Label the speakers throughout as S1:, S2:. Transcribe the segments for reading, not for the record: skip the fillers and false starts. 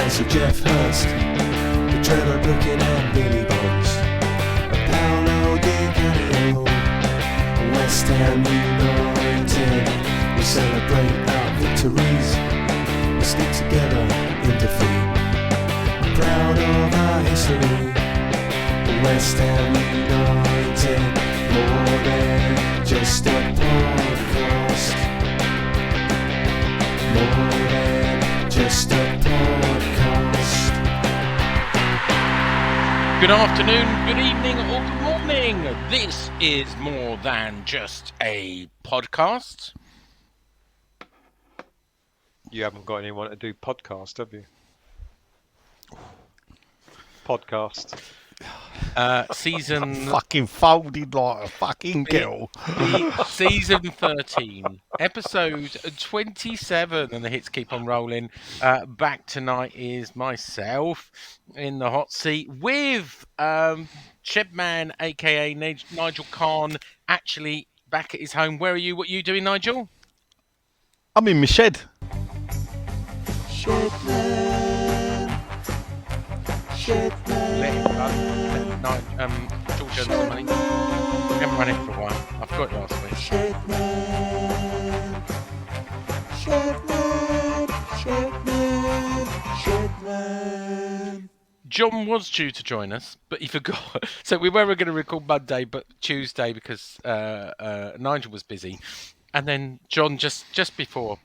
S1: So Jeff Hurst, the Trevor Brooking and Billy Bonds, Paolo Di Canio, West Ham United. We celebrate our victories, we stick together in defeat. Proud of our history, West Ham United, more than just a podcast. More than just a podcast.
S2: Good afternoon, good evening, or good morning. This is More Than Just a Podcast.
S3: You haven't got anyone to do podcast, have you? Podcast.
S2: Season
S4: Fucking folded like a fucking girl.
S2: Season 13, episode 27, and the hits keep on rolling. Back tonight is myself in the hot seat with Chebman, aka Nigel Khan, actually back at his home. Where are you? What are you doing, Nigel?
S4: I'm in my shed.
S2: Let him run. George earns the money. We haven't run it for a while. I forgot last week. John was due to join us, but he forgot. So we were going to record Monday, but Tuesday because Nigel was busy. And then John, just before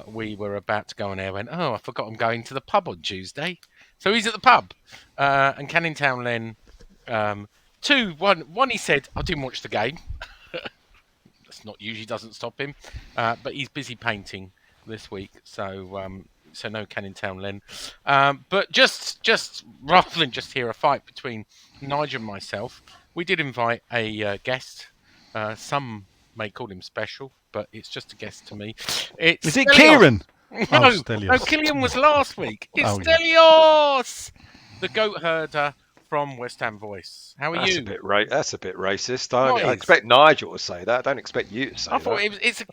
S2: we were about to go on air, went, "Oh, I forgot I'm going to the pub on Tuesday." So he's at the pub, and Canning Town Len, one he said, I didn't watch the game. That's not usually doesn't stop him, but he's busy painting this week, so no Canning Town Len. But just rather than just hear a fight between Nigel and myself, we did invite a guest. Some may call him special, but it's just a guest to me.
S4: Is it Kieran?
S2: No,
S4: Stelios.
S2: Killian was last week. It's Stelios, the goat herder from West Ham Voice. How are you?
S3: That's a bit racist. I expect Nigel to say that. I don't expect you to say that.
S2: I thought it's a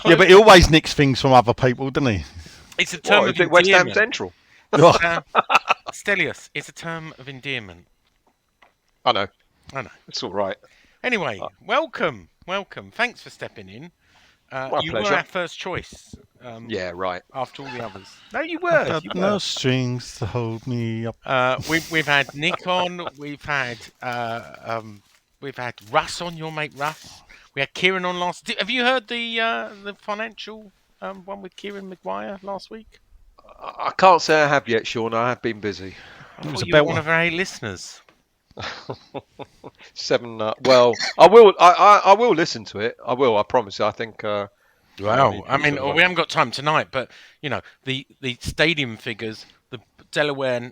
S4: Yeah, but he always nicks things from other people, doesn't he?
S2: It's a term of endearment.
S3: West Ham Central.
S2: Stelios, it's a term of endearment.
S3: I know.
S2: It's
S3: all right.
S2: Anyway, welcome. Thanks for stepping in. You
S3: pleasure.
S2: were our first choice.
S3: Yeah, right.
S2: After all the others. No, you were.
S4: No strings to hold me up.
S2: We've had Nick on. We've had Russ on. Your mate Russ. We had Kieran on last. Have you heard the financial one with Kieran Maguire last week?
S3: I can't say I have yet, Sean. I have been busy.
S2: It was about one of our 8 listeners.
S3: 7. Well, I will. I will listen to it. I will. I promise. I think.
S2: Wow. I mean, we haven't got time tonight, but you know, the stadium figures, the Delaware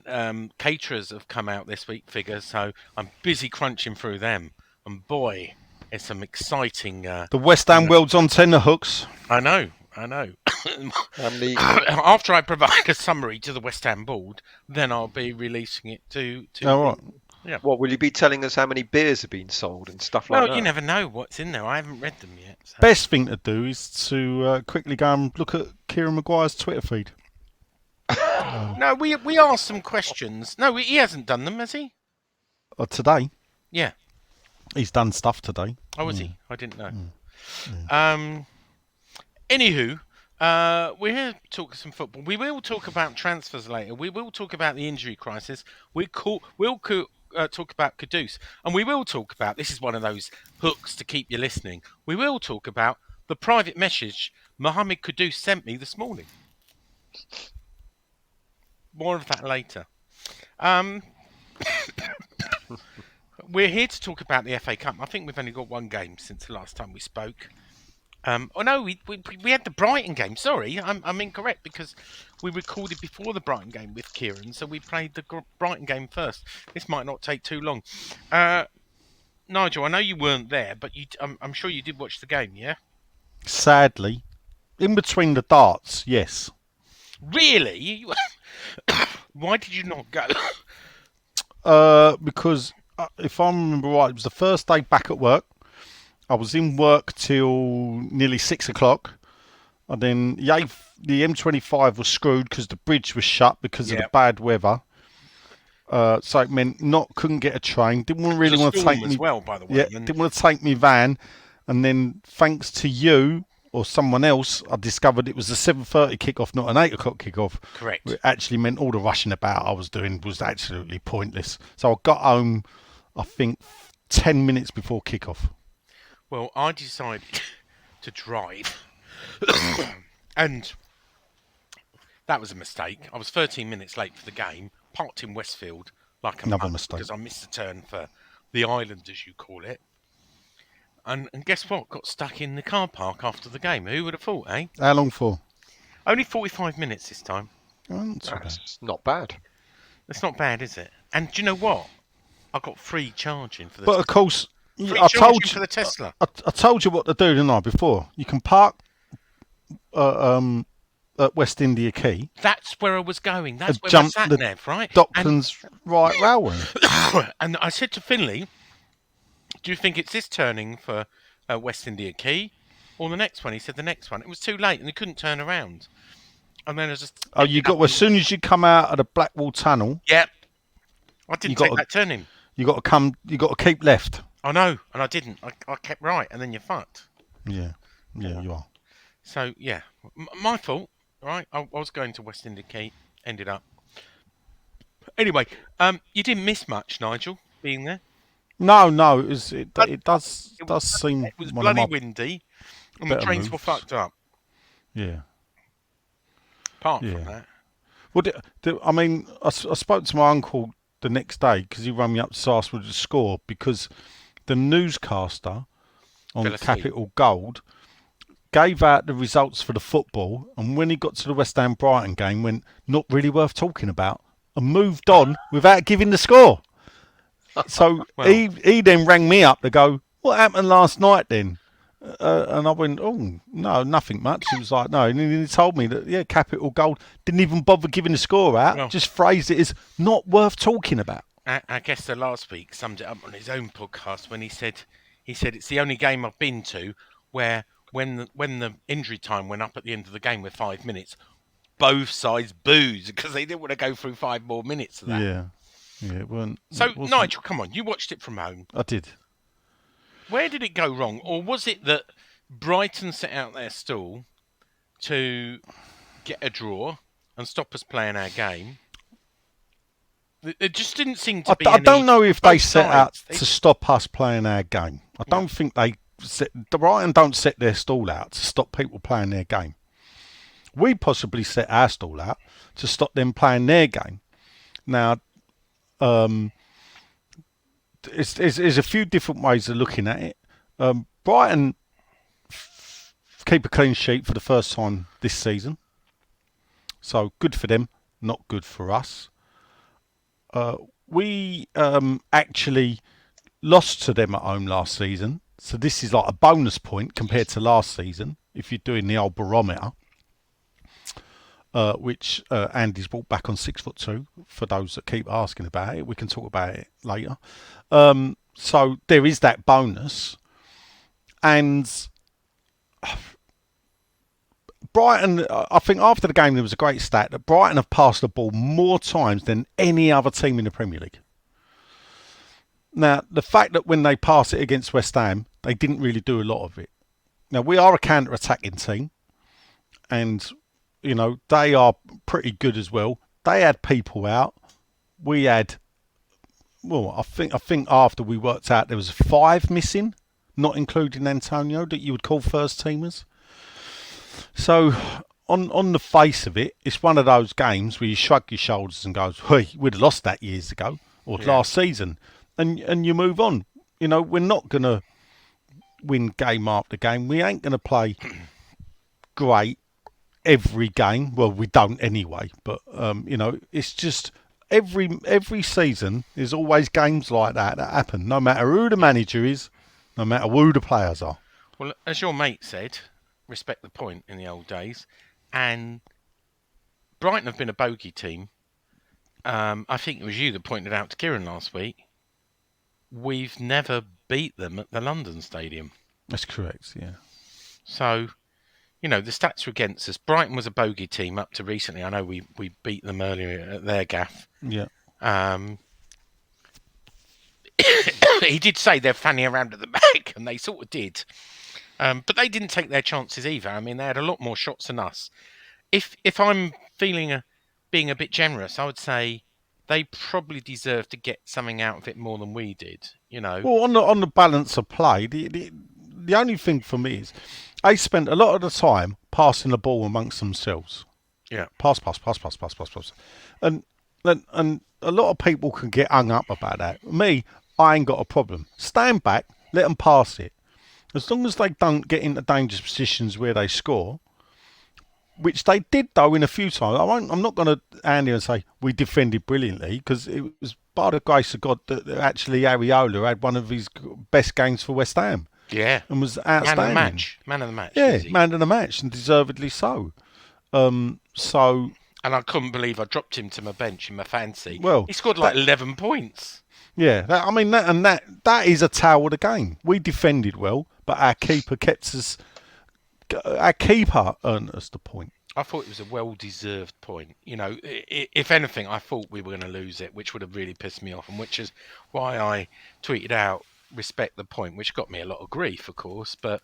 S2: caterers have come out this week figures, so I'm busy crunching through them. And boy, it's some exciting.
S4: The West Ham World's on tenterhooks.
S2: I know. After I provide a summary to the West Ham board, then I'll be releasing it to.
S4: All right.
S2: Yeah.
S3: What will you be telling us? How many beers have been sold and stuff like that?
S2: Well, you never know what's in there. I haven't read them yet. So.
S4: Best thing to do is to quickly go and look at Kieran Maguire's Twitter feed.
S2: No, we asked some questions. No, he hasn't done them, has he?
S4: Today?
S2: Yeah.
S4: He's done stuff today.
S2: Oh, was he? I didn't know. Anywho, we're here to talk some football. We will talk about transfers later. We will talk about the injury crisis. We'll talk about Kudus. And we will talk about, this is one of those hooks to keep you listening, we will talk about the private message Mohamed Kudus sent me this morning. More of that later. We're here to talk about the FA Cup. I think we've only got one game since the last time we spoke. We had the Brighton game. Sorry, I'm incorrect because we recorded before the Brighton game with Kieran, so we played the Brighton game first. This might not take too long. Nigel, I know you weren't there, but I'm sure you did watch the game, yeah?
S4: Sadly, in between the darts, yes.
S2: Really? Why did you not go?
S4: Because if I remember right, it was the first day back at work. I was in work till nearly 6 o'clock. And then the M25 was screwed because the bridge was shut because of the
S2: Yep.
S4: bad weather. So it meant couldn't get a train. Didn't really want to take me
S2: as well, by the way.
S4: Yeah,
S2: and
S4: didn't want to take me van. And then thanks to you or someone else, I discovered it was a 7:30 kickoff, not an 8 o'clock kickoff.
S2: Correct.
S4: It actually meant all the rushing about I was doing was absolutely pointless. So I got home, I think, 10 minutes before kickoff.
S2: Well, I decided to drive, and that was a mistake. I was 13 minutes late for the game, parked in Westfield like a
S4: Another
S2: mug
S4: mistake.
S2: because I missed a turn for the island, as you call it. And guess what? Got stuck in the car park after the game. Who would have thought, eh?
S4: How long for?
S2: Only 45 minutes this time.
S4: Oh, not too bad.
S3: That's not bad.
S2: That's not bad, is it? And do you know what? I got free charging for the
S4: But of course,
S2: free
S4: I
S2: charging
S4: told you
S2: for the Tesla.
S4: I told you what to do, didn't I? Before you can park at West India Quay.
S2: That's where I was going. That's where
S4: Jump
S2: my
S4: the
S2: sat nav, right?
S4: Docklands right railway.
S2: And I said to Finley, do you think it's this turning for West India Quay or the next one? He said the next one. It was too late and they couldn't turn around. And then I just...
S4: Oh, you got as soon as you come out of the Blackwall Tunnel.
S2: Yep. I didn't take that turning.
S4: You got to keep left.
S2: I know, and I didn't. I kept right, and then you're fucked.
S4: Yeah, you are.
S2: So, yeah. My fault, right? I was going to West India Quay, ended up. Anyway, you didn't miss much, Nigel, being there.
S4: No, it does seem
S2: It was
S4: one of
S2: bloody
S4: my
S2: windy, and the
S4: better
S2: trains were
S4: moves.
S2: fucked up.
S4: Yeah.
S2: Apart from
S4: Yeah.
S2: that.
S4: Well, I mean, I spoke to my uncle the next day because he rang me up to ask for the score because the newscaster on
S2: Fell asleep.
S4: Capital Gold gave out the results for the football, and when he got to the West Ham Brighton game, went not really worth talking about, and moved on without giving the score. So
S2: Well.
S4: he then rang me up to go, what happened last night then? And I went, oh, no, nothing much. He was like, no. And he told me that, yeah, Capital Gold didn't even bother giving the score out,
S2: Well.
S4: just phrased it as not worth talking about.
S2: I guess the last week summed it up on his own podcast when he said it's the only game I've been to where when the injury time went up at the end of the game with 5 minutes, both sides booed because they didn't want to go through 5 more minutes of that.
S4: Yeah, it weren't.
S2: So,
S4: it wasn't-
S2: Nigel, come on, you watched it from home.
S4: I did.
S2: Where did it go wrong? Or was it that Brighton set out their stall to get a draw and stop us playing our game? It just didn't seem to be
S4: I don't know if they
S2: both
S4: set out
S2: sides.
S4: to stop us playing our game. I don't think the Brighton don't set their stall out to stop people playing their game. We possibly set our stall out to stop them playing their game. Now, there's a few different ways of looking at it. Brighton keep a clean sheet for the first time this season, so good for them, not good for us. We actually lost to them at home last season, so this is like a bonus point compared to last season if you're doing the old barometer, which Andy's brought back on 6'2". For those that keep asking about it, we can talk about it later. So there is that bonus, and Brighton, I think after the game there was a great stat that Brighton have passed the ball more times than any other team in the Premier League. Now, the fact that when they pass it against West Ham, they didn't really do a lot of it. Now, we are a counter-attacking team, and, you know, they are pretty good as well. They had people out. We had, well, I think after we worked out there was 5 missing, not including Antonio, that you would call first teamers. So, on the face of it, it's one of those games where you shrug your shoulders and go, hey, we'd have lost that years ago or last season, and you move on. You know, we're not going to win game after game. We ain't going to play great every game. Well, we don't anyway, but, you know, it's just every season there's always games like that happen, no matter who the manager is, no matter who the players are.
S2: Well, as your mate said, respect the point in the old days, and Brighton have been a bogey team. I think it was you that pointed out to Kieran last week. We've never beat them at the London Stadium.
S4: That's correct, yeah.
S2: So, the stats were against us. Brighton was a bogey team up to recently. I know we beat them earlier at their gaff.
S4: Yeah.
S2: He did say they're fanning around at the back, and they sort of did. But they didn't take their chances either. I mean, they had a lot more shots than us. If I'm feeling being a bit generous, I would say they probably deserve to get something out of it more than we did.
S4: Well, on the balance of play, the only thing for me is they spent a lot of the time passing the ball amongst themselves.
S2: Yeah.
S4: Pass. And a lot of people can get hung up about that. Me, I ain't got a problem. Stand back, let them pass it. As long as they don't get into dangerous positions where they score, which they did though in a few times. I'm not going to hand here and say we defended brilliantly, because it was by the grace of God that actually Areola had one of his best games for West Ham.
S2: Yeah.
S4: And was outstanding.
S2: Man of the match.
S4: Yeah, man of the match, and deservedly so.
S2: And I couldn't believe I dropped him to my bench in my fancy.
S4: Well,
S2: he scored like 11 points.
S4: Yeah, that is a tale of the game. We defended well, but our keeper kept us. Our keeper earned us the point.
S2: I thought it was a well-deserved point. If anything, I thought we were going to lose it, which would have really pissed me off, and which is why I tweeted out, respect the point, which got me a lot of grief, of course. But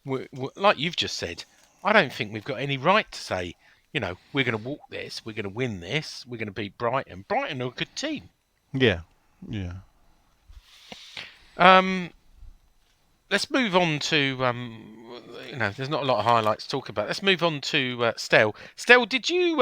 S2: like you've just said, I don't think we've got any right to say, we're going to walk this, we're going to win this, we're going to beat Brighton. Brighton are a good team.
S4: Yeah.
S2: Let's move on to there's not a lot of highlights to talk about. Let's move on to Stel. Stel, did you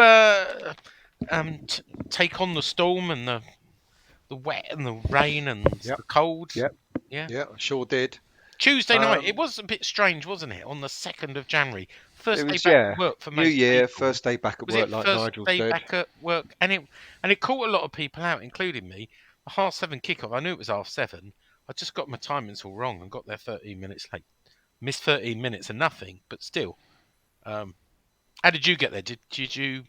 S2: take on the storm and the wet and the rain and the cold?
S3: Yep.
S2: Yeah,
S3: I sure did.
S2: Tuesday night. It was a bit strange, wasn't it? On the 2nd of January, first day back at work for most
S3: New Year,
S2: people.
S3: first day back at work, like Nigel said.
S2: First day back at work, and it caught a lot of people out, including me. A 7:30 kickoff. I knew it was 7:30. I just got my timings all wrong and got there 13 minutes late. Missed 13 minutes and nothing, but still. How did you get there? Did you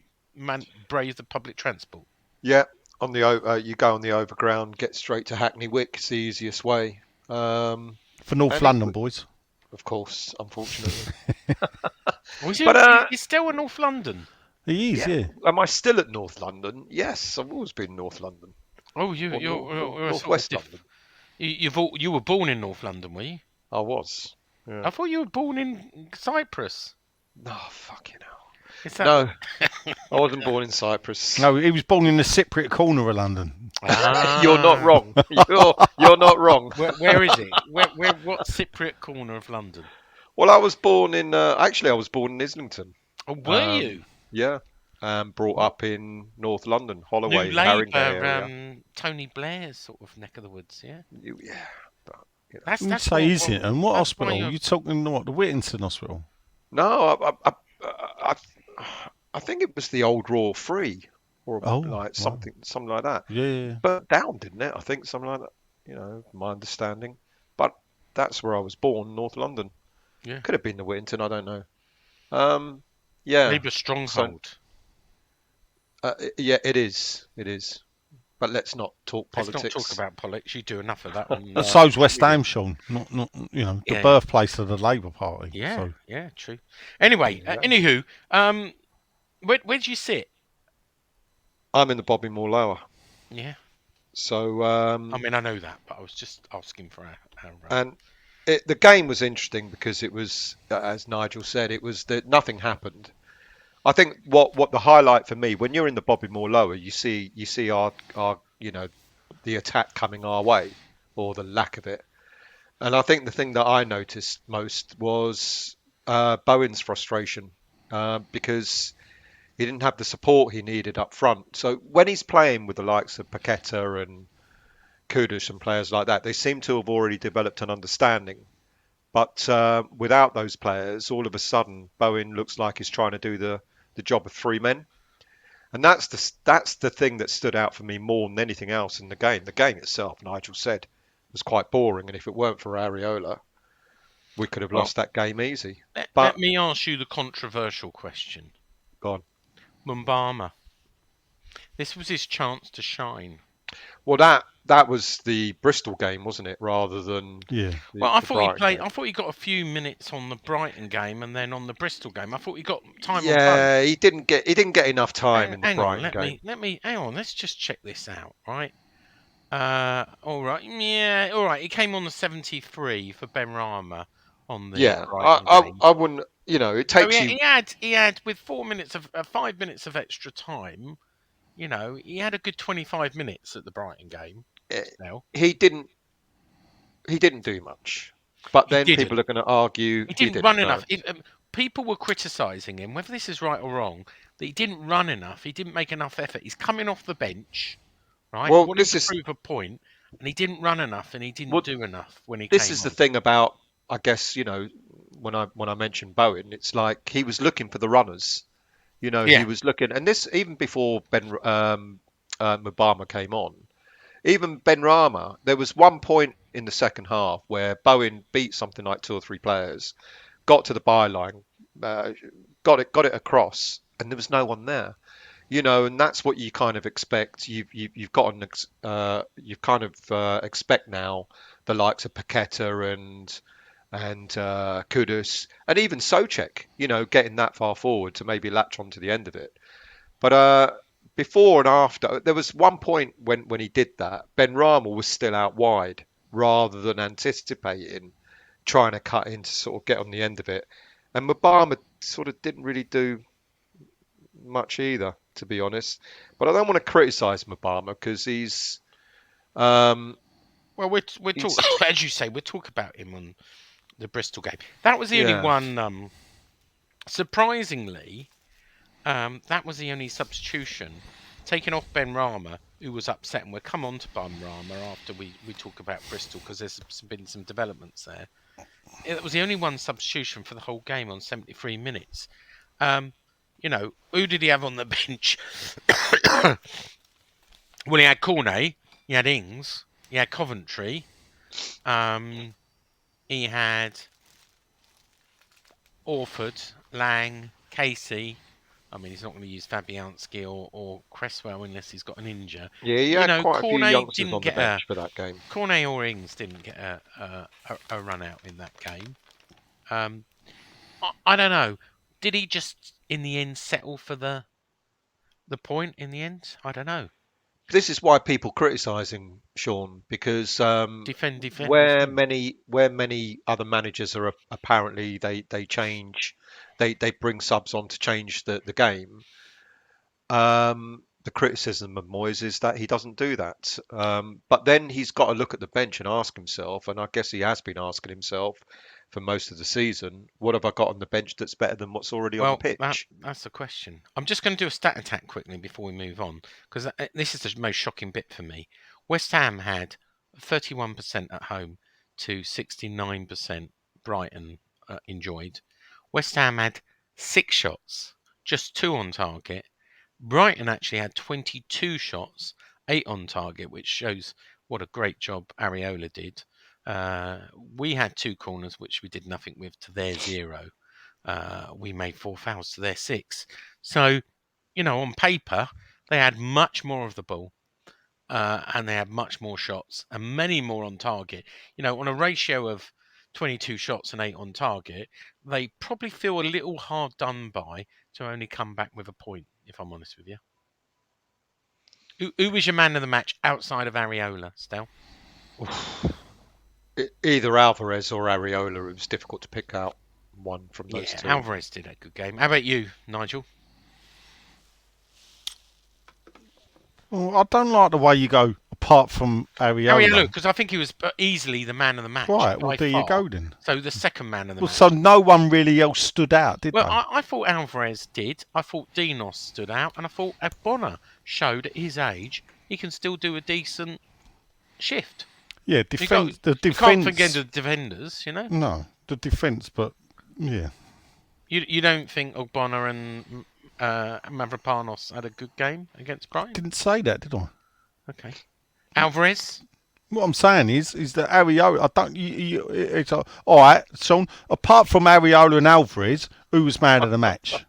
S2: brave the public transport?
S3: Yeah, on the you go on the overground, get straight to Hackney Wick. It's the easiest way.
S4: For North London boys.
S3: Of course, unfortunately.
S2: He's still in North London.
S4: He is, yeah.
S3: Am I still at North London? Yes, I've always been North London.
S2: Oh, you're
S3: North West London.
S2: You were born in North London, were you?
S3: I was. Yeah.
S2: I thought you were born in Cyprus.
S3: No, fucking hell.
S2: No,
S3: I wasn't born in Cyprus.
S4: No, he was born in the Cypriot corner of London.
S3: You're not wrong. You're not wrong.
S2: Where is it? What Cypriot corner of London?
S3: Well, I was born in. Actually, I was born in Islington.
S2: Oh, were you?
S3: Yeah. Brought up in North London, Holloway,
S2: New
S3: Haringey
S2: Labour,
S3: area.
S2: Tony Blair's sort of neck of the woods, yeah.
S3: Yeah. But,
S2: That's
S4: say, is it? And what hospital? You talking what? The Whittington Hospital?
S3: No, I think it was the old Royal Free, or something like that.
S4: Yeah.
S3: Burnt down, didn't it? I think something like that. My understanding. But that's where I was born, North London.
S2: Yeah.
S3: Could have been the Whittington. I don't know. Yeah.
S2: Labour stronghold.
S3: Yeah, it is. But let's not talk politics.
S2: Let's not talk about politics. You do enough of that. On,
S4: so's West Ham, Sean. Not the birthplace of the Labour Party.
S2: Yeah,
S4: so.
S2: Yeah, true. Anyway, anywho, where do you sit?
S3: I'm in the Bobby Moore Lower.
S2: Yeah.
S3: So.
S2: I mean, I know that, but I was just asking for our
S3: And the game was interesting because it was, as Nigel said, it was that nothing happened. I think what the highlight for me, when you're in the Bobby Moore Lower, you see our the attack coming our way, or the lack of it. And I think the thing that I noticed most was Bowen's frustration because he didn't have the support he needed up front. So when he's playing with the likes of Paqueta and Kudus and players like that, they seem to have already developed an understanding. But without those players, all of a sudden, Bowen looks like he's trying to do the job of three men. And that's the thing that stood out for me more than anything else in the game. The game itself, Nigel said, was quite boring. And if it weren't for Areola, we could have lost that game easy.
S2: Let me ask you the controversial question.
S3: Go on.
S2: Mumbama. This was his chance to shine.
S3: Well, that was the Bristol game, wasn't it? Rather than
S4: Yeah.
S2: Well, I
S3: the
S2: thought he
S3: Brighton
S2: played.
S3: game.
S2: I thought he got a few minutes on the Brighton game and then on the Bristol game. I thought he got time on both.
S3: Yeah, he didn't get enough time in the
S2: Hang on,
S3: Brighton game.
S2: let me hang on. Let's just check this out, right? All right, yeah, all right. He came on the 73 for Ben Rama on the
S3: Yeah,
S2: Brighton game.
S3: I wouldn't. You know, it
S2: So
S3: takes you.
S2: he had with 4 minutes of 5 minutes of extra time. You know, he had a good 25 minutes at the Brighton game. Now
S3: He didn't do much. But
S2: he
S3: then
S2: didn't.
S3: people are going to argue
S2: He didn't run enough. People were criticising him, whether this is right or wrong, that he didn't run enough. He didn't make enough effort. He's coming off the bench, right?
S3: Well,
S2: Wanting to prove a point, and he didn't run enough, and he didn't do enough when he came
S3: This is
S2: on.
S3: the thing about, I guess, you know, when I mentioned Bowen, it's like he was looking for the runners. You know,
S2: Yeah.
S3: he was looking, and this even before Mubama came on. Even Ben Rama, there was one point in the second half where Bowen beat something like 2 or 3 players, got to the byline, got it across, and there was no one there. You know, and that's what you kind of expect. You've got you kind of expect now the likes of Paqueta and Kudus and even Souček, you know, getting that far forward to maybe latch on to the end of it. But before and after, there was one point when he did that, Ben Rama was still out wide rather than anticipating, trying to cut in to sort of get on the end of it. And Mubama sort of didn't really do much either, to be honest. But I don't want to criticise Mubama because he's.
S2: Well, we're talking, as you say, we'll talk about him on the Bristol game. That was the only one. Surprisingly, that was the only substitution taken off Ben Rama, who was upset, and we'll come on to Ben Rama after we talk about Bristol because there's been some developments there. It was the only one substitution for the whole game on 73 minutes. You know, who did he have on the bench? Well, he had Cornet, he had Ings, he had Coventry, he had Orford, Lang, Casey. I mean, he's not going to use Fabianski or Cresswell unless he's got an injuure.
S3: Yeah, he had quite a few youngsters on the bench for that game.
S2: Cornet or Ings didn't get a run out in that game. I don't know. Did he just, in the end, settle for the point in the end? I don't know.
S3: This is why people criticise him, Sean, because
S2: Defend.
S3: where many other managers are apparently they change, they bring subs on to change the game. The criticism of Moyes is that he doesn't do that. But then he's got to look at the bench and ask himself, and I guess he has been asking himself for most of the season, what have I got on the bench that's better than what's already on the pitch?
S2: That's the question. I'm just going to do a stat attack quickly before we move on, because this is the most shocking bit for me. West Ham had 31% at home to 69% Brighton enjoyed. West Ham had 6 shots, just 2 on target. Brighton actually had 22 shots, 8 on target, which shows what a great job Areola did. We had 2 corners, which we did nothing with, to their 0. We made 4 fouls to their 6. So, you know, on paper, they had much more of the ball. And they had much more shots and many more on target. You know, on a ratio of 22 shots and 8 on target, they probably feel a little hard done by to only come back with a point, if I'm honest with you. Who was your man of the match outside of Areola, Stel?
S3: Either Alvarez or Areola. It was difficult to pick out one from those two.
S2: Alvarez did a good game. How about you, Nigel?
S4: Well, I don't like the way you go apart from Areola.
S2: Because I think he was easily the man of the match.
S4: Right, well, there you go then.
S2: So the second man of the match.
S4: So no one really else stood out, did they?
S2: Well, I thought Alvarez did. I thought Dinos stood out. And I thought Bonner showed at his age he can still do a decent shift.
S4: Yeah,
S2: You can't forget the defenders, you know?
S4: No, the defence, but yeah.
S2: You don't think Ogbonna and Mavropanos had a good game against Brighton?
S4: Didn't say that, did I?
S2: Okay. Alvarez?
S4: What I'm saying is that Areola, I don't. It's all right, Sean. Apart from Areola and Alvarez, who was man of the match?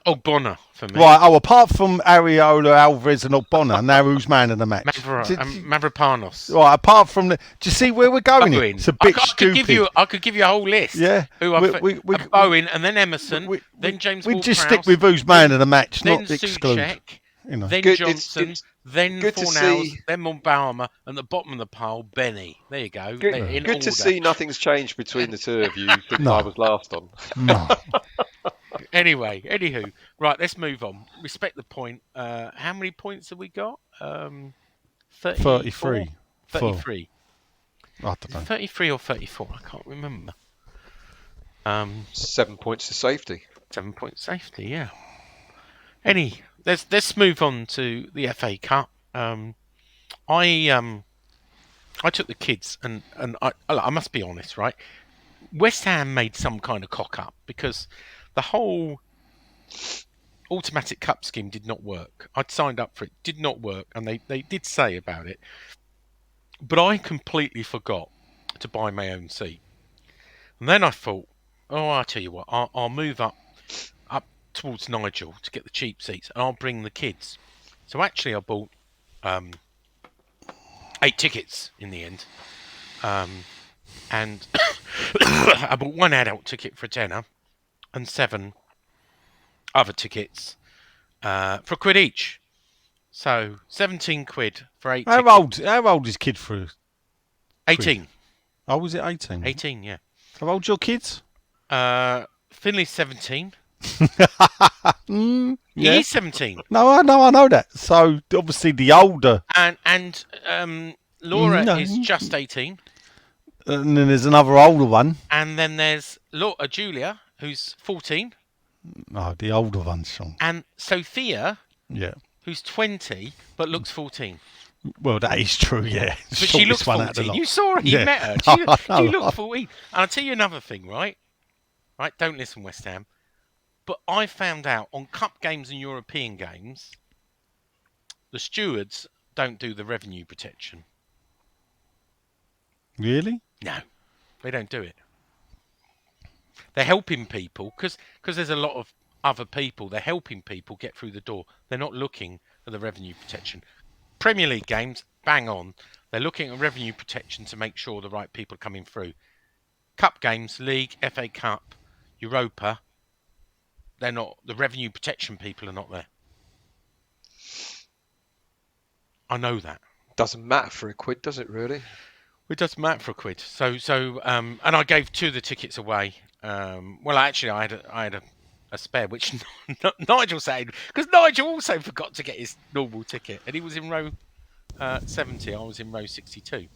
S2: Oh, Bonner for me.
S4: Right. Oh, apart from Areola, Alvarez, and Ogbonna, now who's man of the match?
S2: Mavropanos.
S4: Right. Apart from do you see where we're going? Here?
S2: Bowen.
S4: It's a bit
S2: I could
S4: stupid.
S2: give you a whole list.
S4: Yeah.
S2: Bowen and then Emerson, then James
S4: We
S2: Ward-Prowse,
S4: just stick with who's man of the match,
S2: then
S4: not exclude.
S2: Souček,
S4: You know.
S2: then
S3: Good-
S2: Johnson,
S3: it's
S2: then
S3: good to
S2: Fornals,
S3: see-
S2: then Montbaumer, and at the bottom of the pile, Benny. There you go.
S3: Good,
S2: In
S3: good to
S2: order.
S3: see nothing's changed between the two of you since
S4: No.
S3: I was last on.
S4: No.
S2: Anyway, anywho, right, let's move on. Respect the point. How many points have we got?
S4: 33.
S2: 33.
S4: I don't know.
S2: 33 or 34, I can't remember.
S3: 7 points to safety.
S2: 7 point safety, yeah. Let's move on to the FA Cup. I took the kids and I must be honest, right? West Ham made some kind of cock up because the whole automatic cup scheme did not work. I'd signed up for it, did not work, and they did say about it. But I completely forgot to buy my own seat. And then I thought, oh, I'll tell you what, I'll move up towards Nigel to get the cheap seats, and I'll bring the kids. So actually, I bought 8 tickets in the end, and I bought 1 adult ticket for a tenner, and 7 other tickets for £1 each. So 17 quid for 8 tickets.
S4: How old is kid for?
S2: 18.
S4: Oh, was it 18?
S2: 18, yeah.
S4: How old's your kids?
S2: Finley's 17.
S4: Yeah.
S2: He's 17.
S4: No, I know that. So obviously the older,
S2: And Laura
S4: No.
S2: is just 18.
S4: and then there's another older one.
S2: And then there's Julia, who's 14.
S4: Oh, the older one, Sean.
S2: And Sophia,
S4: Yeah.
S2: who's 20, but looks 14.
S4: Well, that is true. Yeah.
S2: But she looks 14. You saw her, you
S4: Yeah.
S2: met her.
S4: No,
S2: She
S4: I know.
S2: looked 14. And I'll tell you another thing, right? Right, don't listen, West Ham. But I found out on cup games and European games, the stewards don't do the revenue protection.
S4: Really?
S2: No, they don't do it. They're helping people because there's a lot of other people. They're helping people get through the door. They're not looking at the revenue protection. Premier League games, bang on. They're looking at revenue protection to make sure the right people are coming through. Cup games, League, FA Cup, Europa, they're not. The revenue protection people are not there. I know that.
S3: Doesn't matter for £1, does it really?
S2: It doesn't matter for £1. So, and I gave 2 of the tickets away. Well, actually, I had a spare, which Nigel said, because Nigel also forgot to get his normal ticket, and he was in row 70. I was in row 62.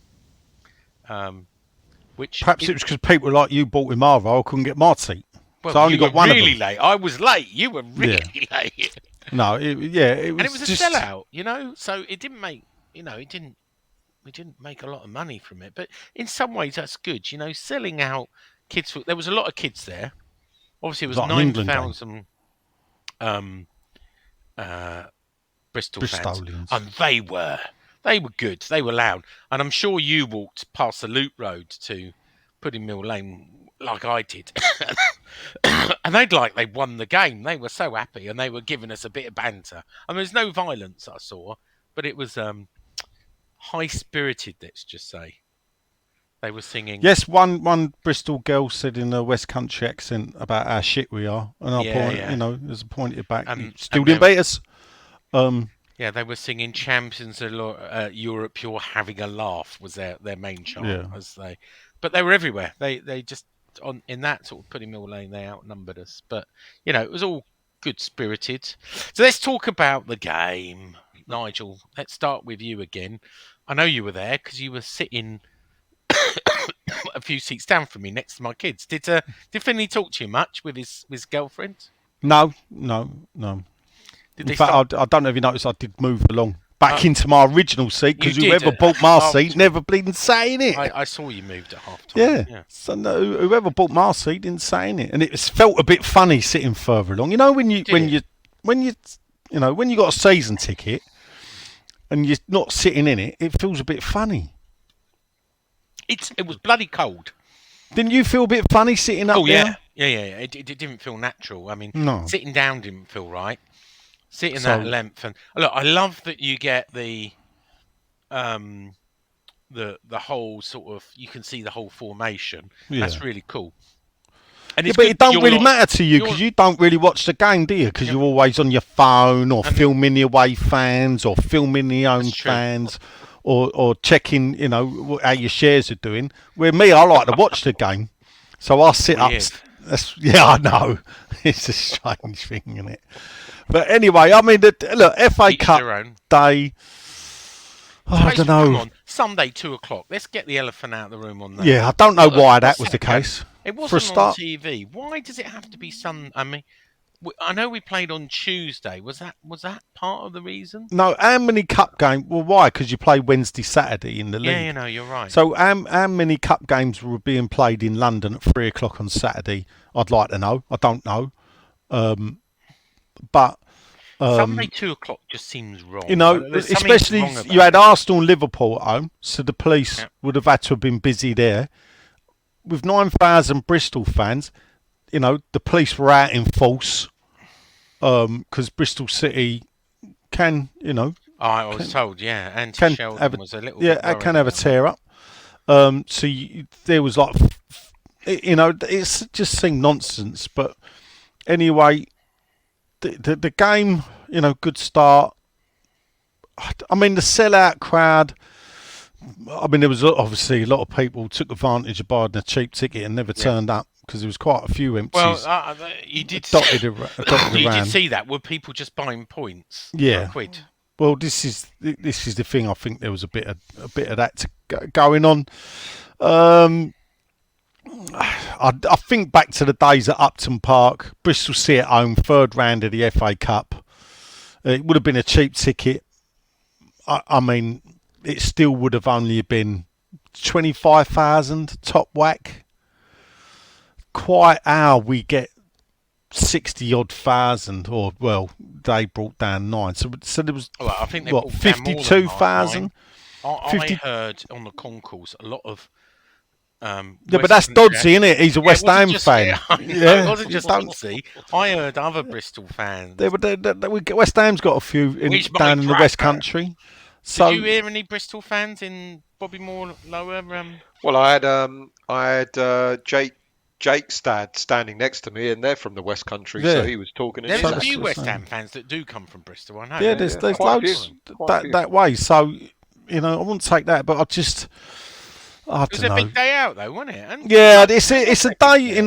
S2: Which
S4: Perhaps it was because people like you bought him Marvo. I couldn't get my seat.
S2: well,
S4: So I only
S2: you
S4: got
S2: were
S4: one of
S2: really
S4: them.
S2: late. I was late. You were really late.
S4: No, it was
S2: And it was a
S4: just,
S2: sellout, so it didn't make, we didn't make a lot of money from it, but in some ways that's good, selling out kids. There was a lot of kids there. Obviously, it was
S4: Like an England game.
S2: 9,000 Bristol fans,
S4: Bristolians.
S2: and they were good. They were loud, and I'm sure you walked past the loop road to Pudding Mill Lane like I did, and they'd won the game. They were so happy, and they were giving us a bit of banter. I mean, there's no violence I saw, but it was high spirited. Let's just say they were singing.
S4: Yes, one Bristol girl said in a West Country accent about how shit we are, and there's a pointed back. Still
S2: and
S4: didn't beat us.
S2: Yeah, they were singing "Champions of Europe, you're having a laugh" was their main chant.
S4: Yeah.
S2: But they were everywhere. They just in that sort of Pudding Mill Lane, they outnumbered us. But it was all good spirited. So let's talk about the game, Nigel. Let's start with you again. I know you were there because you were sitting a few seats down from me, next to my kids. Did Finley talk to you much with his girlfriend?
S4: No.
S2: Did
S4: In
S2: they
S4: fact,
S2: start?
S4: I don't know if you noticed, I did move along back into my original seat because
S2: You did
S4: whoever
S2: at
S4: bought my
S2: half
S4: seat
S2: time.
S4: never bleeding say in it.
S2: I saw you moved at half time.
S4: Yeah. So no, whoever bought my seat didn't say in it, and it felt a bit funny sitting further along. When you got a season ticket and you're not sitting in it, it feels a bit funny.
S2: It was bloody cold.
S4: Didn't you feel a bit funny sitting up
S2: Oh
S4: there?
S2: yeah, Yeah. It didn't feel natural. I mean,
S4: No.
S2: sitting down didn't feel right. Sitting
S4: So-
S2: that length, and look, I love that you get the whole sort of, you can see the whole formation.
S4: Yeah.
S2: That's really cool. And
S4: Yeah,
S2: it's
S4: but
S2: good
S4: it
S2: that
S4: don't
S2: you're
S4: really
S2: not-
S4: matter to you
S2: you're-
S4: because you don't really watch the game, do you? Because you're always on your phone or
S2: And-
S4: filming the away fans or filming the own
S2: That's true.
S4: fans or checking, how your shares are doing. Where me, I like to watch the game, so I sit up.
S2: Weird.
S4: Yeah, I know. It's a strange thing, isn't it? But anyway, I mean, look, FA
S2: Each
S4: Cup
S2: their own.
S4: day. I
S2: Hey,
S4: don't
S2: Come
S4: know.
S2: on, Sunday 2:00. Let's get the elephant out of the room on that.
S4: Yeah, I don't know
S2: Look,
S4: why that
S2: what's
S4: was the
S2: that, Jack?
S4: case.
S2: It
S4: For a
S2: wasn't on
S4: start,
S2: TV. Why does it have to be I mean, I know we played on Tuesday. Was that part of the reason?
S4: no. How many cup games? Well, why? Because you play Wednesday, Saturday in the league.
S2: Yeah, you're right.
S4: So, how many cup games were being played in London at 3:00 on Saturday? I'd like to know. I don't know. But
S2: Sunday 2:00 just seems wrong. There's something
S4: especially
S2: wrong about
S4: you had
S2: it.
S4: Arsenal and Liverpool at home, so the police
S2: Yeah.
S4: would have had to have been busy there. With 9,000 Bristol fans, the police were out in force because Bristol City can,
S2: I was told, yeah.
S4: can
S2: Anti-Sheldon
S4: have
S2: was a little
S4: yeah,
S2: bit
S4: it can have a
S2: worried about
S4: tear up. So there was like, it's just seemed nonsense. But anyway, the game, good start. I mean, the sellout crowd. I mean, there was obviously a lot of people took advantage of buying a cheap ticket and never turned up because there was quite a few empties.
S2: Well, you did
S4: dotted
S2: you
S4: around.
S2: did see that. Were people just buying points?
S4: Yeah.
S2: For a quid?
S4: Well, this is the thing. I think there was a bit of that going on. I think back to the days at Upton Park, Bristol City at home, third round of the FA Cup. It would have been a cheap ticket. I mean, it still would have only been 25,000 top whack. Quite how we get 60 odd thousand, or well, they brought down 9. So there was
S2: Well, I think they
S4: what,
S2: brought down more than
S4: 52,000.
S2: I
S4: 50
S2: heard on the concourse a lot of.
S4: Yeah, but that's Doddsy, isn't it? He's a West Ham fan.
S2: Yeah, I know,
S4: Yeah,
S2: it wasn't just
S4: don't-
S2: Doddsy. I heard other Bristol fans.
S4: West Ham's got a few
S2: Which might
S4: down in the
S2: drag
S4: West
S2: that.
S4: Country. So
S2: Did you hear any Bristol fans in Bobby Moore Lower?
S3: Well, I had Jake standing next to me, and they're from the West Country, so
S4: Yeah.
S3: he was talking.
S2: There's
S3: in
S2: a
S3: his
S2: few
S4: that's
S2: West
S4: the same.
S2: Ham fans that do come from Bristol. I know.
S4: yeah, there's
S3: quite a
S4: loads
S3: few, quite a few.
S4: that way. So I wouldn't take that, but I don't
S2: It was a
S4: know.
S2: big day out, though, wasn't it? And
S4: Yeah, it's a day.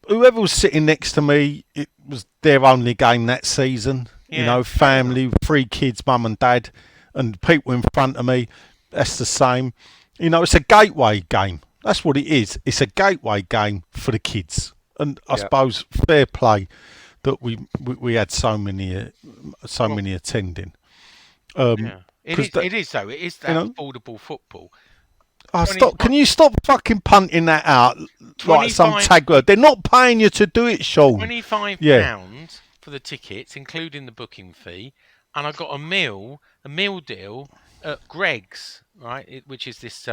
S4: Whoever was sitting next to me, it was their only game that season.
S2: Yeah.
S4: Family, 3 kids, mum and dad, and people in front of me. That's the same. It's a gateway game. That's what it is. It's a gateway game for the kids, and I
S3: Yeah.
S4: suppose fair play that we had so many attending.
S2: Yeah. It
S4: 'cause
S2: is.
S4: that-
S2: It is though. It is that affordable football.
S4: Oh,
S2: 20
S4: stop! Can you stop fucking punting that out like some
S2: 25
S4: tag word? They're not paying you to do it, Sean.
S2: £25
S4: Yeah.
S2: for the tickets, including the booking fee, and I got a meal deal at Greg's, right, which is this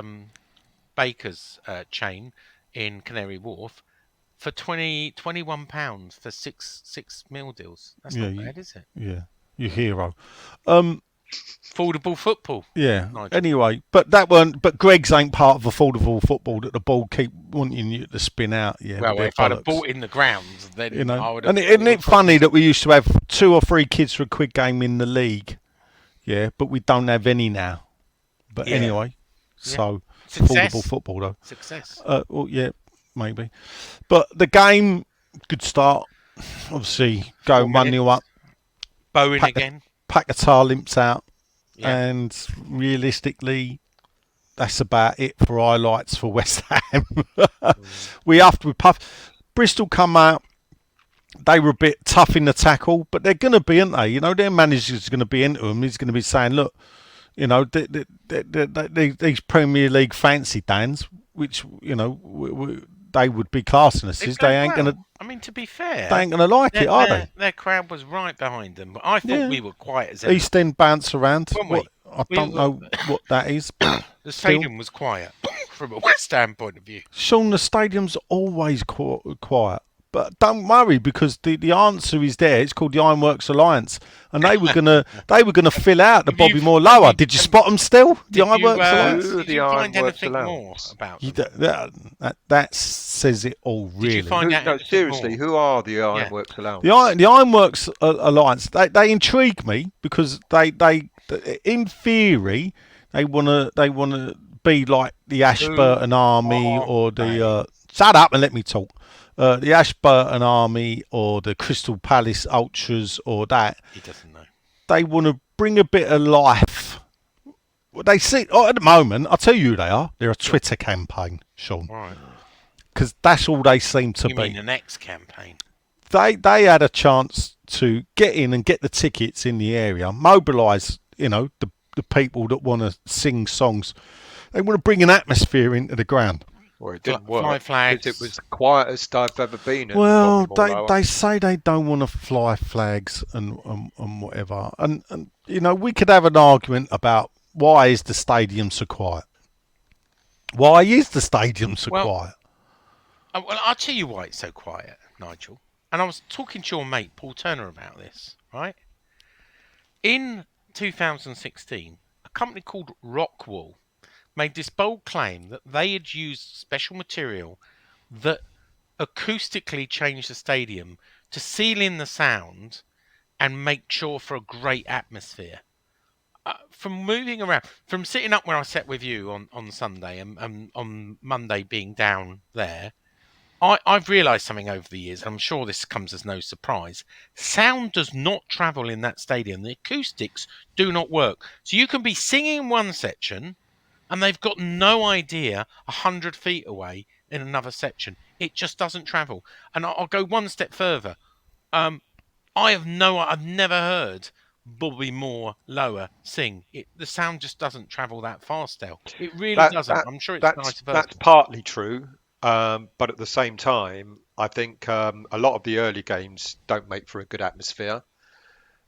S2: baker's chain in Canary Wharf, for £21 for six meal deals. That's
S4: Yeah,
S2: not bad, is it?
S4: Yeah, your hero.
S2: Affordable football.
S4: Yeah.
S2: Nigel.
S4: Anyway, but Greg's ain't part of affordable football that the ball keep wanting you to spin out. Yeah.
S2: Well,
S4: with their
S2: if I'd have
S4: bollocks.
S2: bought in the grounds, then I would have.
S4: And isn't it funny that we used to have 2 or 3 kids for a quid game in the league? Yeah, but we don't have any now. But
S2: Yeah.
S4: anyway, so
S2: Success.
S4: affordable football though.
S2: Success.
S4: Well, yeah, maybe. But the game, good start. Obviously, go
S2: 4
S4: 1-0 up.
S2: Bowen
S4: pack-
S2: again.
S4: Paquetá limps out.
S2: Yeah.
S4: And realistically, that's about it for highlights for West Ham. we puff. Bristol come out. They were a bit tough in the tackle, but they're going to be, aren't they? Their manager's going to be into them. He's going to be saying, look, these Premier League fancy Dans, which they would be classing us as, they ain't going to.
S2: I mean, to be fair,
S4: They ain't going to like it, are they?
S2: Their crowd was right behind them, but I thought
S4: Yeah.
S2: we were quiet as ever.
S4: East End bounce around.
S2: Weren't we?
S4: I
S2: We
S4: don't
S2: were-
S4: know what that is.
S2: The stadium was quiet. from a West Ham point of view.
S4: Sean, the stadium's always quiet. But don't worry, because the answer is there. It's called the Ironworks Alliance, and they were gonna fill out the
S2: Have you-
S4: Bobby Moore lower. Did you spot them still? The
S2: Did you,
S4: Ironworks Alliance.
S3: Who are
S2: did
S3: the
S2: you find
S3: Ironworks
S2: anything more
S3: Alliance?
S2: about
S4: You
S2: them?
S4: that says it all, really.
S2: you find out
S3: No,
S2: anything
S3: seriously,
S2: more?
S3: who are the Ironworks Alliance?
S4: The Ironworks Alliance, they intrigue me because they in theory they wanna be like the Ashburton Army
S2: are
S4: or the
S2: they?
S4: shut up and let me talk. The Ashburton Army or the Crystal Palace Ultras or that.
S2: He doesn't know.
S4: They want to bring a bit of life. Well, they see at the moment. I'll tell you who they are. They're a Twitter campaign, Sean,
S2: All right.
S4: because that's all they seem to
S2: You
S4: be.
S2: mean the next campaign?
S4: They had a chance to get in and get the tickets in the area, mobilise, the people that want to sing songs. They want to bring an atmosphere into the ground.
S3: Well, it didn't
S2: Fly
S3: work.
S2: flags.
S3: Because it was the quietest I've ever been in.
S4: Well,
S3: Bobby Moore.
S4: they say they don't want to fly flags and whatever. And we could have an argument about why is the stadium so quiet? Why is the stadium so
S2: Well,
S4: quiet?
S2: Well, I'll tell you why it's so quiet, Nigel. And I was talking to your mate Paul Turner about this, right? In 2016, a company called Rockwall made this bold claim that they had used special material that acoustically changed the stadium to seal in the sound and make sure for a great atmosphere. From moving around, from sitting up where I sat with you on Sunday and on Monday being down there, I've realised something over the years. I'm sure this comes as no surprise. Sound does not travel in that stadium. The acoustics do not work. So you can be singing in one section and they've got no idea 100 feet away in another section. It just doesn't travel. And I'll go one step further. I've never heard Bobby Moore lower sing. The sound just doesn't travel that fast, Del. It really doesn't. I'm sure it's nice versa.
S3: That's partly true. But at the same time, I think a lot of the early games don't make for a good atmosphere.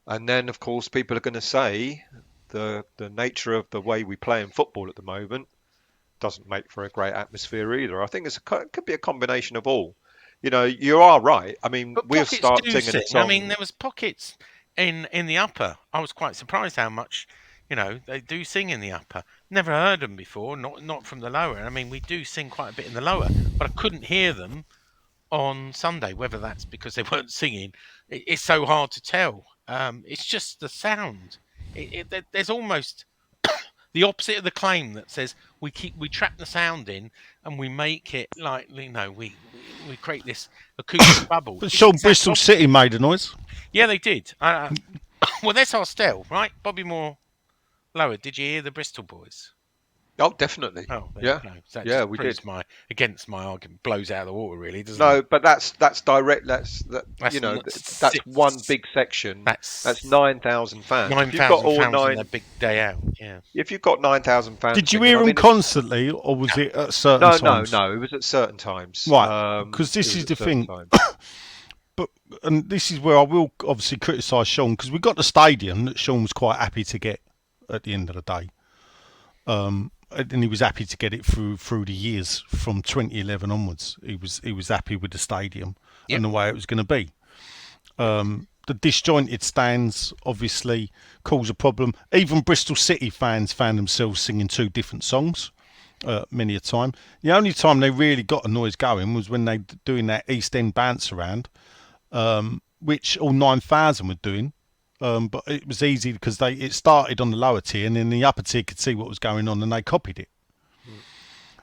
S3: And then, of course, people are going to say the nature of the way we play in football at the moment doesn't make for a great atmosphere either. I think it could be a combination of all. You are right. I mean,
S2: But
S3: we'll
S2: pockets
S3: start
S2: do
S3: singing a
S2: sing.
S3: song.
S2: I mean, there was pockets in the upper. I was quite surprised how much, they do sing in the upper. Never heard them before, not from the lower. I mean, we do sing quite a bit in the lower, but I couldn't hear them on Sunday. Whether that's because they weren't singing, it's so hard to tell. It's just the sound. There's almost the opposite of the claim that says we trap the sound in and we make it like we create this acoustic bubble.
S4: But
S2: It's
S4: Sean,
S2: exact
S4: Bristol
S2: opposite.
S4: City made a noise.
S2: Yeah, they did. Well, that's our style, right? Bobby Moore lower. Did you hear the Bristol boys?
S3: Oh, definitely.
S2: Oh, there
S3: Yeah.
S2: you go. So that
S3: Yeah,
S2: just
S3: we
S2: proves
S3: did.
S2: against my argument. Blows out of the water, really, doesn't
S3: No,
S2: it?
S3: but that's direct. That's
S2: not
S3: that's one big section.
S2: That's
S3: 9,000 fans. If you've got
S2: 9,000
S3: all
S2: fans on
S3: nine,
S2: their big day out. Yeah.
S3: if you've got 9,000 fans,
S4: Did you
S3: singing,
S4: hear
S3: I
S4: them
S3: mean,
S4: constantly, or was it at certain
S3: no,
S4: times?
S3: no. It was at certain times.
S4: Right, 'cause this
S3: it was
S4: is
S3: at
S4: the
S3: certain
S4: thing.
S3: times.
S4: And this is where I will obviously criticise Sean, because we got the stadium that Sean was quite happy to get at the end of the day. And he was happy to get it through the years from 2011 onwards. He was happy with the stadium and the way it was going to be. The disjointed stands obviously cause a problem. Even Bristol City fans found themselves singing two different songs many a time. The only time they really got a noise going was when they doing that East End bounce around, which all 9,000 were doing. But it was easy because it started on the lower tier, and then the upper tier could see what was going on, and they copied it.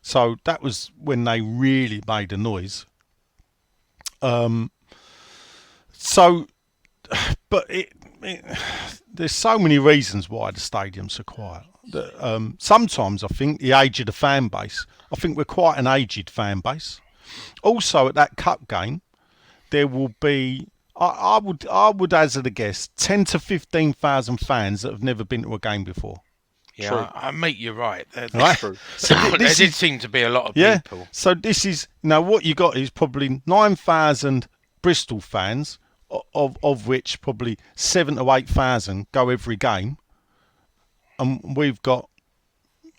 S4: So that was when they really made a noise. But there's so many reasons why the stadium's so quiet. Sometimes I think the age of the fan base. I think we're quite an aged fan base. Also, at that cup game, there will be. I would hazard a guess 10 to 15,000 fans that have never been to a game before.
S2: Yeah, I mate, you're right.
S4: Right?
S3: True.
S2: There
S4: This
S2: did
S4: is-
S2: seem to be a lot of
S4: Yeah.
S2: people.
S4: So this is now what you got is probably 9,000 Bristol fans, of which probably 7 to 8,000 go every game, and we've got.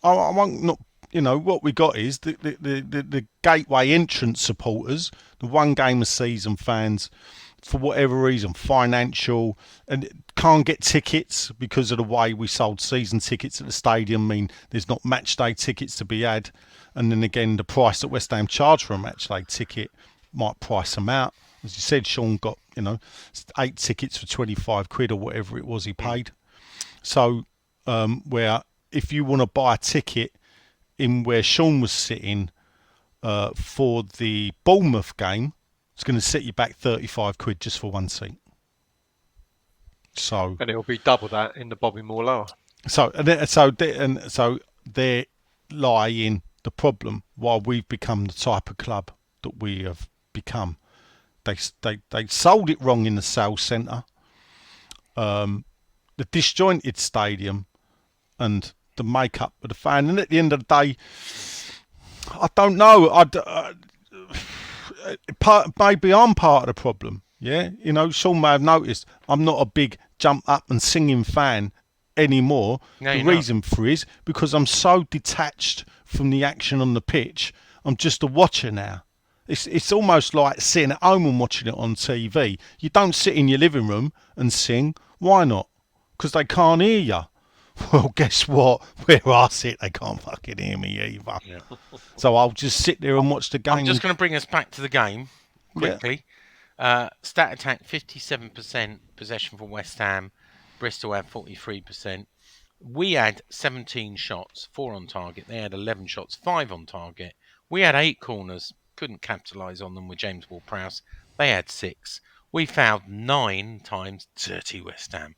S4: I won't not what we got is the gateway entrance supporters, the one game a season fans, for whatever reason, financial, and can't get tickets because of the way we sold season tickets at the stadium. I mean, there's not match day tickets to be had, and then again, the price that West Ham charge for a match day ticket might price them out. As you said, Sean got 8 tickets for 25 quid or whatever it was he paid. So where if you want to buy a ticket in where Sean was sitting for the Bournemouth game, it's going to set you back 35 quid just for one seat. So
S3: And it'll be double that in the Bobby Moore lower.
S4: So there lie in the problem why we've become the type of club that we have become. They sold it wrong in the sales centre. The disjointed stadium and the makeup of the fan. And at the end of the day, I don't know. Maybe I'm part of the problem. Yeah, Sean may have noticed I'm not a big jump up and singing fan anymore.
S2: No,
S4: the reason for is because I'm so detached from the action on the pitch. I'm just a watcher now. It's almost like sitting at home and watching it on TV. You don't sit in your living room and sing. Why not? Because they can't hear you. Well, guess what? Where I sit, they can't fucking hear me either.
S2: Yeah.
S4: So I'll just sit there and watch the game.
S2: I'm just going to bring us back to the game quickly. Stat attack, 57% possession for West Ham. Bristol had 43%. We had 17 shots, 4 on target. They had 11 shots, 5 on target. We had 8 corners. Couldn't capitalise on them with James Ward-Prowse. They had 6. We fouled 9 times, dirty West Ham,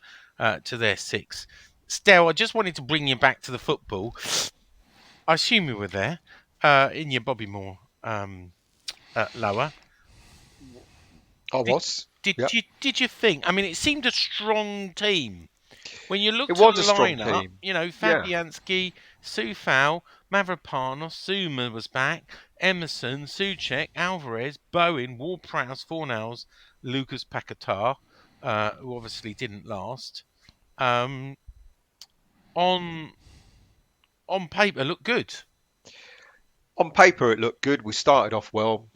S2: to their 6. Stel, I just wanted to bring you back to the football. I assume you were there in your Bobby Moore lower.
S3: I was.
S2: Did you think? I mean, it seemed a strong team. When you looked
S3: It was
S2: at
S3: a
S2: the
S3: strong
S2: lineup,
S3: team.
S2: Fabianski, Soufal, Mavropanos, Zuma was back, Emerson, Soucek, Alvarez, Bowen, Ward-Prowse, Fornals, Lucas Paquetá, who obviously didn't last. On paper, looked good.
S3: On paper, it looked good. We started off well,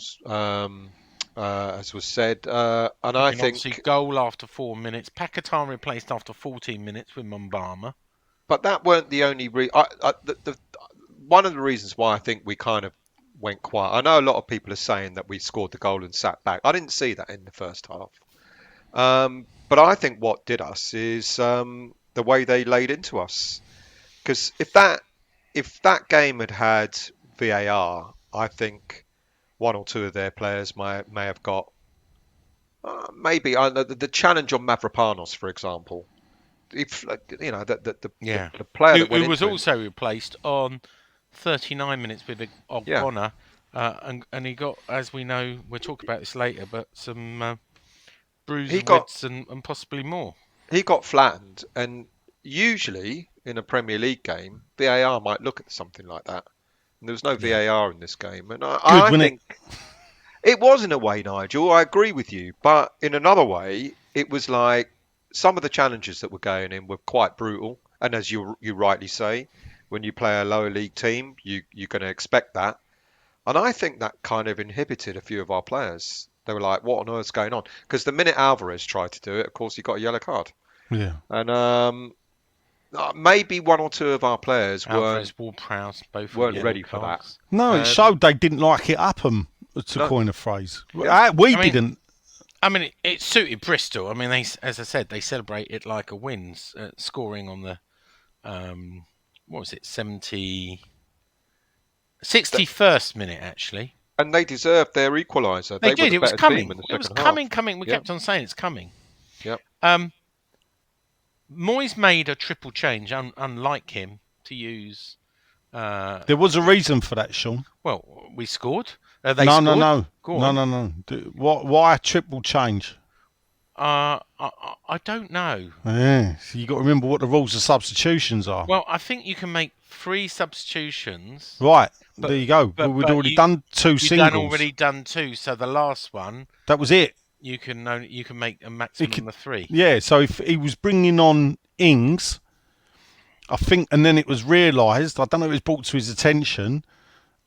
S3: as was said, and I think.
S2: Obviously, goal after 4 minutes. Paquetá replaced after 14 minutes with Mumbama.
S3: But that weren't the only one of the reasons why I think we kind of went quiet. I know a lot of people are saying that we scored the goal and sat back. I didn't see that in the first half. But I think what did us is the way they laid into us. Because if that game had VAR, I think 1 or 2 of their players may have got maybe the challenge on Mavropanos, for example. If the player
S2: who was also replaced on 39 minutes with O'Connor, and he got, as we know, we'll talk about this later, but some bruises and possibly more.
S3: He got flattened, and usually in a Premier League game, VAR might look at something like that. And there was no VAR in this game, and I think it was in a way, Nigel. I agree with you, but in another way, it was like some of the challenges that were going in were quite brutal. And as you rightly say, when you play a lower league team, you're going to expect that. And I think that kind of inhibited a few of our players. They were like, what on earth's going on? Because the minute Alvarez tried to do it, of course, he got a yellow card.
S4: Yeah.
S3: And maybe 1 or 2 of our players weren't ready for that.
S4: No, it showed they didn't like it up them, to coin a phrase.
S3: Yeah.
S4: We didn't.
S2: I mean, it suited Bristol. I mean, as I said, they celebrate it like a win, scoring on the, 61st minute, actually.
S3: And they deserved their equaliser.
S2: They did.
S3: Were
S2: it was
S3: the better
S2: coming.
S3: team in the
S2: It was
S3: second
S2: coming.
S3: half.
S2: We kept on saying it's coming.
S3: Yep.
S2: Moyes made a triple change, unlike him, to use.
S4: There was a reason for that, Sean.
S2: Well, we scored.
S4: No.
S2: Go on.
S4: No. Why a triple change?
S2: I don't know.
S4: Yeah, so you got to remember what the rules of substitutions are.
S2: Well, I think you can make 3 substitutions.
S4: Right, there you go. We'd already done 2 singles.
S2: You'd already done 2, so the last one.
S4: That was it.
S2: You can make a maximum of 3.
S4: Yeah, so if he was bringing on Ings I think, and then it was realised. I don't know if it was brought to his attention,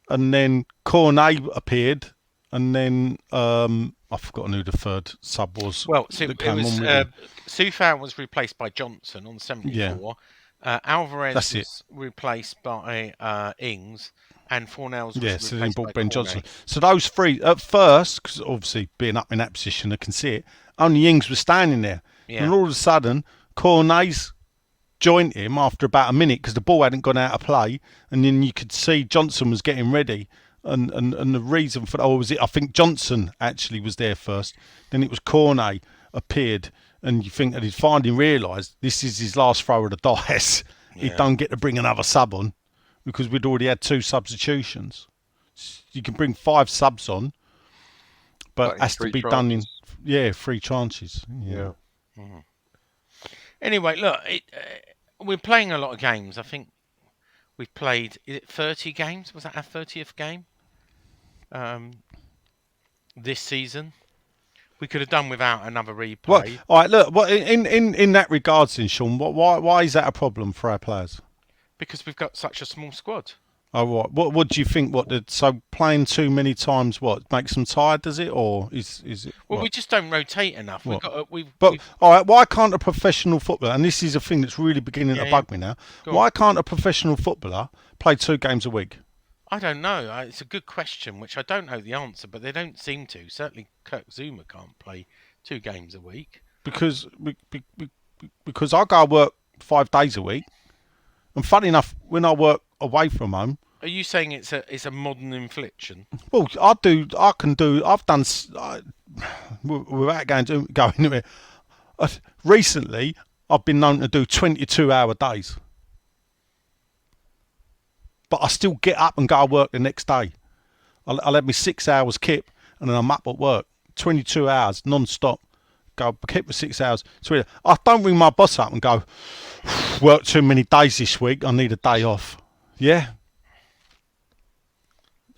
S4: and then Cornet appeared, and then I've forgotten who the third sub was.
S2: Well, so
S4: that
S2: it
S4: came
S2: was
S4: on with him.
S2: Soufal was replaced by Johnson on 74. Alvarez
S4: That's it.
S2: was replaced by Ings, and Fornells was
S4: Yeah, so then
S2: replaced by
S4: brought Ben
S2: Cornet.
S4: Johnson. So those three at first, because obviously being up in that position, I can see it. Only Ings was standing there,
S2: Yeah.
S4: and all of a sudden, Cornet's joined him after about a minute because the ball hadn't gone out of play, and then you could see Johnson was getting ready. And the reason for that, or was it? I think Johnson actually was there first. Then it was Cornet appeared, and you think that he'd finally realised this is his last throw of the dice. He don't get to bring another sub on because we'd already had 2 substitutions. You can bring 5 subs on, but it has to be done in 3 tranches. Yeah.
S2: Anyway, look, we're playing a lot of games. I think we've played, is it 30 games? Was that our 30th game this season? We could have done without another replay.
S4: Well, all right. Look, what in that regards, then, Sean, why is that a problem for our players?
S2: Because we've got such a small squad.
S4: Oh, what do you think? So playing too many times, what makes them tired? Does it, or is it?
S2: Well,
S4: what?
S2: we just don't rotate enough.
S4: What?
S2: But
S4: All right, why can't a professional footballer? And this is a thing that's really beginning to bug me now. Why can't a professional footballer play 2 games a week?
S2: I don't know. It's a good question, which I don't know the answer, but they don't seem to. Certainly, Kirk Zuma can't play 2 games a week.
S4: Because I go work 5 days a week, and funny enough, when I work away from home.
S2: Are you saying it's a modern infliction?
S4: Well, I've done without going into it. Recently, I've been known to do 22-hour days, but I still get up and go to work the next day. I'll have me 6 hours kip, and then I'm up at work 22 hours non-stop. Go kip for 6 hours. I don't ring my boss up and go, work too many days this week, I need a day off. Yeah.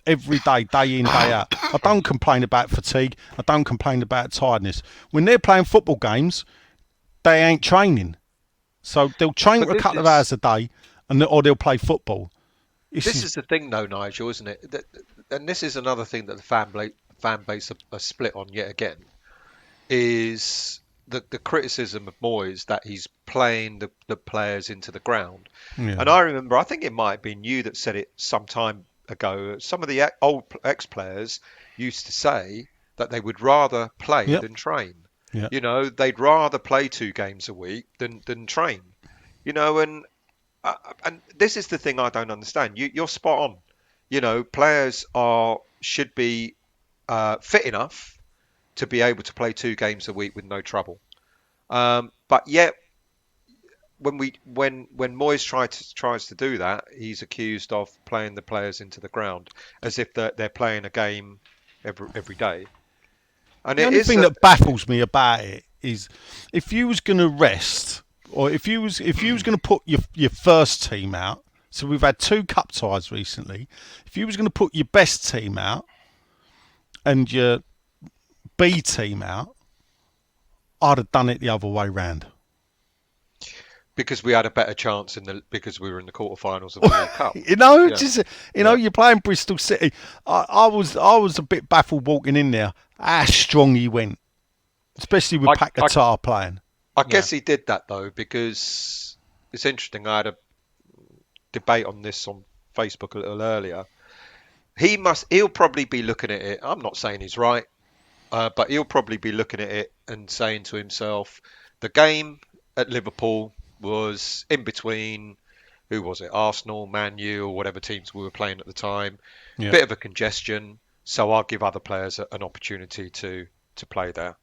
S4: Every day, day in, day out. I don't complain about fatigue. I don't complain about tiredness. When they're playing football games, they ain't training. So they'll train for a couple of hours a day, or they'll play football.
S3: This is the thing, though, Nigel, isn't it? And this is another thing that the fan base are split on yet again, is the criticism of Moyes that he's playing the players into the ground.
S4: Yeah.
S3: And I remember, I think it might have been you that said it some time ago. Some of the old ex-players used to say that they would rather play than train.
S4: Yep.
S3: You know, they'd rather play 2 games a week than train. You know, and this is the thing I don't understand. You're spot on. You know, players should be fit enough to be able to play 2 games a week with no trouble. But yet, when Moyes tries to do that, he's accused of playing the players into the ground as if they're playing a game every day. And
S4: the only thing that baffles me about it is if you was going to rest, or if you was going to put your first team out. So we've had 2 cup ties recently. If you was going to put your best team out and your B team out, I'd have done it the other way round.
S3: Because we had a better chance because we were in the quarterfinals of the World Cup.
S4: You're playing Bristol City. I was a bit baffled walking in there. How strong he went, especially with Paquetá playing.
S3: I guess he did that though, because it's interesting. I had a debate on this on Facebook a little earlier. He'll probably be looking at it. I'm not saying he's right, but he'll probably be looking at it and saying to himself, the game at Liverpool was in between, who was it, Arsenal, Man U, or whatever teams we were playing at the time.
S4: Yeah.
S3: Bit of a congestion, so I'll give other players an opportunity to play there.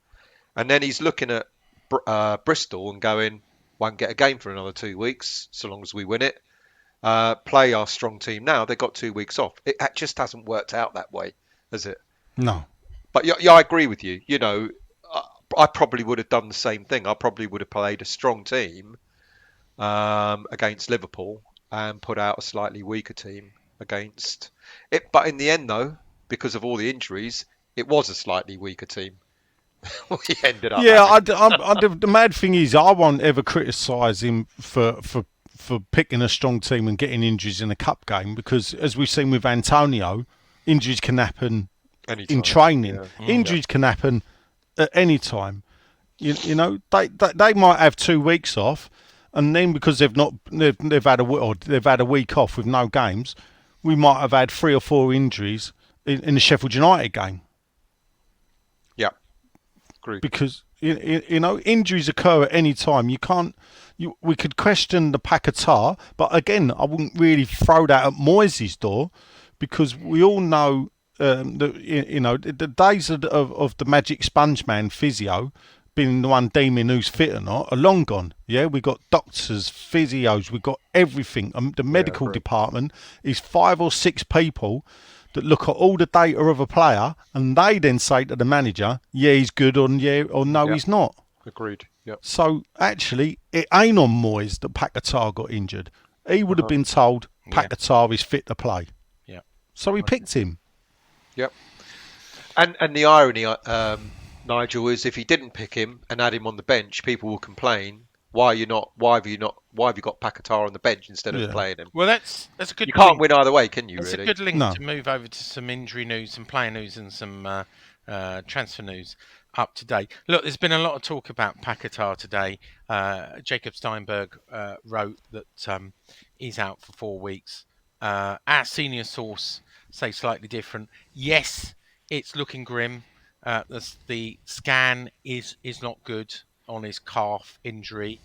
S3: And then he's looking at Bristol and going, won't get a game for another 2 weeks, so long as we win it. Play our strong team now. They got 2 weeks off. It just hasn't worked out that way, has it?
S4: No.
S3: But yeah, I agree with you. You know, I probably would have done the same thing. I probably would have played a strong team against Liverpool and put out a slightly weaker team against it. But in the end, though, because of all the injuries, it was a slightly weaker team. We ended up.
S4: Yeah, the mad thing is, I won't ever criticise him for for picking a strong team and getting injuries in a cup game, because as we've seen with Antonio, injuries can happen
S3: Anytime.
S4: in training.
S3: Yeah.
S4: Injuries can happen at any time. You know, they might have 2 weeks off, and then because they've had a week off with no games, we might have had 3 or 4 injuries in the Sheffield United game.
S3: Yeah. Agreed.
S4: Because you know, injuries occur at any time. You can't. We could question the Paquetá, but again, I wouldn't really throw that at Moyes' door, because we all know that you know the days of the magic sponge man physio being the one deeming who's fit or not are long gone. Yeah, we got doctors, physios, we got everything. The medical
S3: agree.
S4: department is 5 or 6 people that look at all the data of a player, and they then say to the manager, yeah, he's good, or yeah, or no,
S3: Yeah.
S4: he's not.
S3: Agreed. Yep.
S4: So actually, it ain't on Moyes that Paquetá got injured. He would have been told Paquetá is fit to play.
S2: Yeah.
S4: So he picked him.
S3: Yep. And the irony, Nigel, is if he didn't pick him and had him on the bench, people will complain. Why have you got Paquetá on the bench instead of
S4: Yeah.
S3: playing him?
S2: Well, that's a good.
S3: You can't
S2: link.
S3: win either way, can you?
S2: It's
S3: Really?
S2: a good link
S4: No.
S2: to move over to some injury news, some player news, and some transfer news up to date. Look, there's been a lot of talk about Paquetá today. Jacob Steinberg wrote that he's out for 4 weeks. Our senior source say slightly different. Yes, it's looking grim. The scan is not good on his calf injury.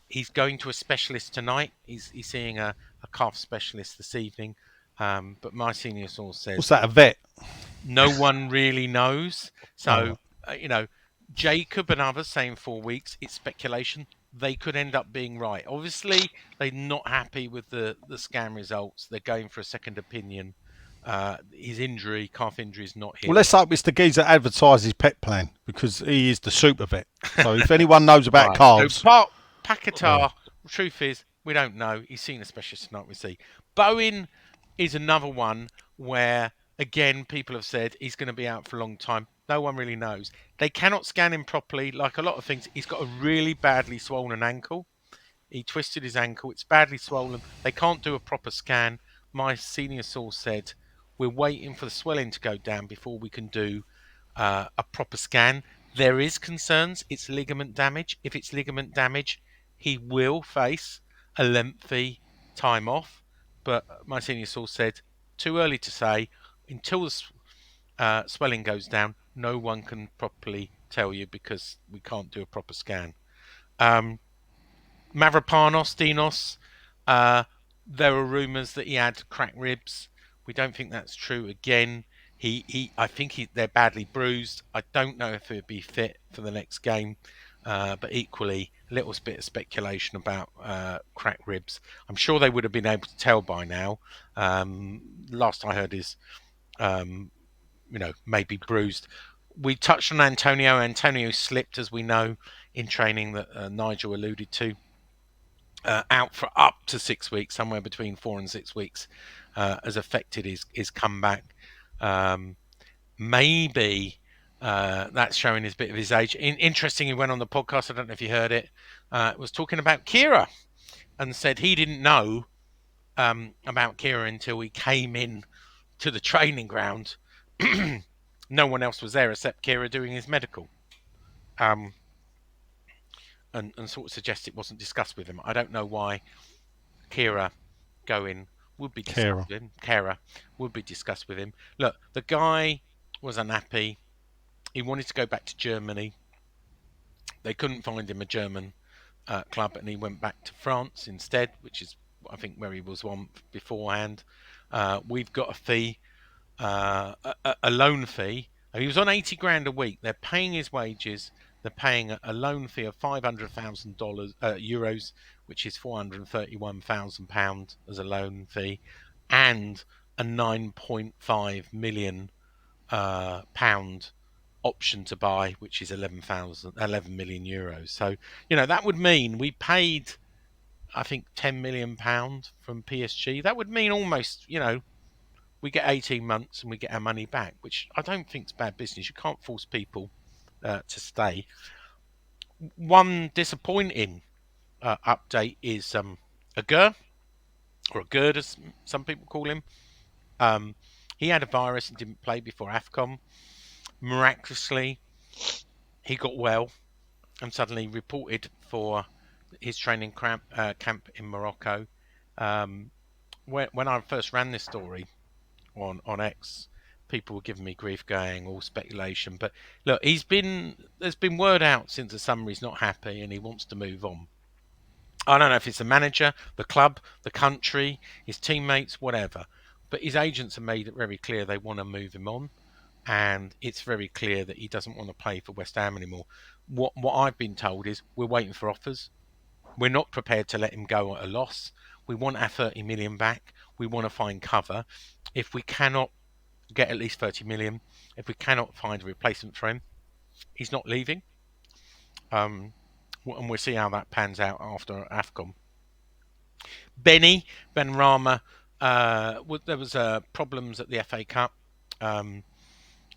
S2: He's going to a specialist tonight. He's seeing a calf specialist this evening. But my senior source says
S4: What's that, a vet?
S2: no one really knows. So, you know, Jacob and others saying 4 weeks, it's speculation. They could end up being right. Obviously, they're not happy with the scan results. They're going for a second opinion. His injury, calf injury, is not here.
S4: Well, let's hope it's the geezer that advertises pet plan, because he is the super vet. So if anyone knows about calves,
S2: So Paquetá, truth is, we don't know. He's seen a specialist tonight, we see. Bowen is another one where, again, people have said he's going to be out for a long time. No one really knows. They cannot scan him properly. Like a lot of things, he's got a really badly swollen ankle. He twisted his ankle. It's badly swollen. They can't do a proper scan. My senior source said, we're waiting for the swelling to go down before we can do a proper scan. There is concerns it's ligament damage. If it's ligament damage, he will face a lengthy time off. But my senior source said, too early to say. Until the swelling goes down, no one can properly tell you because we can't do a proper scan. Mavropanos, Dinos, there are rumours that he had cracked ribs. We don't think that's true. Again, I think they're badly bruised. I don't know if he'll be fit for the next game, but equally, a little bit of speculation about cracked ribs. I'm sure they would have been able to tell by now. Last I heard is, maybe bruised. We touched on Antonio. Antonio slipped, as we know, in training that Nigel alluded to. Out for up to 6 weeks, somewhere between 4 and 6 weeks, has affected his comeback. Maybe that's showing his bit of his age. Interesting, he went on the podcast, I don't know if you heard it, was talking about Kira and said he didn't know about Kira until he came in to the training ground. No one else was there except Kira doing his medical. And sort of suggest it wasn't discussed with him. I don't know why Kira going would be discussed with him. Kira would be discussed with him. Look, the guy was unhappy. He wanted to go back to Germany. They couldn't find him a German club, and he went back to France instead, which is, I think, where he was one beforehand. We've got a fee, a loan fee. He was on 80 grand a week. They're paying his wages. They're paying a loan fee of €500,000, which is £431,000 as a loan fee, and a £9.5 million pound option to buy, which is €11 million. So, that would mean we paid, I think, £10 million from PSG. That would mean almost, we get 18 months and we get our money back, which I don't think is bad business. You can't force people to stay. One disappointing update is a GER, or a GERD as some people call him. He had a virus and didn't play before AFCON. Miraculously, he got well and suddenly reported for his training camp in Morocco. When I first ran this story on X, people were giving me grief, going all speculation. But look, there's been word out since the summer he's not happy and he wants to move on. I don't know if it's the manager, the club, the country, his teammates, whatever. But his agents have made it very clear they want to move him on, and it's very clear that he doesn't want to play for West Ham anymore. What I've been told is we're waiting for offers. We're not prepared to let him go at a loss. We want our 30 million back. We want to find cover. If we cannot get at least 30 million, if we cannot find a replacement for him, he's not leaving. And we'll see how that pans out after AFCON. Benrahma, there was problems at the FA Cup.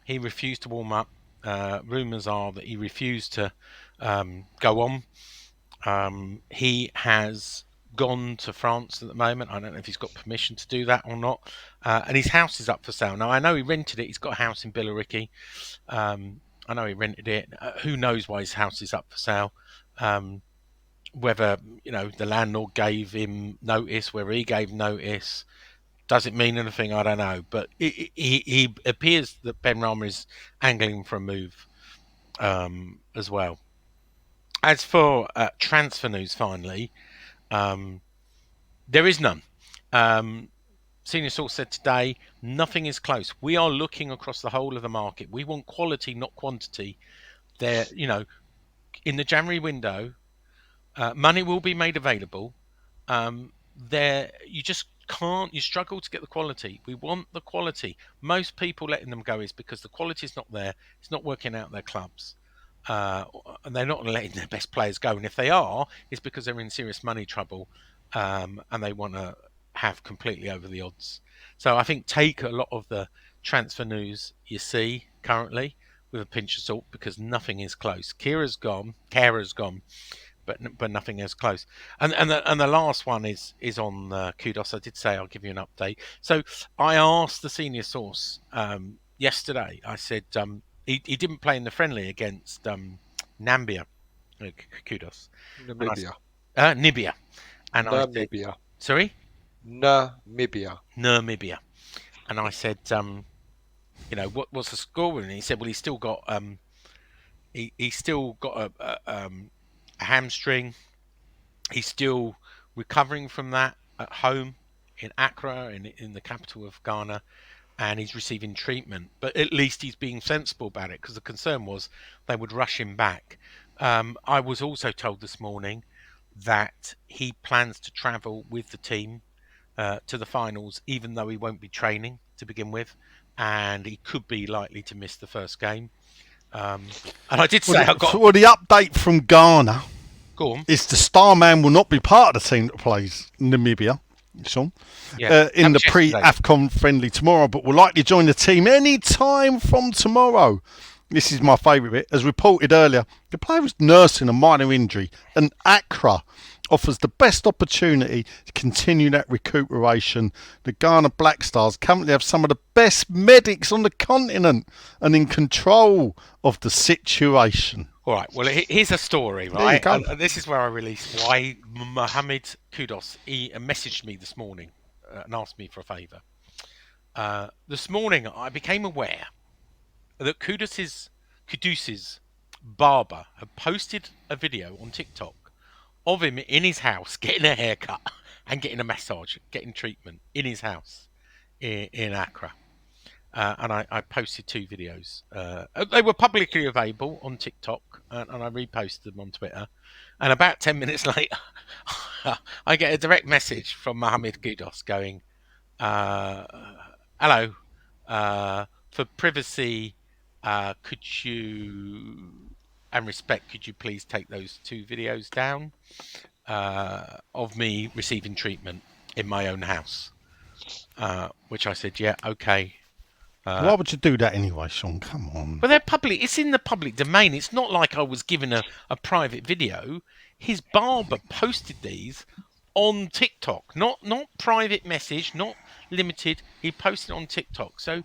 S2: He refused to warm up. Rumours are that he refused to go on. He has gone to France at the moment. I don't know if he's got permission to do that or not. And his house is up for sale. Now, I know he rented it. He's got a house in Billericay. I know he rented it. Who knows why his house is up for sale? Whether the landlord gave him notice, whether he gave notice, does it mean anything? I don't know. But he appears that Benrahma is angling for a move as well. As for transfer news, finally, there is none. Senior source said today, nothing is close. We are looking across the whole of the market. We want quality, not quantity. There, in the January window, money will be made available. You just can't. You struggle to get the quality. We want the quality. Most people letting them go is because the quality is not there. It's not working out their clubs, and they're not letting their best players go. And if they are, it's because they're in serious money trouble, and they want to have completely over the odds. So I think take a lot of the transfer news you see currently with a pinch of salt, because nothing is close. Kara's gone, but nothing is close. And the last one is on Kudos. I did say I'll give you an update. So I asked the senior source yesterday. I said he didn't play in the friendly against Nambia, Kudos.
S3: Namibia.
S2: Nibia. And I said,
S3: Namibia.
S2: sorry?
S3: Namibia.
S2: And I said, what's the score? And he said, well, he's still got a hamstring. He's still recovering from that at home in Accra, in the capital of Ghana, and he's receiving treatment. But at least he's being sensible about it, because the concern was they would rush him back. I was also told this morning that he plans to travel with the team to the finals, even though he won't be training to begin with, and he could be likely to miss the first game. And I did say the
S4: update from Ghana
S2: Go on.
S4: is the star man will not be part of the team that plays Namibia, Sean, in the pre-AFCON friendly tomorrow, but will likely join the team any time from tomorrow. This is my favourite bit. As reported earlier, the player is nursing a minor injury, and Accra offers the best opportunity to continue that recuperation. The Ghana Black Stars currently have some of the best medics on the continent and in control of the situation.
S2: All right, well, here's a story, right? And this is where I released why Mohamed Kudos, he messaged me this morning and asked me for a favour. This morning, I became aware that Kudus's barber had posted a video on TikTok of him in his house getting a haircut and getting a massage, getting treatment in his house in Accra. And I posted 2 videos. They were publicly available on TikTok, and I reposted them on Twitter. And about 10 minutes later, I get a direct message from Mohamed Kudos going, hello, for privacy, could you, and respect, could you please take those 2 videos down of me receiving treatment in my own house? Which I said, yeah, okay.
S4: Why would you do that anyway, Sean? Come on.
S2: But they're public. It's in the public domain. It's not like I was given a private video. His barber posted these on TikTok, not private message, not limited. He posted on TikTok, so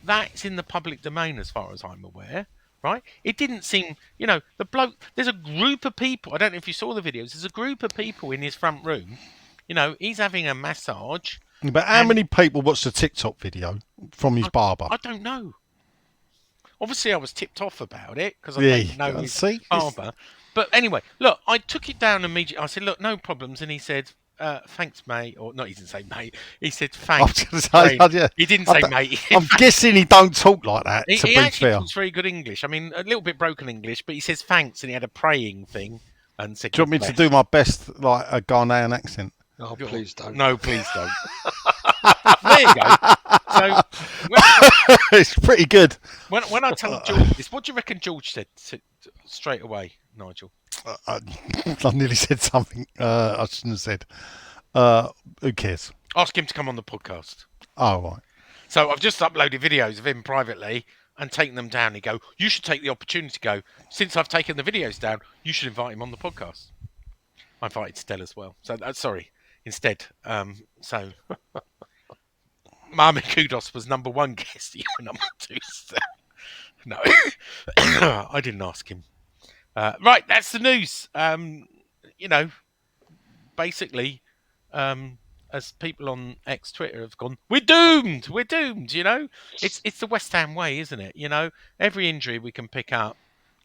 S2: that's in the public domain as far as I'm aware. Right? It didn't seem, the bloke. There's a group of people. I don't know if you saw the videos. There's a group of people in his front room. He's having a massage.
S4: But how many people watched the TikTok video from his barber?
S2: I don't know. Obviously, I was tipped off about it because I
S4: Yeah,
S2: don't know his
S4: see?
S2: barber. But anyway, look, I took it down immediately. I said, look, no problems. And he said, thanks, mate. Or not, he didn't say mate. He said,
S4: I was
S2: thanks.
S4: going to say, yeah.
S2: He didn't say mate.
S4: I'm guessing he don't talk like that, to
S2: He
S4: be
S2: actually
S4: fair.
S2: talks very good English. I mean, a little bit broken English, but he says thanks, and he had a praying thing. And said,
S4: Do you want me to do my best, like a Ghanaian accent?
S3: Oh, please don't.
S2: No, please don't. There you go. So
S4: It's pretty good.
S2: when I told George this, what do you reckon George said straight away, Nigel?
S4: I nearly said something I shouldn't have said. Who cares?
S2: Ask him to come on the podcast.
S4: Oh, right.
S2: So I've just uploaded videos of him privately and taken them down. He go, you should take the opportunity to go. Since I've taken the videos down, you should invite him on the podcast. I invited Stella as well. So sorry, instead. So Marmot Kudos was number 1 guest. You were number 2. So. No, I didn't ask him. Right, that's the news. Basically, as people on X Twitter have gone, we're doomed. We're doomed. It's the West Ham way, isn't it? Every injury we can pick up,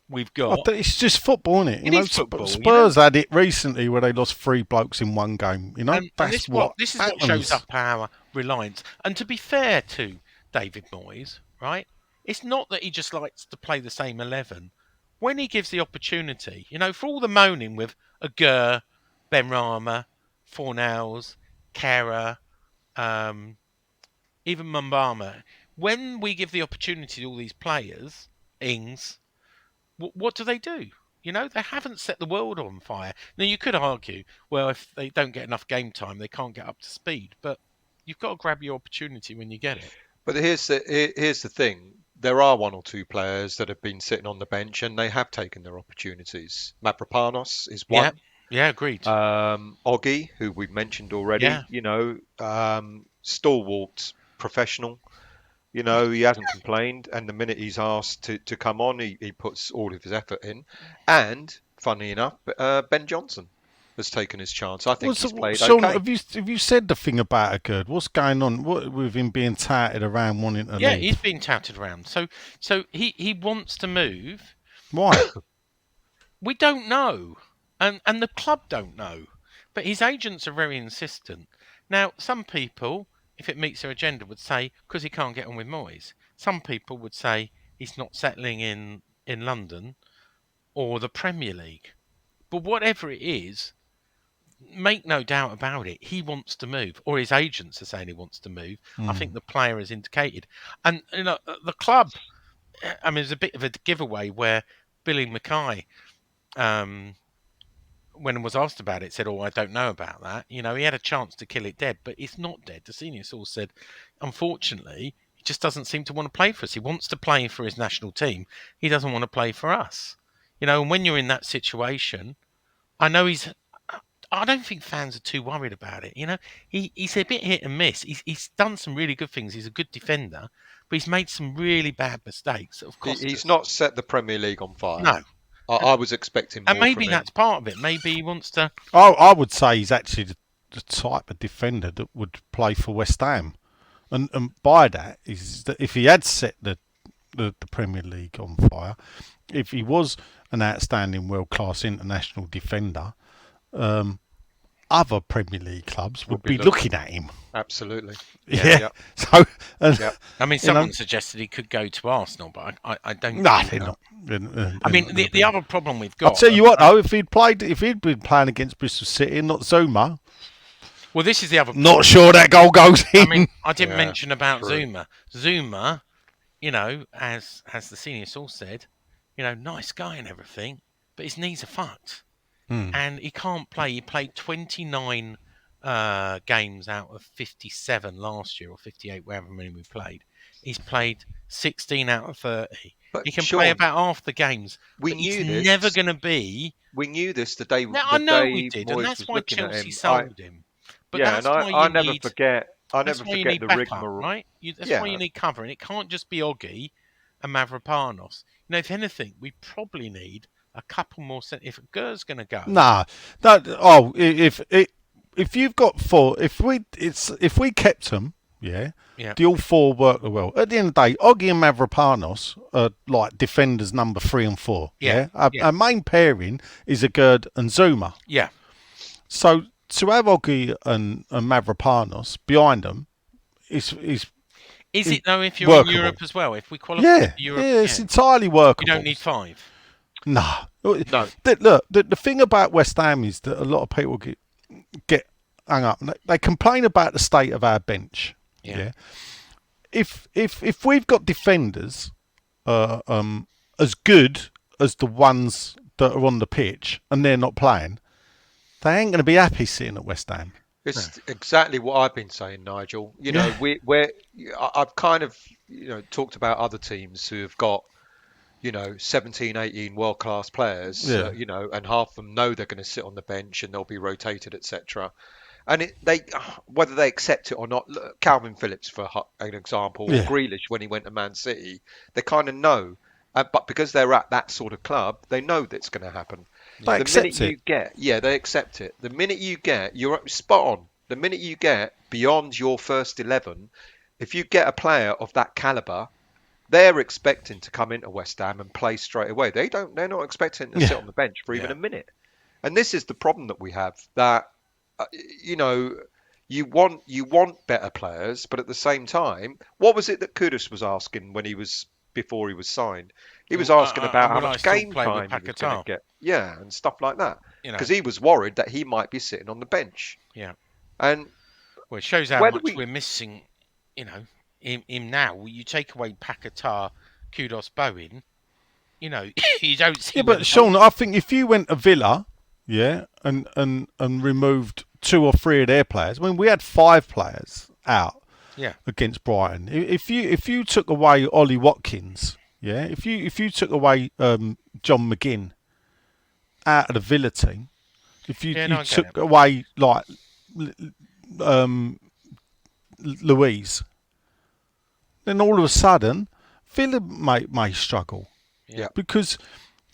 S2: we've got.
S4: It's just football, isn't it?
S2: It is football.
S4: Spurs had it recently where they lost 3 blokes in one game.
S2: And
S4: That's
S2: this is what shows up our reliance. And to be fair to David Moyes, right? It's not that he just likes to play the same 11. When he gives the opportunity, for all the moaning with Aguerd, Benrahma, Fornals, Kara, even Mambama, when we give the opportunity to all these players, Ings, what do? They haven't set the world on fire. Now, you could argue, well, if they don't get enough game time, they can't get up to speed. But you've got to grab your opportunity when you get it.
S3: But here's the thing. There are 1 or 2 players that have been sitting on the bench and they have taken their opportunities. Mavropanos is one.
S2: Yeah, agreed.
S3: Oggy, who we've mentioned already, stalwart professional. He hasn't complained, and the minute he's asked to come on, he puts all of his effort in. And, funny enough, Ben Johnson has taken his chance. I think he's played
S4: Sean,
S3: okay.
S4: have you said the thing about Aguerd? What's going on with him being touted around wanting to leave?
S2: Yeah, he's being touted around. So he wants to move.
S4: Why?
S2: We don't know. And the club don't know. But his agents are very insistent. Now, some people, if it meets their agenda, would say, because he can't get on with Moyes. Some people would say he's not settling in London or the Premier League. But whatever it is, make no doubt about it, he wants to move, or his agents are saying he wants to move. I think the player has indicated. And, the club, I mean, there's a bit of a giveaway where Billy Mackay, when was asked about it, said, I don't know about that. He had a chance to kill it dead, but it's not dead. The senior source said, unfortunately, he just doesn't seem to want to play for us. He wants to play for his national team. He doesn't want to play for us. And when you're in that situation, I know I don't think fans are too worried about it. He's a bit hit and miss. He's done some really good things. He's a good defender, but he's made some really bad mistakes. Of course,
S3: He's not set the Premier League on fire.
S2: No.
S3: I was expecting more
S2: And maybe
S3: from him.
S2: that's part of it. Maybe he wants to.
S4: I would say he's actually the type of defender that would play for West Ham. And by that is that if he had set the Premier League on fire, if he was an outstanding world-class international defender, other Premier League clubs would be looking at him.
S3: Absolutely.
S4: Yeah. So,
S2: I mean, someone suggested he could go to Arsenal, but I don't.
S4: No, they're not.
S2: I mean, the other problem we've got.
S4: I'll tell you what, though, if he'd been playing against Bristol City and not Zuma.
S2: Well, this is the other.
S4: Not sure that goal goes in.
S2: I mean, I didn't mention about Zuma. Zuma, as the senior source said, nice guy and everything, but his knees are fucked. And he can't play. He played 29 games out of 57 last year, or 58, wherever many we played. He's played 16 out of 30.
S3: But
S2: He can
S3: Sean,
S2: play about half the games.
S3: we
S2: But
S3: knew
S2: he's
S3: this.
S2: never going to be.
S3: We knew this the day
S2: Now, I know we did, and
S3: Moyes
S2: that's
S3: was
S2: why
S3: looking at
S2: Chelsea
S3: him.
S2: sold him. But
S3: Yeah, and
S2: that's why
S3: I
S2: you
S3: never
S2: need.
S3: forget. I
S2: That's
S3: never
S2: why you
S3: forget
S2: need
S3: the
S2: backup,
S3: rigmarole.
S2: right? That's why
S3: Yeah,
S2: you need cover, and it can't just be Oggy and Mavropanos. If anything, we probably need a couple more. If Gur's going to go,
S4: Nah, that. Oh, if you've got four, if we kept them, yeah,
S2: yeah,
S4: the all four work well. At the end of the day, Oggy and Mavropanos are like defenders number 3 and 4.
S2: yeah,
S4: Yeah, our,
S2: yeah,
S4: our main pairing is a Gerd and Zuma.
S2: yeah.
S4: So to have Oggy and Mavropanos behind them is
S2: Is it though? If you're in
S4: workable.
S2: Europe as well, if we qualify
S4: Yeah,
S2: for Europe,
S4: yeah, it's entirely workable.
S2: you don't need 5.
S4: Nah.
S3: no,
S4: Look, the thing about West Ham is that a lot of people get hung up. They complain about the state of our bench.
S2: Yeah.
S4: If we've got defenders as good as the ones that are on the pitch and they're not playing, they ain't going to be happy sitting at West Ham.
S3: it's exactly what I've been saying, Nigel. You know, I've kind of talked about other teams who have got 17, 18 world class players.
S4: Yeah.
S3: And half of them know they're going to sit on the bench and they'll be rotated, etc. And whether they accept it or not, look, Calvin Phillips for an example, or
S4: Yeah.
S3: Grealish when he went to Man City, they kind of know. But because they're at that sort of club, they know that's going to happen.
S4: They accept it.
S3: They accept it. The minute you get, you're spot on. The minute you get beyond your first 11, if you get a player of that caliber, they're expecting to come into West Ham and play straight away. They're not expecting to sit on the bench for even a minute. And this is the problem that we have. That you want better players, but at the same time, what was it that Kudus was asking before he was signed? He was asking about how much game time he was going to get, and stuff like that, because he was worried that he might be sitting on the bench.
S2: Yeah.
S3: And
S2: Well, it shows how much we're missing. Him now. You take away Paquetá, Kudos, Bowen. You don't see.
S4: Yeah, but Sean, I think if you went to Villa, and removed 2 or 3 of their players, I mean, we had 5 players out against Brighton. If you took away Ollie Watkins, if you took away John McGinn out of the Villa team, if you took away like Louise, then all of a sudden Villa may struggle.
S3: Yeah.
S4: Because,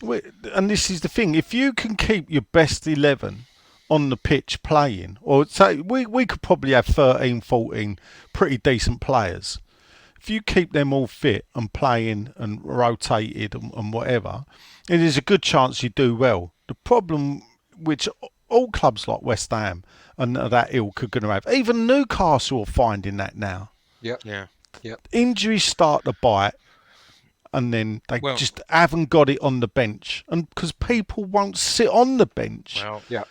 S4: and this is the thing, if you can keep your best 11 on the pitch playing, or say we could probably have 13, 14 pretty decent players. If you keep them all fit and playing and rotated and whatever, there's a good chance you do well. The problem, which all clubs like West Ham and that ilk are going to have, even Newcastle are finding that now.
S3: Yep.
S2: Yeah.
S3: Yep.
S4: Injuries start to bite, and then they just haven't got it on the bench, and because people won't sit on the bench.
S2: Well,
S3: yeah.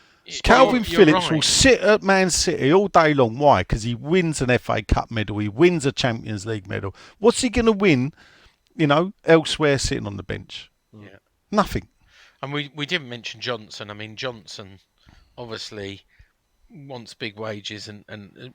S4: Calvin Phillips will sit at Man City all day long. Why? Because he wins an FA Cup medal, he wins a Champions League medal. What's he going to win, elsewhere sitting on the bench?
S2: Yeah.
S4: Nothing.
S2: And we didn't mention Johnson. I mean, Johnson obviously wants big wages and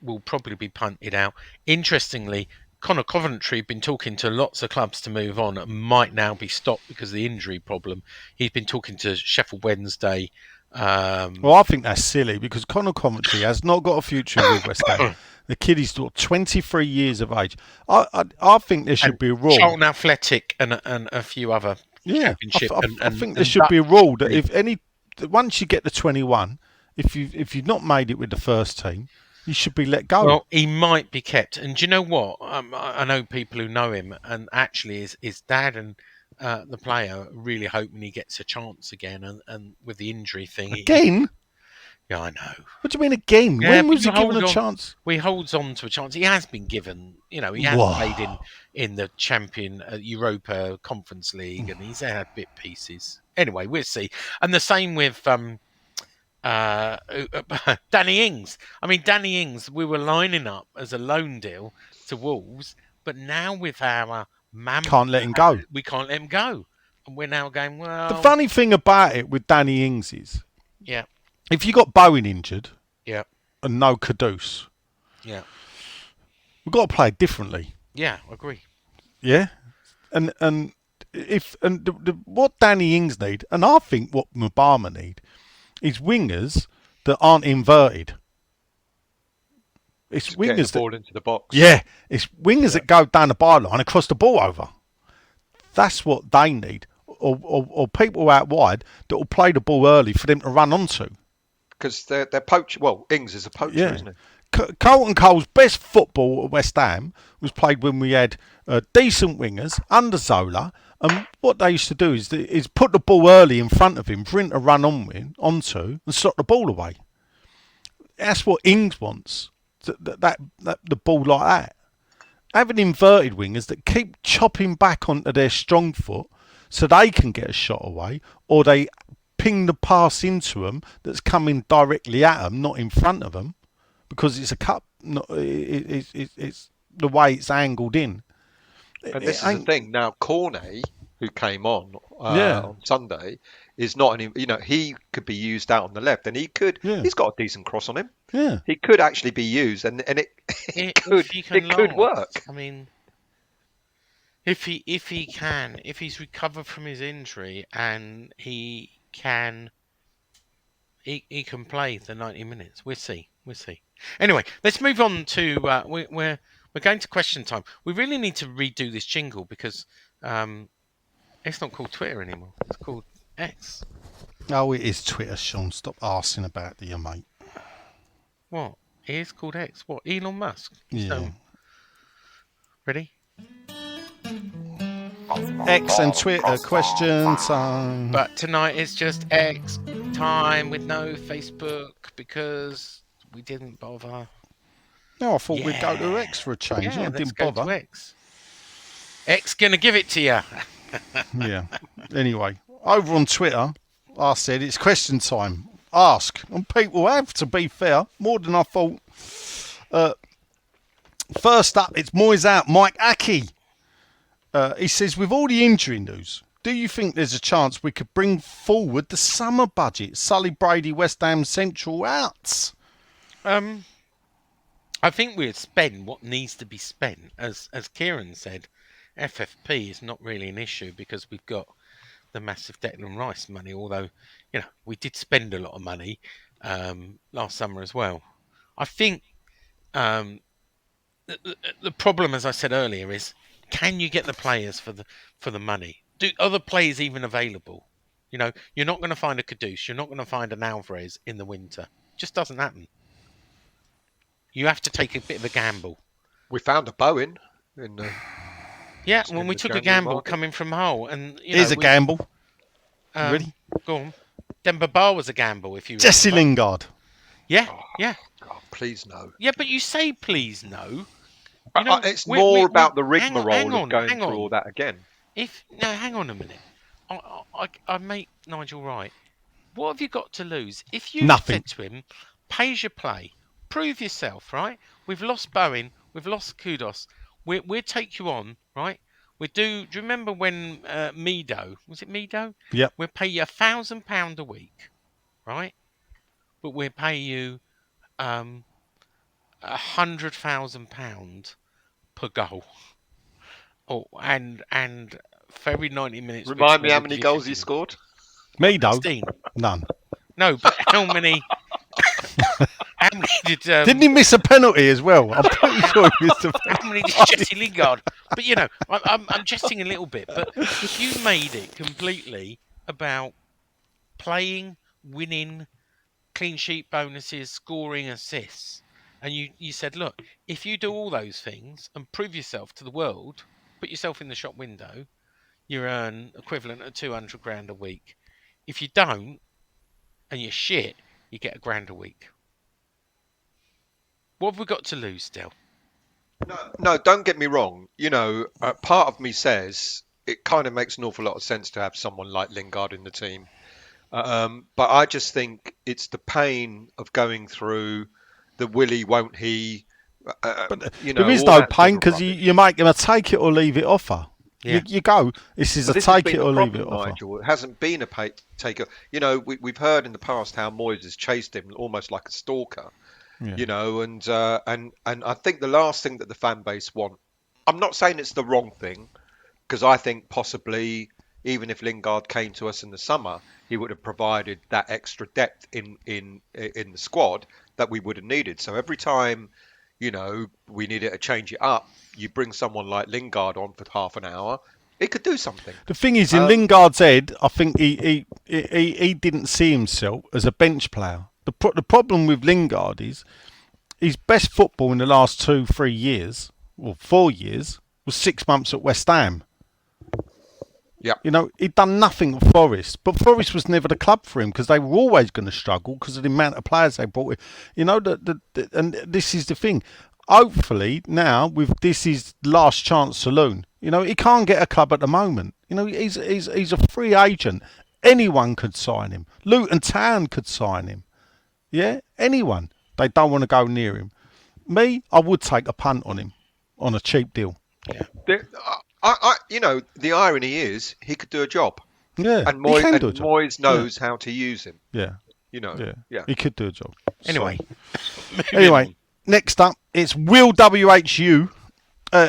S2: will probably be punted out. Interestingly, Conor Coventry been talking to lots of clubs to move on and might now be stopped because of the injury problem. He's been talking to Sheffield Wednesday.
S4: Well, I think that's silly because Conor Coventry has not got a future with West Ham. The kid is 23 years of age. I think there should be a rule.
S2: Charlton Athletic and a few other championship.
S4: I think there should be a rule that once you get to 21, if you've not made it with the first team, you should be let go.
S2: Well, he might be kept. And do you know what? I know people who know him, and actually his dad and the player are really hoping he gets a chance again. And with the injury thing...
S4: Again?
S2: Yeah, I know.
S4: What do you mean again?
S2: Yeah,
S4: when was he given a chance?
S2: Well, he holds on to a chance. He has been given... he has played in the Champion Europa Conference League, and he's had bit pieces. Anyway, we'll see. And the same with... Danny Ings. I mean, Danny Ings, we were lining up as a loan deal to Wolves, but now with our
S4: can't let him go.
S2: We can't let him go, and we're now going. Well,
S4: the funny thing about it with Danny Ings is, if you got Bowen injured, and no Kudus, we've got to play differently.
S2: Yeah, I agree.
S4: Yeah, and what Danny Ings need, and I think what Mubama need, is wingers that aren't inverted. It's
S3: Getting the
S4: wingers that
S3: ball into the box.
S4: Yeah, it's wingers that go down the byline and cross the ball over. That's what they need. Or people out wide that will play the ball early for them to run onto.
S3: Because they're poach. Well, Ings is a poacher,
S4: Yeah.
S3: isn't he?
S4: Carlton Cole's best football at West Ham was played when we had decent wingers under Zola. And what they used to do is put the ball early in front of him for him to run onto and slot the ball away. That's what Ings wants. That the ball like that. Having inverted wingers that keep chopping back onto their strong foot so they can get a shot away, or they ping the pass into them that's coming directly at them, not in front of them, because it's a cut. It's the way it's angled in.
S3: And this is the thing. Now, Cornet, who came on
S4: Yeah.
S3: on Sunday, is not any. He could be used out on the left, and he could.
S4: Yeah.
S3: He's got a decent cross on him.
S4: Yeah.
S3: He could actually be used, and it could
S2: If he can
S3: could
S2: last,
S3: work.
S2: I mean, if he's recovered from his injury and he can play the 90 minutes. We'll see. Anyway, let's move on to we're going to question time. We really need to redo this jingle because it's not called Twitter anymore. It's called X.
S4: Oh, it is Twitter, Sean. Stop asking about your mate.
S2: What? It is called X. What? Elon Musk?
S4: Yeah.
S2: So, ready?
S4: X and Twitter question time.
S2: But tonight is just X time with no Facebook because we didn't bother.
S4: No, I thought we'd go to
S2: Yeah.
S4: X for a change.
S2: Yeah,
S4: I
S2: let's
S4: didn't
S2: go
S4: bother.
S2: to X. X gonna give it to you.
S4: Yeah. Anyway, over on Twitter, I said it's question time. Ask, and people have, to be fair, more than I thought. First up, it's Moyes out. Mike Aki. He says, with all the injury news, do you think there's a chance we could bring forward the summer budget? Sully Brady, West Ham Central outs.
S2: I think we'd spend what needs to be spent. As Kieran said, FFP is not really an issue because we've got the massive Declan Rice money, although, we did spend a lot of money last summer as well. I think the problem, as I said earlier, is can you get the players for the money? Are the players even available? You're not going to find a Caduce, you're not going to find an Alvarez in the winter. It just doesn't happen. You have to take a bit of a gamble.
S3: We found a Bowen in the.
S2: Yeah,
S3: in
S2: when we
S3: the
S2: took a
S3: January
S2: gamble
S3: market.
S2: coming from Hull, and
S4: Here's a gamble. Ready?
S2: Go on. Demba Ba was a gamble, if you
S4: Jesse
S2: remember.
S4: Lingard.
S2: Yeah.
S3: God, please no.
S2: Yeah, but you say please no.
S3: It's more about the rigmarole of going through all that again.
S2: Hang on a minute. I make Nigel right. What have you got to lose? If you
S4: Nothing.
S2: said to him, pays your play, prove yourself, right? We've lost Bowen, we've lost Kudos. We'll take you on, right? Do you remember when Mido, was it Mido?
S4: Yep.
S2: We'll pay you £1,000 a week, right? But we'll pay you £100,000 per goal. Oh, and for every 90 minutes.
S3: Remind me how many goals he scored?
S4: Me, though.
S2: 16.
S4: None.
S2: No, but how many? How many did?
S4: Didn't he miss a penalty as well? I'm pretty sure he missed a penalty.
S2: How many did Jesse Lingard? But I'm jesting a little bit. But if you made it completely about playing, winning, clean sheet bonuses, scoring, assists, and you said, look, if you do all those things and prove yourself to the world, put yourself in the shop window, you earn equivalent of 200 grand a week. If you don't, and you're shit, you get £1,000 a week. What have we got to lose still?
S3: No, don't get me wrong. Part of me says it kind of makes an awful lot of sense to have someone like Lingard in the team. But I just think it's the pain of going through the will he, won't he.
S4: There is no pain because you make him a take it or leave it offer.
S2: Yeah.
S4: You go, this is a take it or leave it offer.
S3: Nigel. It hasn't been a take it. We've heard in the past how Moyes has chased him almost like a stalker.
S4: Yeah.
S3: And I think the last thing that the fan base want, I'm not saying it's the wrong thing, because I think possibly even if Lingard came to us in the summer, he would have provided that extra depth in the squad that we would have needed. So every time, we needed to change it up, you bring someone like Lingard on for half an hour, it could do something.
S4: The thing is, in Lingard's head, I think he didn't see himself as a bench player. The problem with Lingard is his best football in the last 2-3 years, or 4 years, was 6 months at West Ham.
S3: Yeah.
S4: He'd done nothing at Forest, but Forest was never the club for him because they were always going to struggle because of the amount of players they brought in. And this is the thing. Hopefully now with this his last chance saloon. He can't get a club at the moment. He's a free agent. Anyone could sign him. Luton Town could sign him. Yeah, anyone. They don't want to go near him. Me, I would take a punt on him on a cheap deal.
S2: Yeah.
S3: The irony is he could do a job.
S4: Yeah,
S3: And
S4: he can do a job.
S3: Moyes knows how to use him.
S4: Yeah,
S3: Yeah.
S4: he could do a job.
S2: Anyway.
S4: Next up, it's Will WHU.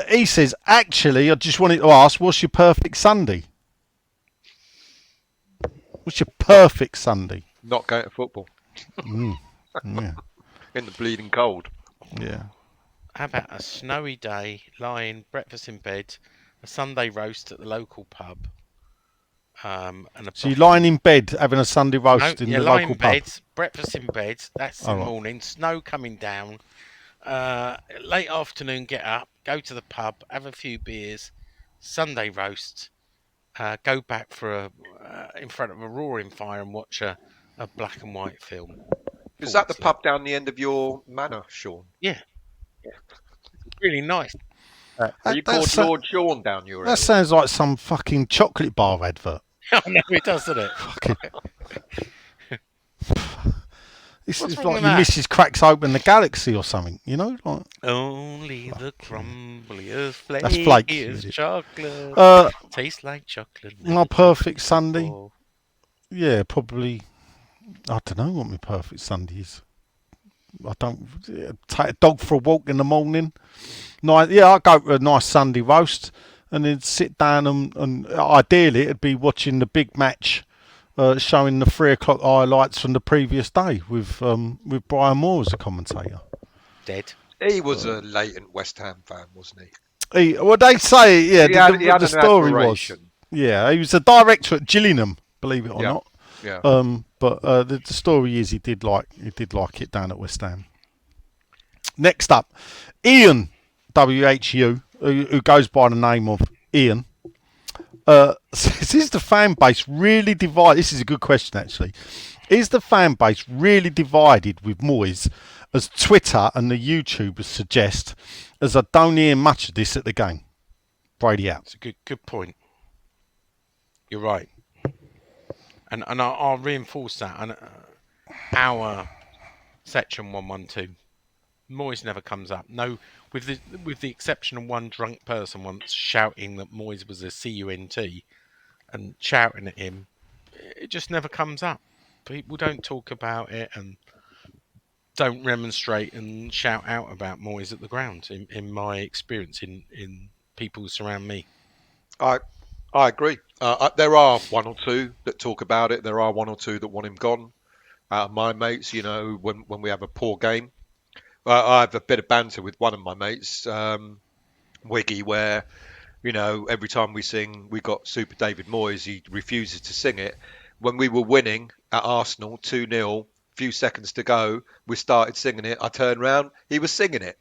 S4: He says, actually, I just wanted to ask, what's your perfect Sunday? What's your perfect Sunday?
S3: Not going to football
S4: Yeah,
S3: in the bleeding cold.
S4: yeah.
S2: How about a snowy day, lying, breakfast in bed, a Sunday roast at the local pub, and a
S4: So you're lying in bed having a Sunday roast in the
S2: lying
S4: local
S2: in bed,
S4: pub?
S2: breakfast in bed, that's the morning, snow coming down, late afternoon, get up, go to the pub, have a few beers, Sunday roast, go back for in front of a roaring fire and watch a black and white film.
S3: Is that the pub down the end of your manor, Sean?
S2: Yeah. Really nice.
S3: Are you called Lord Sean down your area?
S4: That sounds like some fucking chocolate bar advert.
S2: Oh, no, it does, doesn't it?
S4: It's
S2: What's
S4: like
S2: wrong with
S4: your
S2: that?
S4: missus cracks open the galaxy or something, like.
S2: Only the crumbliest flake
S4: That's flake,
S2: is
S4: is it?
S2: chocolate. Tastes like chocolate.
S4: My perfect Sunday, yeah, probably. I don't know what my perfect Sunday is. I don't take a dog for a walk in the morning. I go to a nice Sunday roast and then sit down and ideally it'd be watching the big match, showing the 3:00 highlights from the previous day with Brian Moore as a commentator.
S2: Dead.
S3: He was a latent West Ham fan, wasn't he?
S4: They say, yeah,
S3: He had
S4: the
S3: an
S4: story was,
S3: admiration.
S4: yeah, he was a director at Gillingham, believe it or
S3: Yeah.
S4: not.
S3: Yeah.
S4: But the story is he did like it down at West Ham. Next up, Ian WHU, who goes by the name of Ian. Says, is the fan base really divided? This is a good question, actually. Is the fan base really divided with Moyes, as Twitter and the YouTubers suggest, as I don't hear much of this at the game? Brady out.
S2: It's a good point. You're right. And I'll reinforce that. And our section 112, Moyes never comes up. No, with the exception of one drunk person once shouting that Moyes was a CUNT and shouting at him, it just never comes up. People don't talk about it and don't remonstrate and shout out about Moyes at the ground. In my experience, in people who surround me.
S3: I agree. There are one or two that talk about it. There are one or two that want him gone. My mates, when we have a poor game, I have a bit of banter with one of my mates, Wiggy, where, every time we sing, we got Super David Moyes, he refuses to sing it. When we were winning at Arsenal 2-0, few seconds to go, we started singing it. I turned round, he was singing it.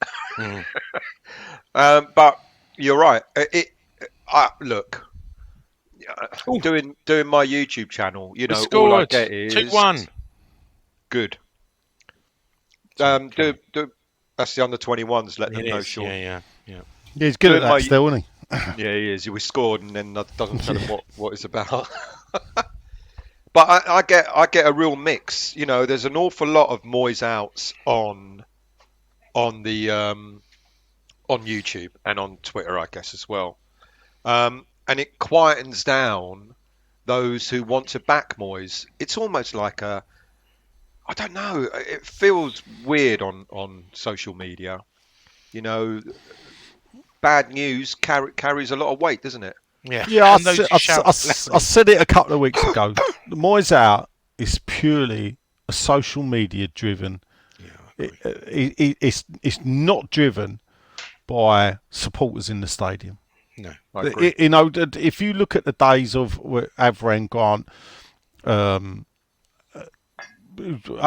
S3: But you're right. Look. Doing my YouTube channel, all I get is
S2: 2-1.
S3: Good. That's the under 21s. Let them know, Sean.
S2: Yeah.
S4: Yeah, he's good at that still, isn't he?
S3: Yeah, he is. We scored, and then that doesn't tell him what it's about. But I get a real mix. There's an awful lot of Moyes outs on YouTube and on Twitter, I guess, as well. And it quietens down those who want to back Moyes. It's almost like I don't know, it feels weird on social media. Bad news carries a lot of weight, doesn't it?
S2: Yeah.
S4: Yeah,
S2: And those who shout
S4: I
S2: loudly.
S4: said it a couple of weeks ago. The Moyes out is purely a social media driven.
S2: Yeah, I agree.
S4: It's not driven by supporters in the stadium.
S2: No.
S3: I agree.
S4: You know, if you look at the days of Avran Grant, um,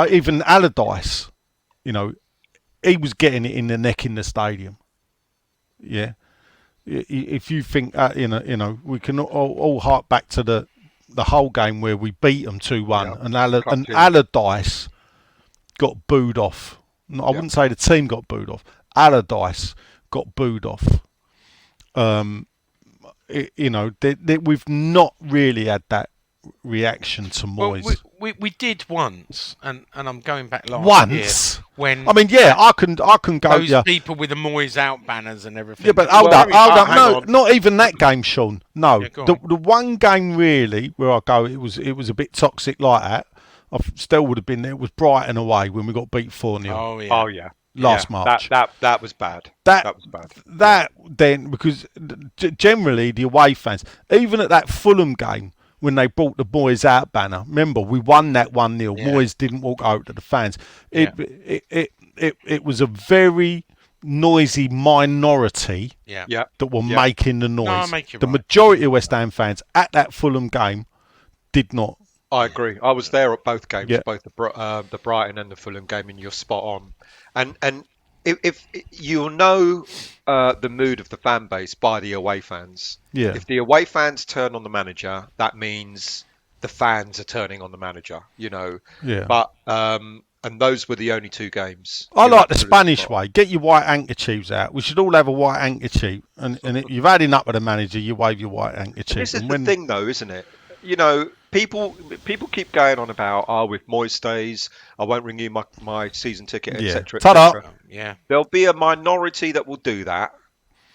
S4: even Allardyce, you know, he was getting it in the neck in the stadium. Yeah. If you think, we can all hark back to the whole game where we beat them 2-1,
S3: Yeah.
S4: and
S3: Cup two.
S4: Allardyce got booed off. I
S3: Yeah.
S4: wouldn't say the team got booed off. Allardyce got booed off. We've not really had that reaction to
S2: Well,
S4: Moyes.
S2: we did once, and I'm going back last
S4: Once.
S2: year when
S4: I mean, yeah, I can go.
S2: those
S4: Yeah,
S2: people with the Moyes out banners and everything.
S4: yeah, but
S2: that
S4: hold
S2: were
S4: up,
S2: very
S4: hold up.
S3: hang
S4: No,
S3: on.
S4: not even that game, Sean. No,
S2: Yeah, go
S4: the
S2: on.
S4: one game really where I go, it was a bit toxic like that. I still would have been there. It was Brighton away when we got beat 4-0
S2: Oh yeah.
S3: Oh yeah.
S4: last
S3: Yeah.
S4: March.
S3: That was bad.
S4: That
S3: was bad.
S4: That then, because generally the away fans, even at that Fulham game when they brought the Moyes out banner, remember we won that 1-0.
S2: Yeah.
S4: Moyes didn't walk out to the fans.
S2: Yeah.
S4: It was a very noisy minority
S2: Yeah.
S3: Yeah.
S4: that were
S3: Yeah.
S4: making the noise.
S2: I make you
S4: The
S2: right.
S4: majority of West Ham fans at that Fulham game did not.
S3: I agree. I was there at both games,
S4: Yeah.
S3: both the Brighton and the Fulham game, and you're spot on. And if you'll know the mood of the fan base by the away fans.
S4: Yeah.
S3: If the away fans turn on the manager, that means the fans are turning on the manager. You know.
S4: Yeah.
S3: But and those were the only two games.
S4: I
S3: You're
S4: like the
S3: absolutely
S4: Spanish
S3: spot on.
S4: way. Get your white handkerchiefs out. We should all have a white handkerchief. And you've had enough of the manager, you wave your white handkerchief.
S3: This is
S4: And
S3: the thing, though, isn't it? You know, people keep going on about, if Moyes stays, I won't renew my season ticket,
S4: Yeah.
S3: etc.
S4: Ta-da.
S3: etc.
S2: Yeah.
S3: There'll be a minority that will do that,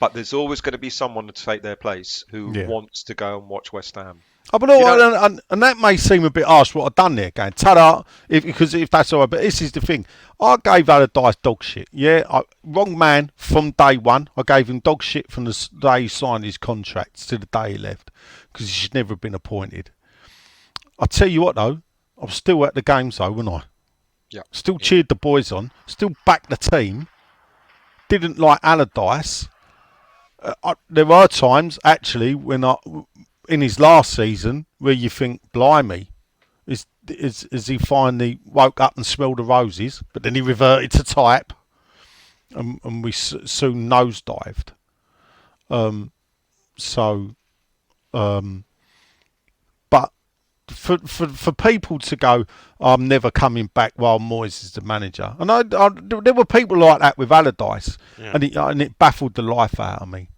S3: but there's always going to be someone to take their place who
S4: Yeah.
S3: wants to go and watch West Ham.
S4: Oh, but
S3: You know-
S4: and that may seem a bit harsh what I've done there, going ta-da, because if that's all right. But this is the thing. I gave Allardyce dog shit. Yeah, wrong man from day one. I gave him dog shit from the day he signed his contract to the day he left, because he should never have been appointed. I tell you what, though, I was still at the games, though, wasn't I?
S3: Yeah.
S4: Still cheered the boys on. Still backed the team. Didn't like Allardyce. There are times, actually, when in his last season, where you think, blimey, is he finally woke up and smelled the roses? But then he reverted to type, and we soon nosedived. But for people to go, I'm never coming back while Moyes is the manager, and there were people like that with Allardyce,
S2: Yeah.
S4: and it baffled the life out of me.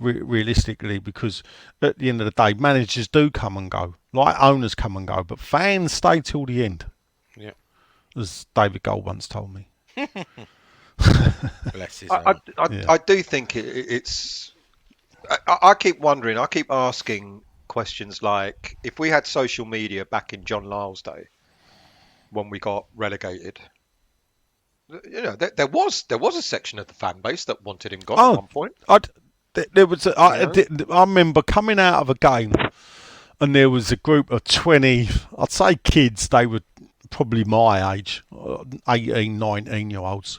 S4: Realistically, because at the end of the day, managers do come and go, like owners come and go, but fans stay till the end,
S2: Yeah.
S4: as David Gold once told me.
S2: Bless his
S3: I
S2: heart.
S4: Yeah.
S3: do think it's. I keep wondering. I keep asking questions like, if we had social media back in John Lyle's day, when we got relegated. You know, there was a section of the fan base that wanted him gone
S4: Oh,
S3: at one point.
S4: There was I remember coming out of a game, and there was a group of 20, I'd say kids. They were probably my age, 18, 19-year-olds,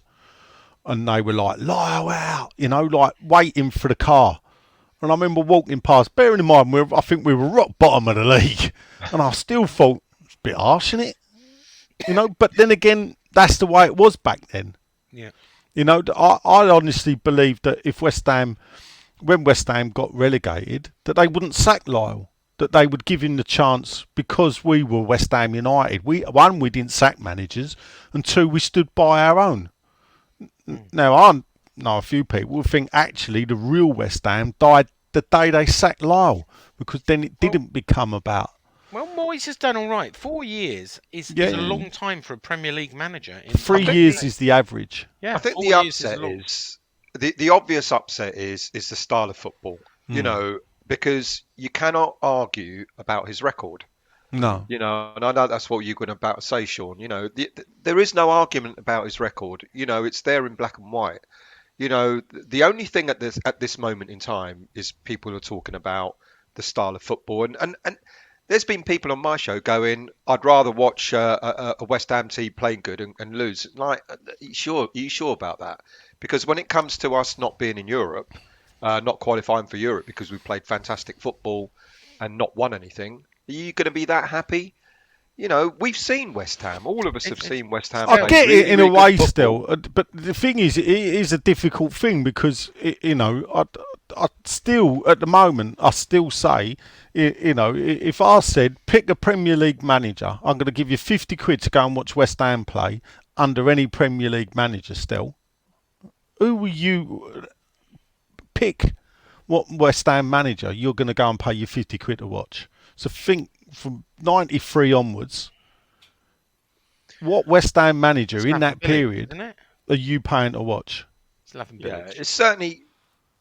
S4: and they were like, Lyle out, like waiting for the car. And I remember walking past, bearing in mind I think we were rock bottom of the league, and I still thought it's a bit harsh, isn't it? But then again, that's the way it was back then.
S2: Yeah.
S4: I honestly believe that if when West Ham got relegated, that they wouldn't sack Lyle, that they would give him the chance, because we were West Ham United. We didn't sack managers, and two, we stood by our own. Now, I know a few people who think actually the real West Ham died the day they sacked Lyle, because then it didn't become about.
S2: Well, Moyes has done all right. 4 years is a long time for a Premier League manager.
S4: 3 years is the average.
S2: Yeah,
S3: I think
S2: 4
S3: the
S2: years
S3: upset
S2: long.
S3: is the obvious upset is the style of football. You
S4: Mm.
S3: know, because you cannot argue about his record.
S4: No.
S3: You know, and I know that's what you're going about to say, Sean. You know, there is no argument about his record. You know, it's there in black and white. You know, the only thing at this moment in time is people are talking about the style of football. And there's been people on my show going, I'd rather watch a West Ham team playing good and lose. Like, are you sure about that? Because when it comes to us not being in Europe, not qualifying for Europe because we played fantastic football and not won anything, are you going to be that happy? You know, we've seen West Ham. All of us have seen West Ham
S4: I
S3: play
S4: get
S3: really,
S4: it in a
S3: really good
S4: way
S3: football.
S4: still, but the thing is, it is a difficult thing because I still at the moment I still say, if I said pick a Premier League manager, I'm going to give you 50 quid to go and watch West Ham play under any Premier League manager. Still, who will you pick? What West Ham manager you're going to go and pay your 50 quid to watch? So think from '93 onwards. What West Ham manager in
S2: Slaven
S4: that
S2: Bilic,
S4: period
S2: isn't it?
S4: are you paying to watch?
S2: Slaven
S3: Yeah,
S2: Bilic.
S3: it's certainly.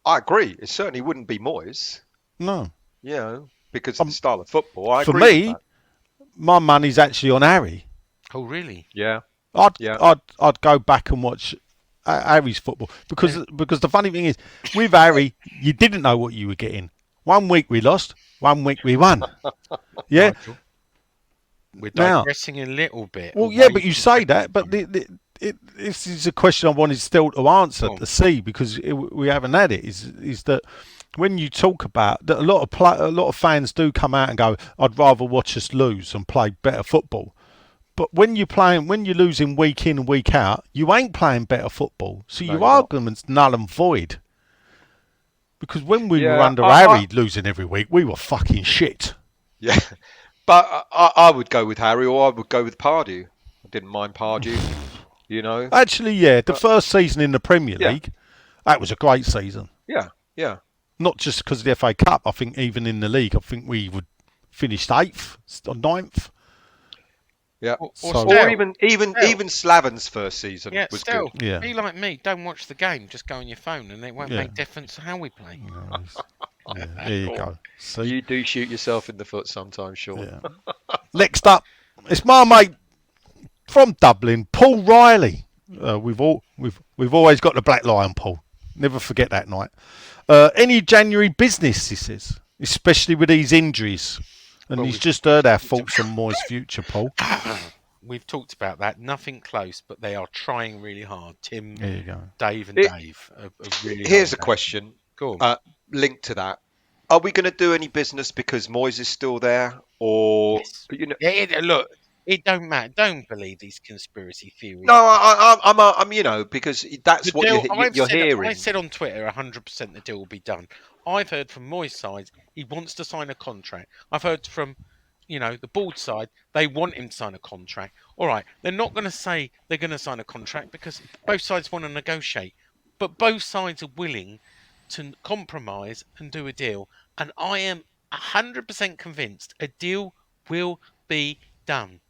S3: I agree. It certainly wouldn't be Moyes.
S4: No.
S3: You know, because of the style of football. I
S4: For
S3: agree with
S4: me,
S3: that.
S4: my money's actually on Harry.
S2: Oh, really?
S3: Yeah,
S4: I'd
S3: yeah.
S4: I'd go back and watch Harry's football because the funny thing is with Harry, you didn't know what you were getting. 1 week we lost, 1 week we won. Yeah.
S2: Nigel, we're
S4: Now,
S2: digressing a little bit.
S4: well,
S2: away
S4: yeah, but you
S2: from
S4: say that, but
S2: football.
S4: this is a question I wanted still to answer
S2: Go on.
S4: to see because we haven't had it. Is that when you talk about that, a lot of fans do come out and go, "I'd rather watch us lose and play better football." But when you're losing week in and week out, you ain't playing better football. So
S3: No,
S4: your
S3: you're not.
S4: argument's null and void. Because when we were
S3: Yeah,
S4: under Harry losing every week, we were fucking shit.
S3: yeah. But I would go with Harry, or I would go with Pardew. I didn't mind Pardew. You know.
S4: Actually, yeah, the first season in the Premier
S3: Yeah.
S4: League, that was a great season.
S3: Yeah, yeah.
S4: Not just because of the FA Cup. I think even in the league, I think we would finished 8th or 9th.
S3: Yeah,
S2: Or
S4: So-
S2: Stel.
S3: or even
S2: Stel.
S3: Slaven's first season
S2: Yeah,
S3: was
S2: still.
S3: good.
S4: Yeah.
S2: Be like me. Don't watch the game. Just go on your phone, and it won't
S4: Yeah.
S2: make difference to how we play.
S4: Yeah, there you go. See?
S3: You do shoot yourself in the foot sometimes, Sean.
S4: Yeah. Next up, it's my mate from Dublin, Paul Riley. We've always got the Black Lion, Paul. Never forget that night. Any January business, he says, especially with these injuries. And
S2: Well,
S4: he's
S2: we've-
S4: just heard our thoughts on Moyes' future, Paul.
S2: We've talked about that. Nothing close, but they are trying really hard. Tim,
S4: There you go.
S2: Dave, and
S3: It-
S2: Dave are really.
S3: Here's a
S2: hard.
S3: question
S2: Go on.
S3: linked to that. Are we going to do any business because Moyes is still there, or
S2: Yes.
S3: you know?
S2: Look, it don't matter. Don't believe these conspiracy theories.
S3: No, I'm you know, because that's
S2: The
S3: what
S2: deal,
S3: you're hearing.
S2: I said on Twitter, 100% the deal will be done. I've heard from Moyes' side, he wants to sign a contract. I've heard from, the board side, they want him to sign a contract. All right, they're not going to say they're going to sign a contract because both sides want to negotiate. But both sides are willing to compromise and do a deal. And I am 100% convinced a deal will be done.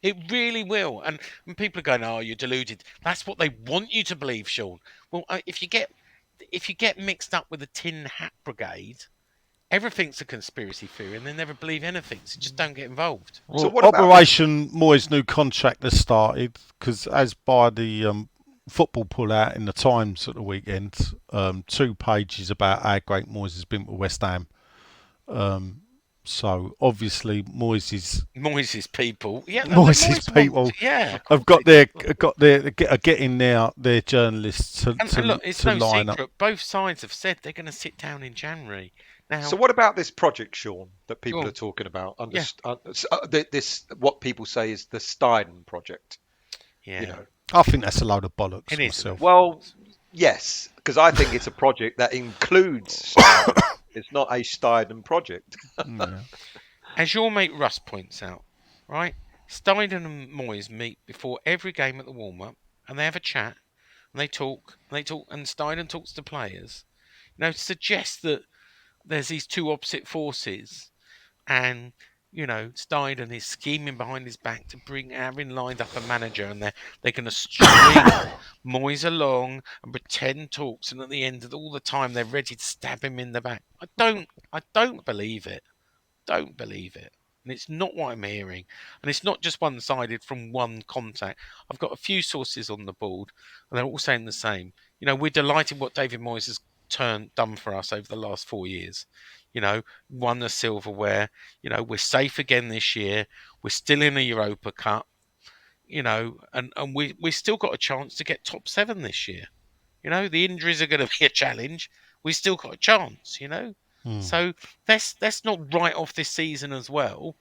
S2: It really will. And people are going, "Oh, you're deluded." That's what they want you to believe, Sean. Well, if you get mixed up with the Tin Hat Brigade, everything's a conspiracy theory, and they never believe anything. So just don't get involved.
S3: So
S4: Well,
S3: what about
S4: Operation Moyes' new contract has started because, as by the football pull out in the Times at the weekend, 2 pages about how great Moyes has been with West Ham. So obviously
S2: Moyes' people, yeah,
S4: Moyes' people
S2: yeah,
S4: have got are getting their journalists to
S2: And look, it's
S4: to
S2: no
S4: line
S2: secret.
S4: up.
S2: Both sides have said they're going to sit down in January. Now,
S3: So what about this project, Sean, that people
S2: Go on.
S3: are talking about?
S2: Yeah.
S3: This what people say is the Stein project.
S2: yeah,
S3: You know.
S4: I think that's a load of bollocks
S2: It is.
S4: myself.
S3: Well, yes, because I think it's a project that includes Stein. It's not a Stein project.
S4: Yeah.
S2: as your mate Russ points out, right? Stein and Moyes meet before every game at the warm-up, and they have a chat, and they talk, and Stein talks to players. Suggest that there's these two opposite forces, and Stein is scheming behind his back to bring having lined up a manager, and they're going to string Moyes along and pretend talks, and at the end of all the time they're ready to stab him in the back. I don't believe it. Don't believe it. And it's not what I'm hearing. And it's not just one-sided from one contact. I've got a few sources on the board, and they're all saying the same. We're delighted what David Moyes has done for us over the last 4 years. won the silverware. We're safe again this year. We're still in a Europa Cup. And we still got a chance to get top 7 this year. The injuries are going to be a challenge. We still got a chance. So let's not write off this season as well.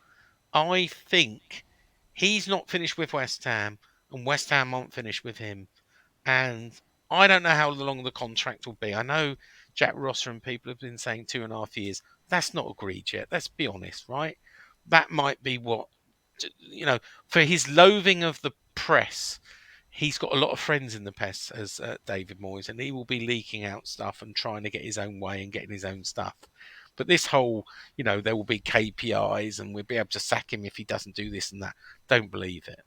S2: I think he's not finished with West Ham, and West Ham won't finish with him. And I don't know how long the contract will be. I know Jack Rosser and people have been saying 2.5 years. That's not agreed yet. Let's be honest, right? That might be what, for his loathing of the press. He's got a lot of friends in the press, as David Moyes, and he will be leaking out stuff and trying to get his own way and getting his own stuff. But this whole, there will be KPIs and we'll be able to sack him if he doesn't do this and that. Don't believe it.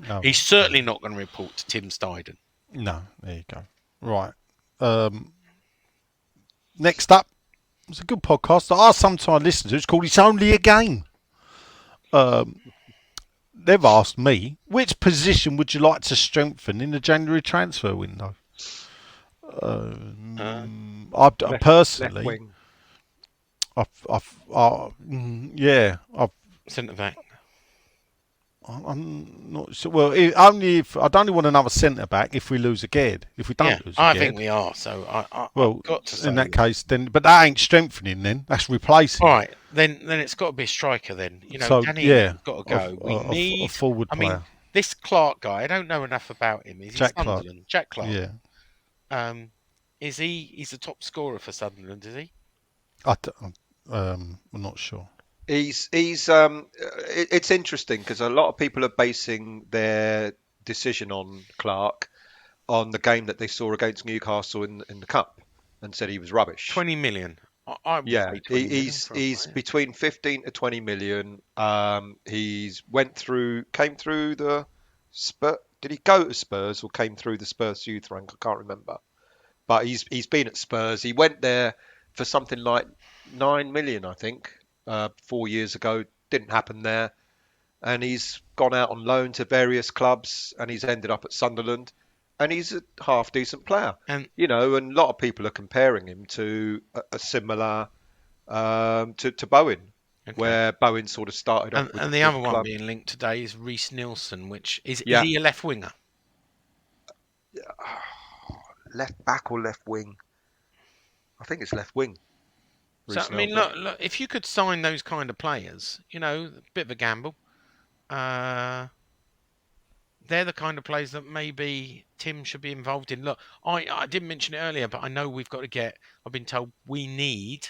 S4: No,
S2: he's certainly not going to report to Tim Steiden.
S4: No, there you go. Right. Next up, it's a good podcast that I sometimes listen to. It's called It's Only a Game. They've asked me, which position would you like to strengthen in the January transfer window? I personally,
S3: Left wing.
S2: Centre back.
S4: I'm not sure. Well, only if I'd only want another centre back if we lose again. If we don't lose again,
S2: I think we are. So I've got to say
S4: in that case, then. But that ain't strengthening. Then that's replacing.
S2: All right, then it's got to be a striker. Then Danny's got to go. We need
S4: a forward player.
S2: I mean, this Clark guy. I don't know enough about him. Is he Sunderland? Jack Clark.
S4: Yeah.
S2: Is he? He's the top scorer for Sunderland. Is he?
S4: I'm not sure.
S3: It's interesting because a lot of people are basing their decision on Clark on the game that they saw against Newcastle in the cup and said he was rubbish.
S2: 20 million. I would pay 20
S3: he's between 15 to 20 million. He's came through the Spurs. Did he go to Spurs or came through the Spurs youth rank? I can't remember. But he's been at Spurs. He went there for something like 9 million, I think. 4 years ago, didn't happen there, and he's gone out on loan to various clubs, and he's ended up at Sunderland, and he's a half decent player. And and a lot of people are comparing him to a similar to Bowen, where Bowen sort of started off.
S2: And the other one being linked today is Reece Nielsen, which is he a left winger?
S3: Left back or left wing? I think it's left wing.
S2: So, I mean, look, if you could sign those kind of players, a bit of a gamble. They're the kind of players that maybe Tim should be involved in. Look, I didn't mention it earlier, but I know I've been told we need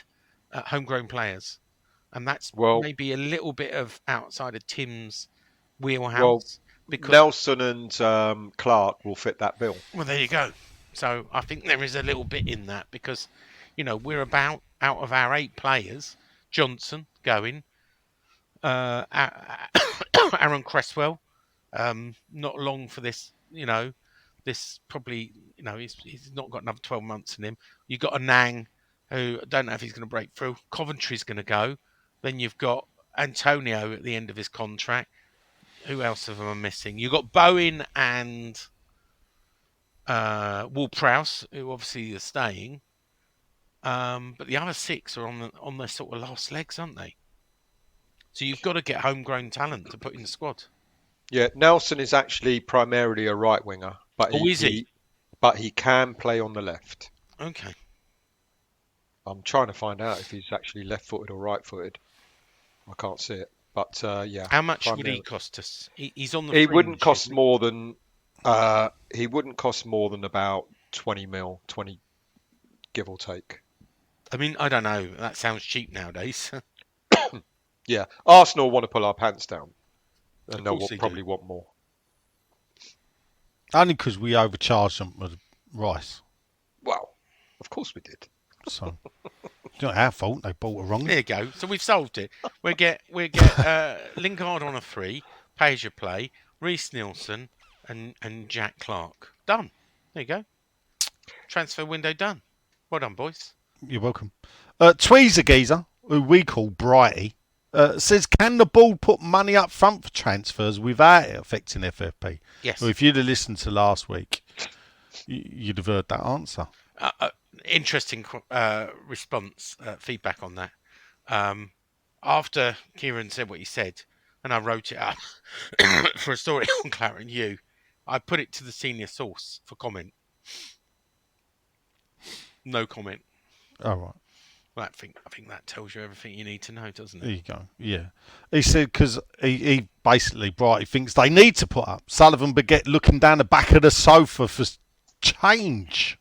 S2: homegrown players. And that's maybe a little bit of outside of Tim's wheelhouse. Because
S3: Nelson and Clark will fit that bill.
S2: Well, there you go. So I think there is a little bit in that because, we're about out of our 8 players, Johnson going, Aaron Cresswell, not long for this, this probably, he's not got another 12 months in him. You've got a Nang who I don't know if he's going to break through. Coventry's going to go. Then you've got Antonio at the end of his contract. Who else of them are missing? You've got Bowen and Ward-Prowse, who obviously are staying. But the other 6 are on their sort of last legs, aren't they? So you've got to get homegrown talent to put in the squad.
S3: Yeah, Nelson is actually primarily a right winger, but
S2: is he?
S3: But he can play on the left.
S2: Okay.
S3: I'm trying to find out if he's actually left-footed or right-footed. I can't see it, but yeah.
S2: How much would he cost us? He's on the.
S3: He wouldn't cost more than. He wouldn't cost more than about 20 mil, 20, give or take.
S2: I mean, I don't know. That sounds cheap nowadays.
S3: Yeah, Arsenal want to pull our pants down, and they'll probably want more.
S4: Only because we overcharged them with Rice.
S3: Well, of course we did.
S4: So it's not our fault. They bought it wrong.
S2: There you go. So we've solved it. We get Lingard on a free, pay as you play, Reece Nielsen and Jack Clark. Done. There you go. Transfer window done. Well done, boys.
S4: You're welcome. Tweezer Geezer, who we call Brighty, says, can the board put money up front for transfers without it affecting FFP?
S2: Yes.
S4: Well, if you'd have listened to last week, you'd have heard that answer.
S2: interesting response, feedback on that. After Kieran said what he said, and I wrote it up for a story on Claret U, I put it to the senior source for comment. No comment.
S4: All right.
S2: Well, I think that tells you everything you need to know, doesn't
S4: There
S2: it?
S4: you go. Yeah. He said because he basically, Brighty thinks they need to put up. Sullivan beget looking down the back of the sofa for change.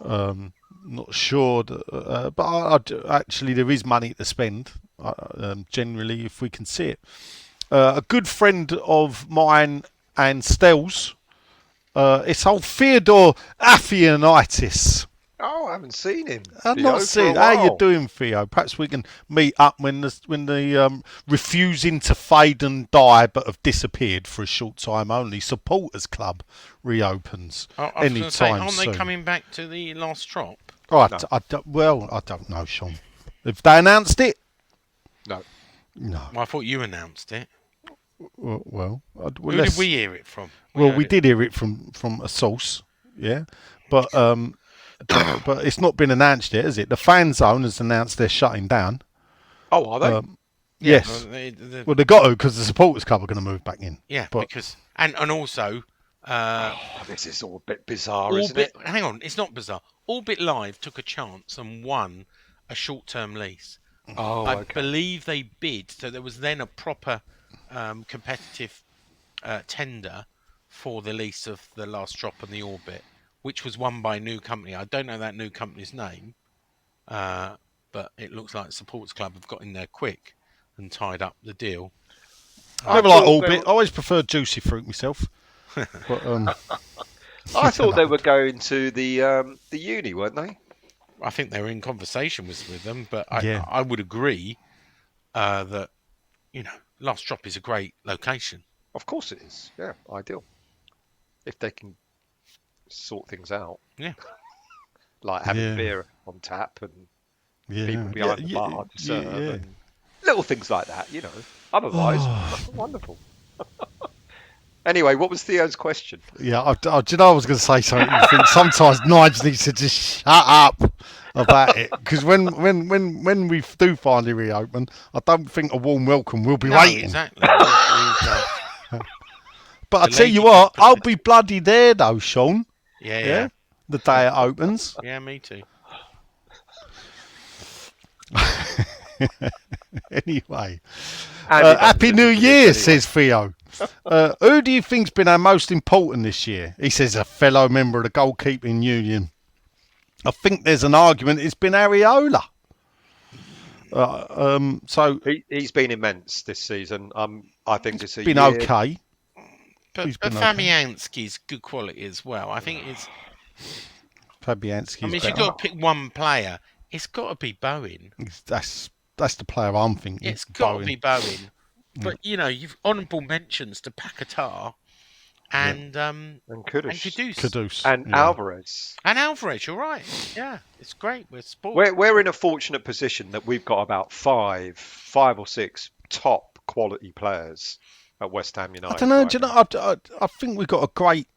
S4: Not sure, but actually there is money to spend. Generally, if we can see it. A good friend of mine and Stels, it's old Theodore Aphianitis.
S3: Oh, I haven't seen him.
S4: I've
S3: Theo,
S4: not
S3: for
S4: seen.
S3: a
S4: How you
S3: while.
S4: doing, Theo? Perhaps we can meet up when the refusing to fade and die, but have disappeared for a short time only. Supporters Club reopens
S2: I was going
S4: any
S2: to say,
S4: time
S2: aren't
S4: soon.
S2: they coming back to the last drop?
S4: Right,
S3: No.
S4: I don't know, Sean. If they announced it,
S3: No.
S4: no.
S2: Well, I thought you announced it.
S4: Well,
S2: Who did we hear it from?
S4: Well,
S2: heard
S4: we
S2: it.
S4: did hear it from a source, yeah, but but it's not been announced yet, is it? The fan zone has announced they're shutting down.
S3: Oh, are they?
S2: Yeah,
S4: Yes.
S2: well,
S4: Well, they got to because the supporters club are going to move back in.
S2: yeah,
S4: But
S2: because and also,
S3: Oh, this is all a bit bizarre, isn't
S2: Orbit.
S3: it?
S2: Hang on, it's not bizarre. Orbit Live took a chance and won a short-term lease.
S3: Oh,
S2: I
S3: okay.
S2: believe they bid, so there was then a proper competitive tender for the lease of the last drop and the Orbit, which was won by a new company. I don't know that new company's name, but it looks like the Supporters Club have got in there quick and tied up the deal.
S4: I never
S3: thought
S4: like
S3: they
S4: Orbit.
S3: were-
S4: I always preferred Juicy Fruit myself. But
S3: I thought they were going to the uni, weren't they?
S2: I think they were in conversation with them, but
S4: Yeah.
S2: I would agree that Last Drop is a great location.
S3: Of course it is. Yeah, ideal. If they can sort things out.
S2: Yeah.
S3: Like having
S4: Yeah.
S3: beer on tap and
S4: yeah,
S3: people behind the bar to serve and little things like that, Otherwise, wonderful. Anyway, what was Theo's question?
S4: Yeah, do you know I was going to say something? I think sometimes Nigel needs to just shut up about it because when we do finally reopen, I don't think a warm welcome will be waiting.
S2: Exactly.
S4: But I
S2: The
S4: tell you
S2: lady
S4: what,
S2: can
S4: I'll
S2: put
S4: be bloody there though, Sean.
S2: yeah.
S4: The day it opens.
S2: Yeah, me too.
S4: Anyway,
S3: Andy
S4: Happy
S3: doesn't
S4: New
S3: listen to this
S4: Year,
S3: anyway.
S4: says Theo. Who do you think's been our most important this year? He says a fellow member of the goalkeeping union. I think there's an argument it's been Areola. So
S3: He's been immense this season. I think it's a
S4: been
S3: year.
S4: okay.
S2: But
S4: He's been okay.
S2: Fabianski's good quality as well. I think it's.
S4: Fabianski's
S2: I mean, if
S4: better.
S2: you've got to pick one player, it's got to be Bowen.
S4: That's the player I'm thinking.
S2: It's got
S4: Bowen.
S2: to be Bowen. But you've honourable mentions to Paquetá and
S3: And Kudus.
S2: Kudus.
S3: And Alvarez.
S2: And Alvarez. You're right. Yeah, it's great. We're sport.
S3: We're in a fortunate position that we've got about five or six top quality players at West Ham United.
S4: I don't know.
S3: right
S4: Do you
S3: now.
S4: know? I think we've got a great,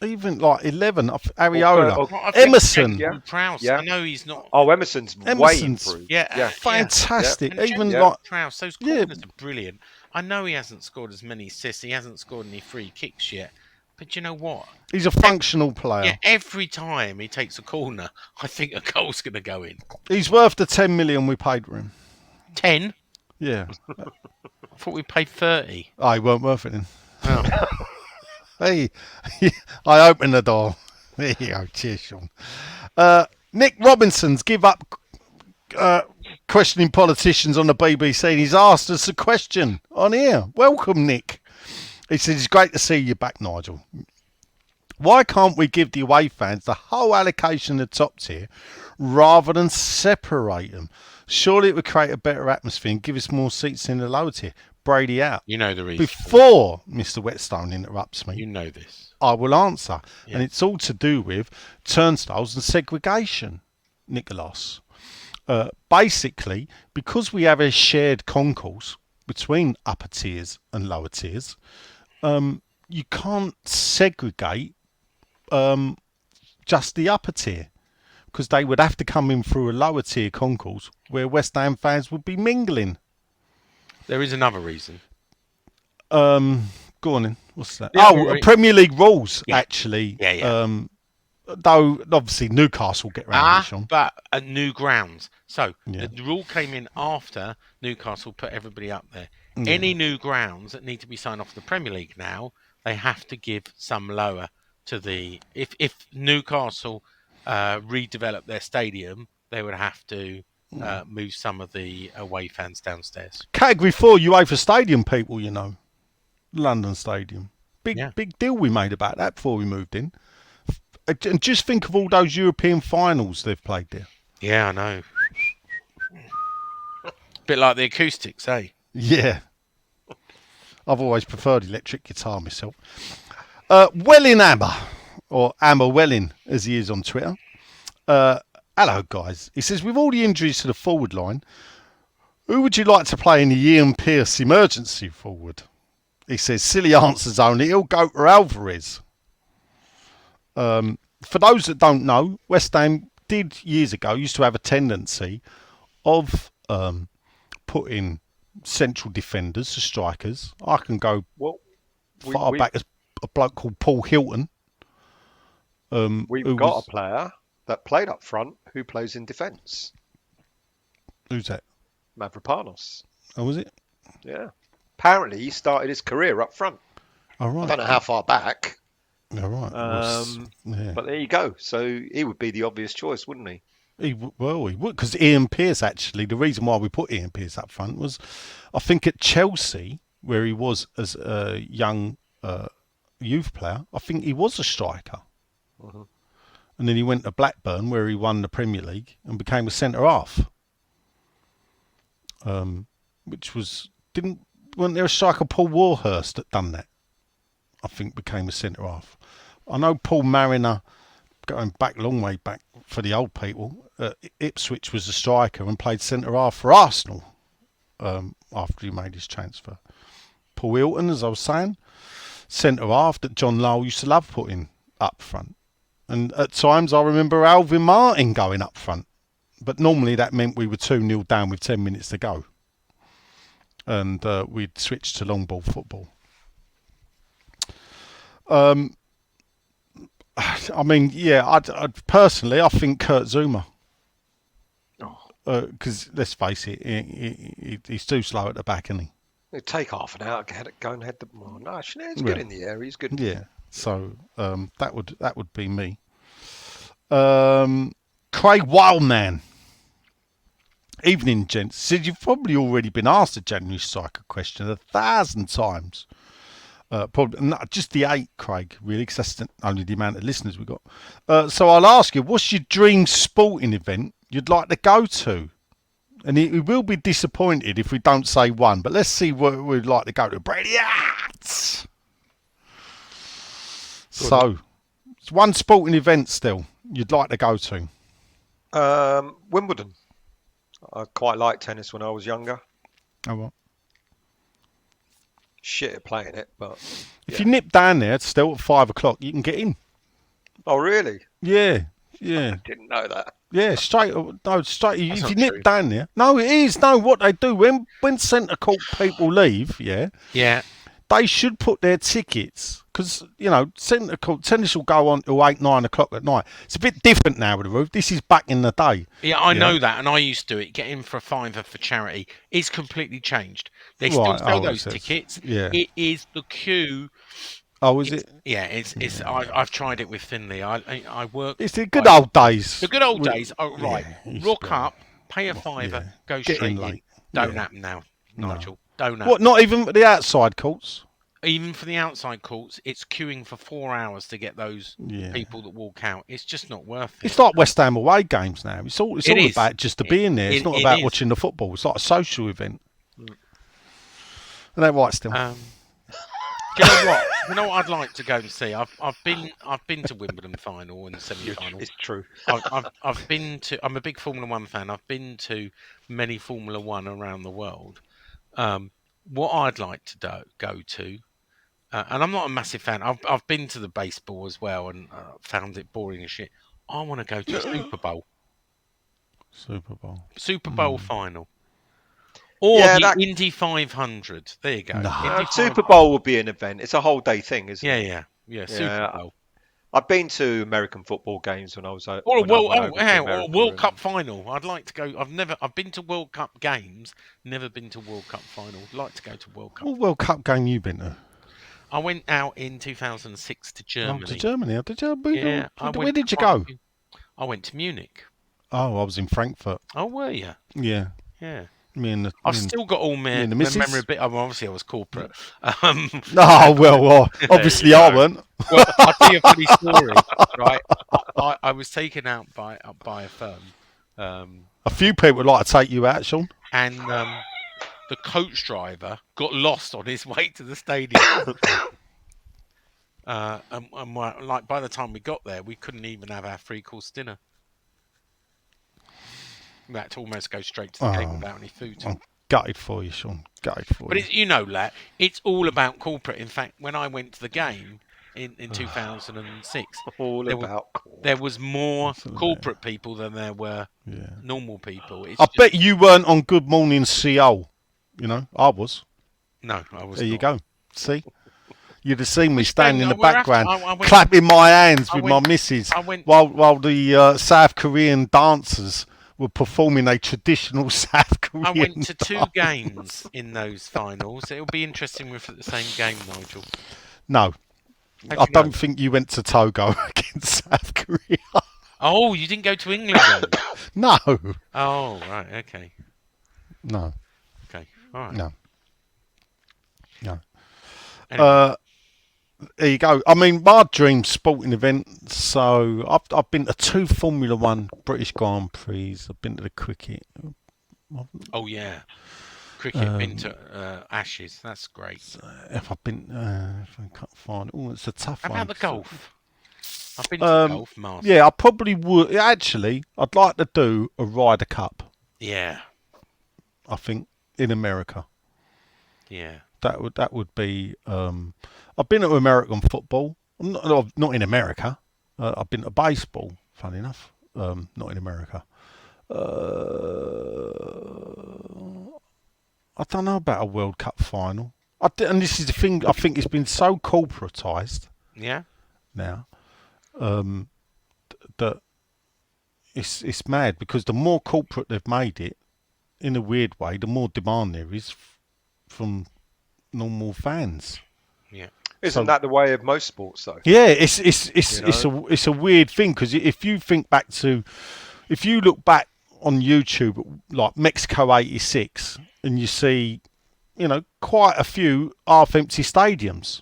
S4: even like 11. Areola,
S3: Or-
S2: I think
S4: Emerson,
S3: Yeah.
S2: Prowse.
S3: Yeah.
S2: I know he's not.
S3: Oh, Emerson's way
S4: Emerson's-
S3: improved.
S2: Yeah,
S4: fantastic.
S2: And
S4: Even
S3: yeah.
S4: like
S2: Prowse, those
S4: Yeah.
S2: corners are brilliant. I know he hasn't scored as many assists. He hasn't scored any free kicks yet. But you know what?
S4: he's a functional player.
S2: Yeah, every time he takes a corner, I think a goal's going to go in.
S4: He's worth the 10 million we paid for him.
S2: 10?
S4: Yeah.
S2: I thought we paid 30.
S4: Oh, he weren't worth it then.
S2: Oh.
S4: Hey, I opened the door. There you go. Cheers, Sean. Nick Robinson's give up questioning politicians on the BBC. And he's asked us a question on here. Welcome, Nick. He says, it's great to see you back, Nigel. Why can't we give the away fans the whole allocation of the top tier rather than separate them? Surely it would create a better atmosphere and give us more seats in the lower tier. Brady out.
S2: You know the reason.
S4: Before Mr. Whetstone interrupts me,
S2: You know this.
S4: I will answer.
S2: Yeah.
S4: And it's all to do with turnstiles and segregation, Nicholas. Basically, because we have a shared concourse between upper tiers and lower tiers, you can't segregate just the upper tier. because they would have to come in through a lower tier concourse where West Ham fans would be mingling.
S2: There is another reason.
S4: Go on then. What's that?
S2: The other
S4: Premier League rules,
S2: Yeah.
S4: actually.
S2: Yeah.
S4: Though, obviously, Newcastle get round it, Sean.
S2: But at new grounds. So
S4: Yeah.
S2: the rule came in after Newcastle put everybody up there.
S4: Yeah.
S2: Any new grounds that need to be signed off the Premier League now, they have to give some lower to the. If Newcastle redevelop their stadium, they would have to move some of the away fans downstairs.
S4: Category 4 UEFA Stadium people, you know. London Stadium. Big deal we made about that before we moved in. And just think of all those European finals they've played there.
S2: Yeah, I know. Bit like the acoustics, eh?
S4: Yeah. I've always preferred electric guitar myself. Welling Hammer, or Hammer Welling, as he is on Twitter. Hello, guys. He says, with all the injuries to the forward line, who would you like to play in the Ian Pearce emergency forward? He says, silly answers only. He'll go to Alvarez. For those that don't know, West Ham did years ago used to have a tendency of putting central defenders as strikers. I can go far back as a bloke called Paul Hilton.
S3: We've got a player that played up front who plays in defence.
S4: Who's that?
S3: Mavropanos.
S4: Oh, was it?
S3: Yeah. Apparently, he started his career up front.
S4: All right.
S3: I don't know how far back.
S4: All right. Yeah.
S3: But there you go. So he would be the obvious choice, wouldn't he?
S4: He would, because Ian Pearce, actually, the reason why we put Ian Pearce up front was, I think at Chelsea, where he was as a young youth player, I think he was a striker.
S3: Mhm.
S4: And then he went to Blackburn, where he won the Premier League and became a centre half. Which wasn't there a striker, Paul Warhurst, that done that? I think became a centre half. I know Paul Mariner, going back a long way back for the old people, Ipswich was a striker and played centre half for Arsenal after he made his transfer. Paul Hilton, as I was saying, centre half that John Lowell used to love putting up front. And at times I remember Alvin Martin going up front. But normally that meant we were 2-0 down with 10 minutes to go. And we'd switch to long ball football. I mean, yeah, I'd personally, I think Kurt Zuma. Because let's face it, he's too slow at the back, isn't he?
S3: It'd take half an hour to go and head the ball. No, actually, he's good in the air. He's good.
S4: Yeah. So that would be me. Craig Wildman. Evening, gents. Said you've probably already been asked a January striker question 1,000 times. Probably not just the 8, Craig, really, because that's only the amount of listeners we've got. So I'll ask you, what's your dream sporting event you'd like to go to? And he will be disappointed if we don't say one, but let's see what we'd like to go to. Brady Arts! So, it's one sporting event still you'd like to go to.
S3: Wimbledon. I quite liked tennis when I was younger.
S4: Oh, well.
S3: Shit at playing it, but...
S4: If you nip down there still at 5 o'clock, you can get in.
S3: Oh, really?
S4: Yeah.
S3: I didn't know that.
S4: Yeah, straight. If you nip
S3: true.
S4: down there, no, it is. No, what they do when centre court people leave, yeah, they should put their tickets because centre court tennis will go on till 8, 9 o'clock at night. It's a bit different now with the roof. This is back in the day.
S2: Yeah, I know that, and I used to do it. Get in for a £5 for charity. It's completely changed. They still sell those tickets.
S4: Yeah,
S2: it is the queue.
S4: Oh, is it?
S2: Yeah, it's. I've tried it with Finley. I work.
S4: It's the good old days.
S2: The good old days. Oh, right.
S4: Yeah,
S2: Rock up, pay a £5, go
S4: Get
S2: straight
S4: in
S2: in.
S4: late.
S2: Don't happen now, Nigel. Don't happen.
S4: What? Not even the outside courts?
S2: Even for the outside courts, it's queuing for 4 hours to get those people that walk out. It's just not worth it.
S4: It's like West Ham away games now. It's all about just to be in there. It's not about watching the football. It's like a social event. And they're right still.
S2: Do you know what? You know what I'd like to go and see? I've been to Wimbledon final and semi-final.
S3: It's true.
S2: I've been to. I'm a big Formula One fan. I've been to many Formula One around the world. What I'd like to go to, and I'm not a massive fan. I've been to the baseball as well and found it boring as shit. I want to go to a Super Bowl.
S4: Super Bowl.
S2: Super Bowl final. Or
S3: Yeah,
S2: the
S3: that-
S2: Indy 500. There you go.
S4: No.
S2: Indy
S3: Super
S2: 500.
S3: Bowl would be an event. It's a whole day thing, isn't it?
S2: Yeah.
S3: Yeah,
S2: Super Bowl.
S3: I've been to American football games when I was
S2: Or a
S3: when I
S2: World,
S3: went over to
S2: or a
S3: America
S2: World
S3: and-
S2: Cup final. I'd like to go. I've been to World Cup games. Never been to World Cup final. I'd like to go to World Cup.
S4: What World Cup game you been to?
S2: I went out in 2006 to Germany.
S4: Oh, to Germany. Did you?
S2: Yeah,
S4: Where did you go?
S2: I went to Munich.
S4: Oh, I was in Frankfurt.
S2: Oh, were you?
S4: Yeah.
S2: Yeah.
S4: Me and the.
S2: I've still got all my
S4: and the
S2: my
S4: missus?
S2: memory bit. Obviously, I was corporate.
S4: Oh well, obviously I weren't.
S2: Well, I'll tell you a funny story. Right, I was taken out by a firm,
S4: A few people would like to take you out, Sean.
S2: and the coach driver got lost on his way to the stadium. Like by the time we got there, we couldn't even have our 3-course dinner. We had to almost go straight to the game without any food.
S4: I'm gutted for you, Sean. Gutted for
S2: But
S4: you.
S2: you know, Lat, it's all about corporate. In fact, when I went to the game in 2006,
S3: all
S2: there
S3: about.
S2: there was more
S4: Absolutely.
S2: corporate people than there were
S4: Yeah.
S2: normal people. It's
S4: I
S2: just-
S4: bet you weren't on Good Morning Seoul. You know, I was.
S2: No, I was.
S4: There you
S2: not.
S4: go. See? You'd have seen me standing in the
S2: we're after-
S4: background,
S2: I went-
S4: clapping my hands
S2: I
S4: with
S2: went-
S4: my missus,
S2: I went-
S4: while the South Korean dancers were performing a traditional South Korean.
S2: I went to 2
S4: dance.
S2: games in those finals. It'll be interesting if at the same game, Nigel.
S4: No,
S2: How'd
S4: I
S2: you go?
S4: don't think you went to Togo against South Korea.
S2: Oh, you didn't go to England then?
S4: No,
S2: Oh, right. Okay.
S4: no,
S2: Okay. All right.
S4: no.
S2: Anyway,
S4: There you go. I mean, my dream sporting event. So I've been to 2 Formula One British Grand Prix. I've been to the cricket.
S2: oh yeah. Cricket been to Ashes. That's great.
S4: If I've been, if I can't find. Oh, it's a tough
S2: How
S4: one.
S2: about the golf? I've been to the golf, Masters.
S4: Yeah, I probably would. Actually, I'd like to do a Ryder Cup.
S2: Yeah.
S4: I think in America.
S2: Yeah.
S4: That would be. I've been to American football. Not in America. I've been to baseball. Funny enough, not in America. I don't know about a World Cup final. And this is the thing. I think it's been so corporatised
S2: Yeah.
S4: now that it's mad, because the more corporate they've made it, in a weird way, the more demand there is from normal fans.
S2: Yeah.
S3: Isn't
S4: So-
S3: that the way of most sports, though?
S4: Yeah, it's
S3: You
S4: it's a weird thing, because if you look back on YouTube at, like, Mexico '86, and you see, quite a few half-empty stadiums.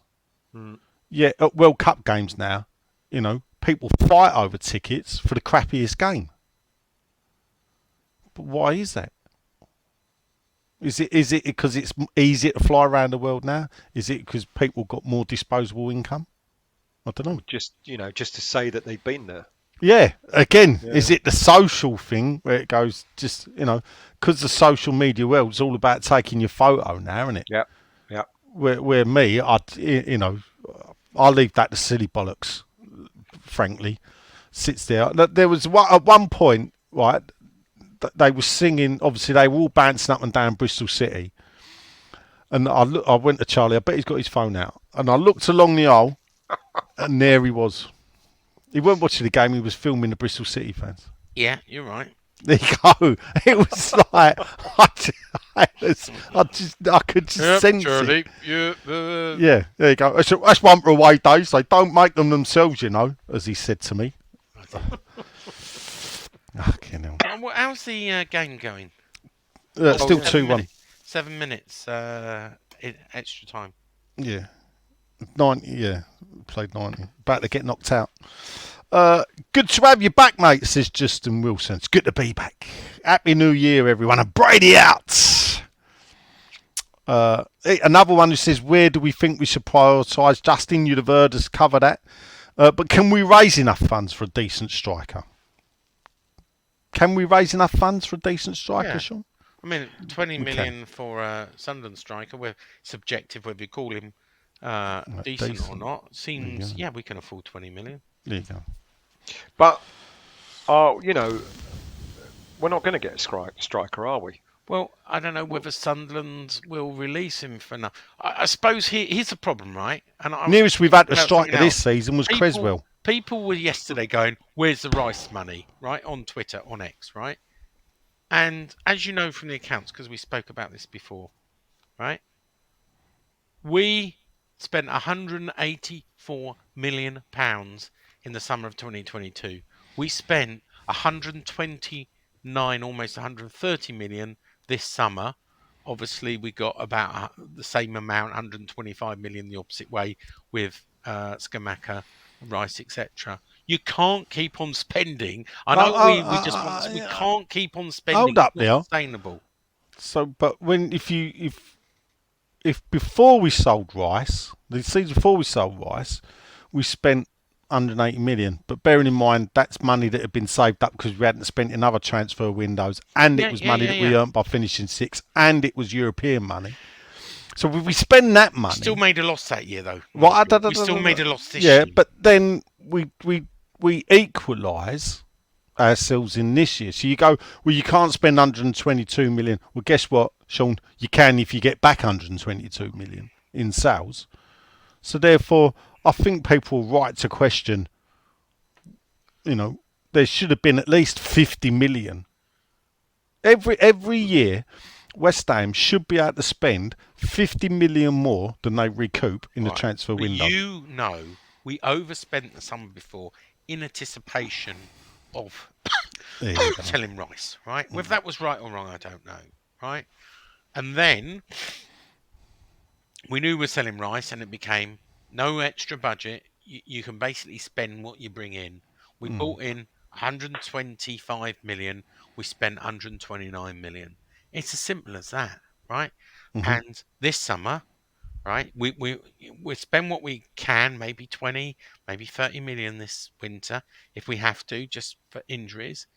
S4: Yeah, at World Cup games now, people fight over tickets for the crappiest game. But why is that? Is it because it's easier to fly around the world now? Is it because people got more disposable income? I don't know.
S3: Just to say that they've been there.
S4: Yeah, again, is it the social thing where it goes just, because the social media world's all about taking your photo now, isn't it?
S3: Yeah.
S4: Where me, I leave that to silly bollocks, frankly. Sits there. There was at one point, right, they were singing, obviously they were all bouncing up and down Bristol City. And I went to Charlie, I bet he's got his phone out. And I looked along the aisle, and there he was. He weren't watching the game, he was filming the Bristol City fans.
S2: Yeah, you're right.
S4: There you go. It was like, I could just sense it.
S2: Yeah.
S4: Yeah, there you go. That's one for away days. They don't make them themselves, as he said to me. Fucking hell.
S2: How's the game going?
S4: Still
S2: 7
S4: 2-1.
S2: minutes. 7 minutes extra time.
S4: Yeah. 90, yeah. Played 90. About to get knocked out. Good to have you back, mate, says Justin Wilson. It's good to be back. Happy New Year, everyone. And Brady out. Another one who says, where do we think we should prioritise? Justin, you'd have heard us cover that. But can we raise enough funds for a decent striker? Can we raise enough funds for a decent striker,
S2: Yeah.
S4: Sean?
S2: I mean, 20
S4: We
S2: million for a Sunderland striker. We're subjective whether you call him decent or
S4: decent.
S2: not. Seems,
S4: go.
S2: yeah, we can afford 20 million.
S4: There you go.
S3: But Oh, we're not going to get a striker, are we?
S2: Well, I don't know whether Sunderland will release him for now. I suppose here's the problem, right? And I was
S4: Nearest we've had to
S2: thinking about
S4: striker
S2: something
S4: this
S2: else.
S4: season was Creswell.
S2: People were yesterday going, "Where's the Rice money?" Right, on Twitter, on X, right? And as you know from the accounts, because we spoke about this before, right? We spent £184 million in the summer of 2022. We spent 129, almost 130 million this summer. Obviously, we got about the same amount, 125 million the opposite way with Skamaka, Rice, etc. You can't keep on spending. I know we just want. We can't keep on spending.
S4: Hold up
S2: it's not
S4: there.
S2: sustainable.
S4: So, but if before we sold Rice, the season before we sold Rice, we spent 180 million. But bearing in mind that's money that had been saved up because we hadn't spent in other transfer windows, and it was money that we earned by finishing sixth, and it was European money. So we spend that money.
S2: Still made a loss that year, though.
S4: Well,
S2: we still made a loss this year.
S4: Yeah, but then we equalise ourselves in this year. So you go, well, you can't spend 122 million. Well, guess what, Sean? You can if you get back 122 million in sales. So therefore, I think people are right to question, there should have been at least 50 million. Every year, West Ham should be able to spend 50 million more than they recoup in the transfer window.
S2: We overspent the summer before in anticipation of selling Rice, right? Whether that was right or wrong, I don't know, right? And then we knew we were selling Rice, and it became no extra budget. You can basically spend what you bring in. We bought in 125 million. We spent 129 million. It's as simple as that, right? Mm-hmm. And this summer, right, we spend what we can, maybe 20, maybe 30 million this winter if we have to, just for injuries.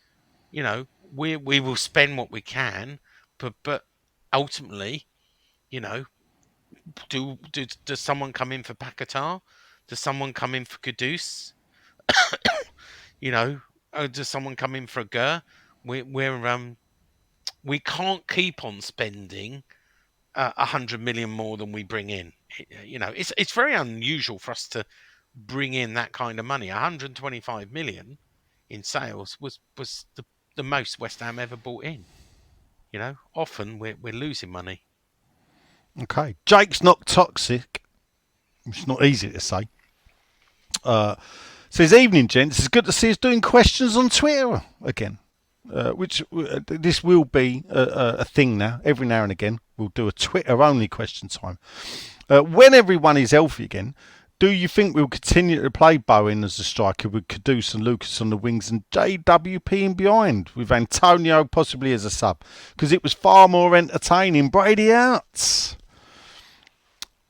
S2: We will spend what we can, but ultimately, does someone come in for Paquetá? Does someone come in for Kudus? Does someone come in for a Gur? We can't keep on spending 100 million more than we bring in. It's very unusual for us to bring in that kind of money. 125 million in sales was the most West Ham ever bought in. Often we're losing money.
S4: Okay, Jake's not toxic. It's not easy to say. Says, evening, gents. It's good to see us doing questions on Twitter again. Which this will be a thing now. Every now and again, we'll do a Twitter-only question time. When everyone is healthy again, do you think we'll continue to play Bowen as a striker with Kudus and Lucas on the wings and JWP in behind, with Antonio possibly as a sub? Because it was far more entertaining. Brady out.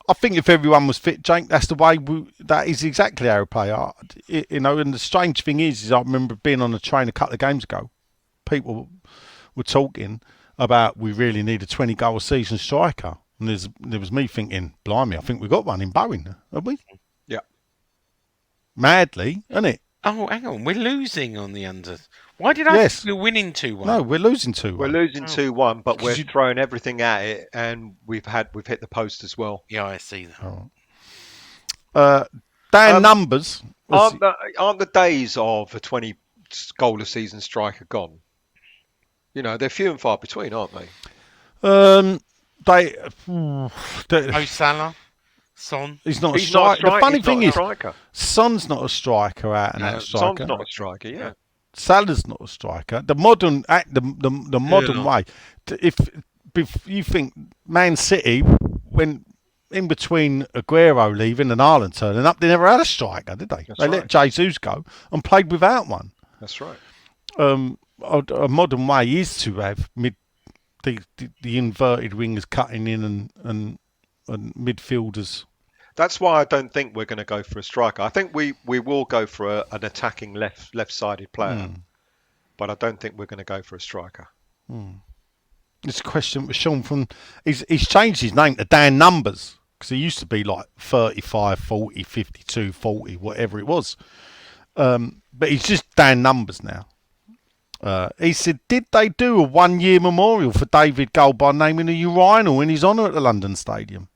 S4: I think if everyone was fit, Jake, that's the way. That is exactly how we play. And the strange thing is I remember being on a train a couple of games ago. People were talking about we really need a 20-goal a season striker, and there was me thinking, blimey, I think we got one in Bowen, have we?
S3: Yeah.
S4: Madly, isn't it?
S2: Oh, hang on, we're losing on the unders. Why did I think we're winning 2-1?
S4: No, we're losing 2-1.
S3: We're losing 2-1, but we're throwing everything at it, and we've hit the post as well.
S2: Yeah, I see that.
S4: Dan numbers
S3: aren't the days of a 20-goal a season striker gone? They're few and far between, aren't they?
S2: Salah, Son.
S4: He's not a striker. The funny thing is, Son's not a striker out and out striker.
S3: Son's not a striker, yeah.
S4: Salah's not a striker. The modern way. If you think Man City, when in between Aguero leaving and Haaland turning up, they never had a striker, did they? They let Jesus go and played without one.
S3: That's right.
S4: A modern way is to have the inverted wingers cutting in and midfielders.
S3: That's why I don't think we're going to go for a striker. I think we will go for an attacking left-sided player, but I don't think we're going to go for a striker.
S4: This question was Sean from. He's changed his name to Dan Numbers because he used to be like 35, 40, 52, 40, whatever it was. But he's just Dan Numbers now. He said, did they do a 1-year memorial for David Gold by naming a urinal in his honour at the London Stadium?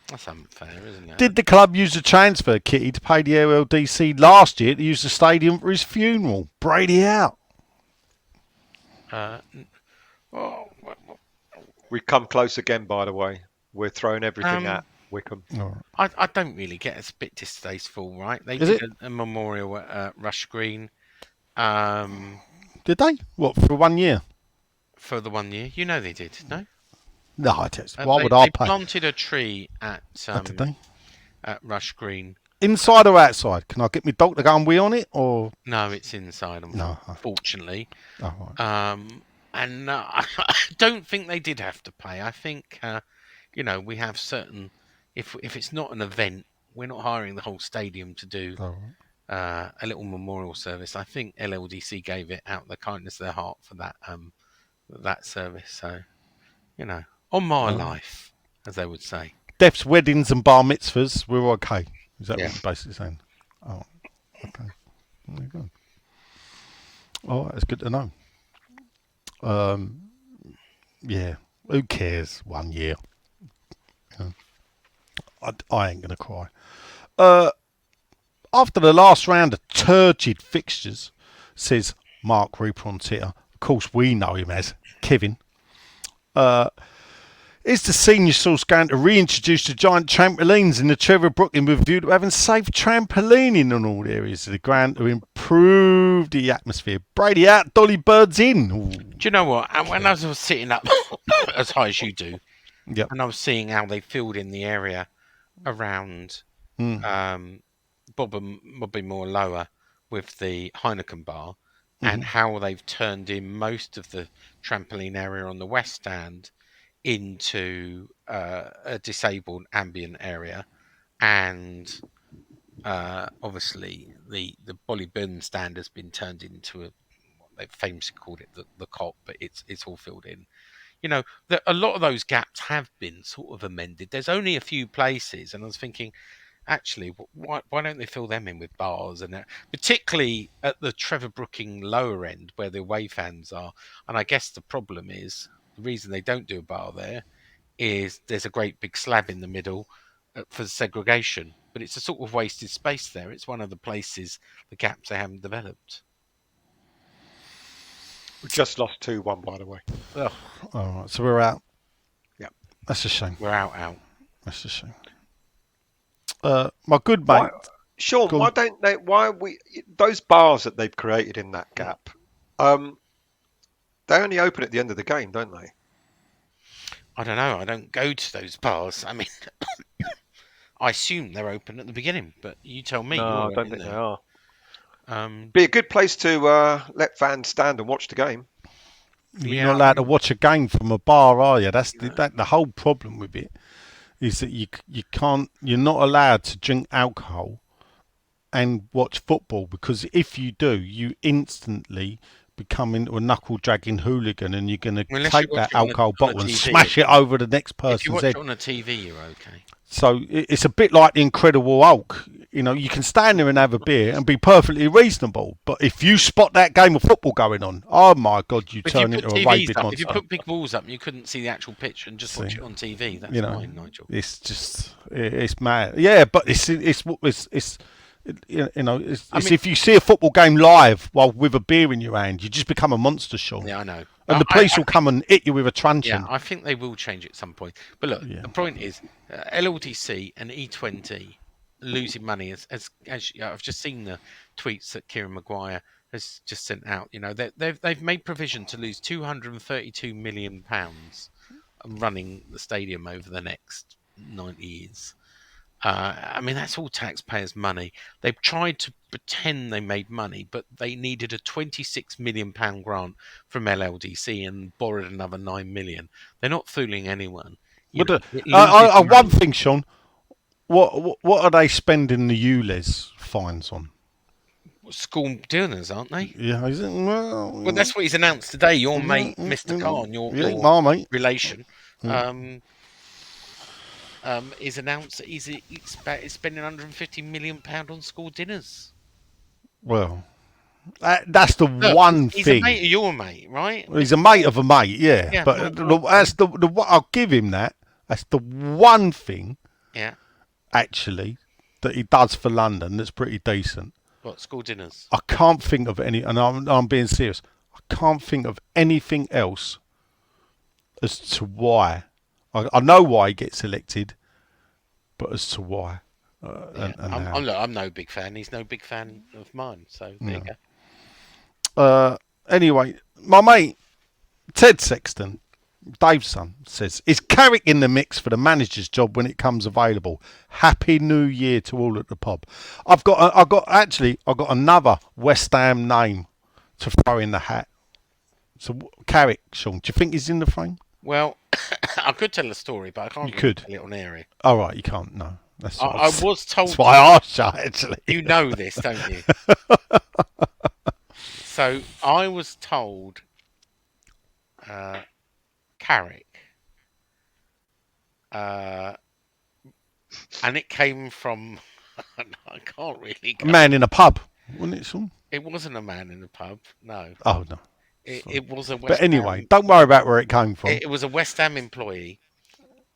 S2: That's unfair, isn't it?
S4: Did the club use a transfer kitty to pay the LLDC last year to use the stadium for his funeral? Brady out.
S2: Well,
S3: We've come close again, by the way. We're throwing everything at Wickham.
S2: I don't really get it. It's a bit distasteful, right? They
S4: Is
S2: did
S4: it?
S2: a memorial at Rush Green
S4: Did they? What, for 1 year?
S2: for the 1 year. You know they did, no?
S4: No, I just. Why would
S2: they
S4: I pay?
S2: planted a tree at
S4: Did they?
S2: at Rush Green.
S4: Inside or outside? Can I get my dog to go and wee on it? Or
S2: No, it's inside, unfortunately.
S4: Oh, right.
S2: And I don't think they did have to pay. I think, we have certain. If it's not an event, we're not hiring the whole stadium to do
S4: Oh, right.
S2: a little memorial service. I think LLDC gave it out of the kindness of their heart for that service. So, on my life, as they would say.
S4: Deaths, weddings, and bar mitzvahs, we're okay. Is that what you're basically saying? Oh, okay. There you go. Oh, that's good to know. Yeah. Who cares? 1 year. I ain't gonna cry. After the last round of turgid fixtures, says Mark Reaper on Twitter. Of course, we know him as Kevin. Is the senior source going to reintroduce the giant trampolines in the Trevor Brooklyn with a view to having safe trampolining in all areas of the ground to improve the atmosphere? Brady out, Dolly Birds in. Ooh.
S2: Do you know what? And when I was sitting up as high as you do,
S4: Yep.
S2: and I was seeing how they filled in the area around Bobby Moore Lower with the Heineken bar, and how they've turned in most of the trampoline area on the West Stand into a disabled ambient area, and obviously the Bolly Burn stand has been turned into what they've famously called it the cop, but it's all filled in. A lot of those gaps have been sort of amended. There's only a few places, and I was thinking, actually, why don't they fill them in with bars, and particularly at the Trevor Brooking lower end where the away fans are. And I guess the problem is, the reason they don't do a bar there is there's a great big slab in the middle for segregation, but it's a sort of wasted space there. It's one of the places, the gaps they haven't developed.
S3: We just lost 2-1, by the way.
S4: All right, so we're out.
S3: Yeah,
S4: that's a shame.
S2: We're out.
S4: That's a shame. My good mate,
S3: Sean, why don't they? Why we those bars that they've created in that gap? They only open at the end of the game, don't they?
S2: I don't know. I don't go to those bars. I mean, I assume they're open at the beginning, but you tell me.
S3: No, I don't think they are.
S2: are.
S3: Be a good place to let fans stand and watch the game.
S4: You're not allowed to watch a game from a bar, are you? That's the whole problem with it. Is that you can't, you're not allowed to drink alcohol and watch football, because if you do, you instantly become into a knuckle dragging hooligan, and you're going to take that alcohol bottle and smash it over the next person's head. If you watch
S2: it on a TV, you're okay.
S4: So it's a bit like the Incredible Hulk. You can stand there and have a beer and be perfectly reasonable, but if you spot that game of football going on, oh my God, you turn into a rabid monster.
S2: If you put big balls up and you couldn't see the actual pitch and just watch it on TV, that's fine, Nigel.
S4: It's just, it's mad. Yeah, but it's if you see a football game live while with a beer in your hand, you just become a monster, Sean.
S2: Yeah, I know.
S4: And the police will come and hit you with a truncheon.
S2: Yeah, I think they will change at some point. But look, the point is, LLDC and E20 losing money, as I've just seen the tweets that Kieran Maguire has just sent out. They've made provision to lose £232 million running the stadium over the next 90 years. I mean, that's all taxpayers' money. They've tried to pretend they made money, but they needed a £26 million grant from LLDC and borrowed another £9 million. They're not fooling anyone.
S4: One thing, Sean, what are they spending the ULEZ fines on?
S2: School dinners, aren't they?
S4: Yeah, is it? Well,
S2: that's what he's announced today. Your mate, Mr. Khan, your
S4: mate.
S2: relation, is announced that he's spending £150 million on school dinners.
S4: Well, That's the
S2: Look,
S4: one
S2: he's
S4: thing.
S2: a mate of your mate, right?
S4: He's a mate of a mate, yeah.
S2: Yeah,
S4: but
S2: well,
S4: that's I'll give him that. That's the one thing,
S2: Yeah.
S4: actually, that he does for London that's pretty decent.
S2: What, school dinners?
S4: I can't think of any, and I'm being serious. I can't think of anything else as to why. I know why he gets elected, but as to why.
S2: Yeah.
S4: And
S2: I'm,
S4: how.
S2: I'm no big fan. He's no big fan of mine. So there you go.
S4: Anyway, my mate, Ted Sexton, Dave's son, says, is Carrick in the mix for the manager's job when it comes available? Happy New Year to all at the pub. I've got another West Ham name to throw in the hat. So Carrick, Sean, do you think he's in the frame?
S2: Well, I could tell a story, but I can't
S4: You
S2: really
S4: could.
S2: tell it on air.
S4: All right, you can't. No, that's.
S2: I was told.
S4: That's why I asked you, actually.
S2: You know this, don't you? So I was told Carrick, and it came from. I can't really.
S4: A man in a pub, wasn't it, Sean?
S2: It wasn't a man in the pub. No.
S4: Oh no.
S2: It was a West
S4: But anyway,
S2: Ham,
S4: don't worry about where it came from.
S2: it was a West Ham employee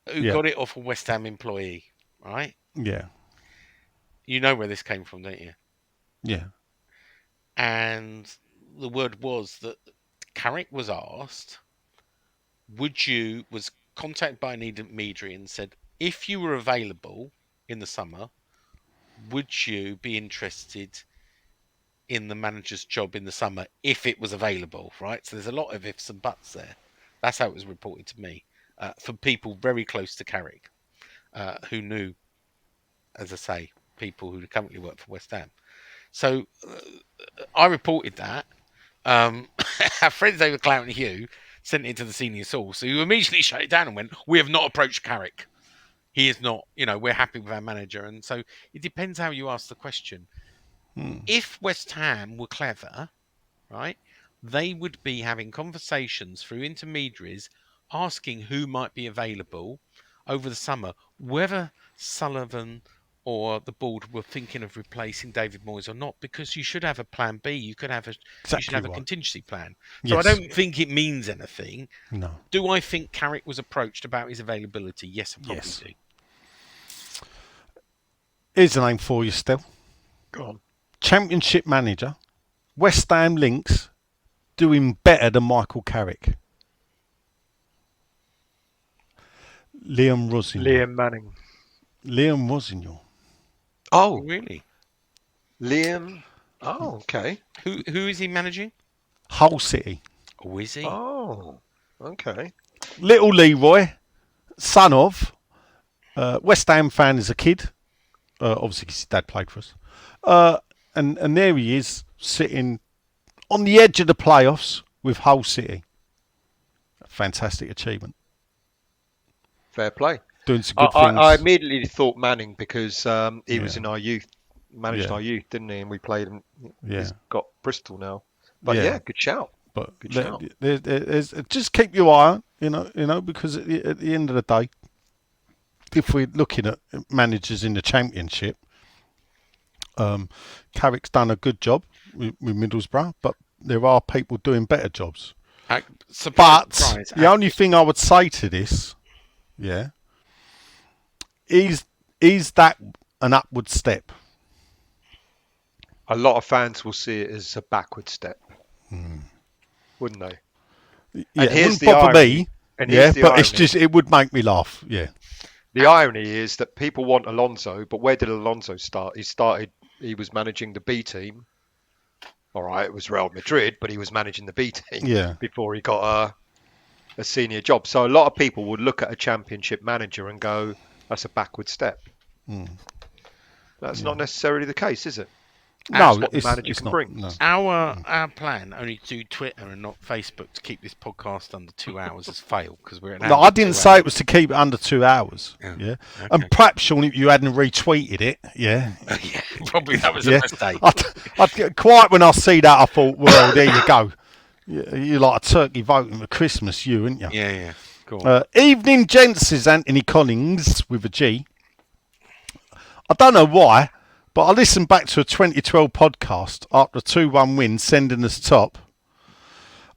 S2: who
S4: Yeah.
S2: got it off a West Ham employee, right?
S4: Yeah,
S2: You know where this came from, don't you?
S4: yeah.
S2: And the word was that Carrick was asked, was contacted by an intermediary and said, if you were available in the summer, would you be interested in the manager's job in the summer if it was available, right? So there's a lot of ifs and buts there. That's how it was reported to me from people very close to Carrick who knew, as I say, people who currently work for West Ham. So I reported that. Our friends over Clout and Hugh sent it to the senior source, who immediately shut it down and went, we have not approached Carrick. He is not, we're happy with our manager. And so it depends how you ask the question. If West Ham were clever, right, they would be having conversations through intermediaries asking who might be available over the summer, whether Sullivan or the board were thinking of replacing David Moyes or not, because you should have a plan B. You should have a contingency plan. So
S4: Yes.
S2: I don't think it means anything.
S4: No.
S2: Do I think Carrick was approached about his availability? Yes, I probably do.
S4: Here's a name for you, Stel.
S3: Go on.
S4: Championship manager, West Ham links, doing better than Michael Carrick. Liam Rossignol.
S3: Liam Manning.
S4: Liam Rossignol.
S3: Oh,
S2: Really?
S3: Liam. Oh, okay.
S2: Who is he managing?
S4: Hull City.
S2: Oh, is he?
S3: Oh, okay.
S4: Little Leroy, son of West Ham fan as a kid. Obviously, because his dad played for us. And there he is, sitting on the edge of the playoffs with Hull City. A fantastic achievement.
S3: Fair play.
S4: Doing some good things.
S3: I immediately thought Manning because he was
S4: Yeah.
S3: in our youth, managed
S4: Yeah.
S3: our youth, didn't he? And we played him.
S4: Yeah.
S3: He's got Bristol now. But
S4: Yeah.
S3: yeah, good shout.
S4: But
S3: Good shout.
S4: there's, just keep your eye on, because at the end of the day, if we're looking at managers in the Championship, Carrick's done a good job with Middlesbrough, but there are people doing better jobs.
S2: Surprise.
S4: The only thing I would say to this, is that an upward step?
S3: A lot of fans will see it as a backward step, wouldn't they?
S4: Yeah, it
S3: here's
S4: wouldn't
S3: the
S4: bother
S3: irony.
S4: me.
S3: And here's the
S4: but it's
S3: irony.
S4: just it would make me laugh. Yeah.
S3: The irony is that people want Alonso, but where did Alonso start? He was managing the B team. All right, it was Real Madrid, but he was managing the B team before he got a senior job. So a lot of people would look at a championship manager and go, that's a backward step. That's not necessarily the case, is it?
S4: No,
S3: what the manager
S4: it's
S3: can
S4: not.
S3: bring.
S4: No.
S2: Our plan only to do Twitter and not Facebook to keep this podcast under 2 hours has failed because we're at
S4: No, I didn't say it was to keep it under 2 hours.
S2: Yeah.
S4: Yeah.
S2: Okay.
S4: And perhaps, Sean, if you hadn't retweeted it,
S2: Yeah, probably that was a
S4: yeah.
S2: mistake.
S4: I'd get quiet when I see that. I thought, well, there you go. You're like a turkey voting for Christmas, you, aren't you?
S2: Yeah. Go on.
S4: Evening, gents, says Anthony Collins with a G. I don't know why, But I listened back to a 2012 podcast after a 2-1 win, sending us top.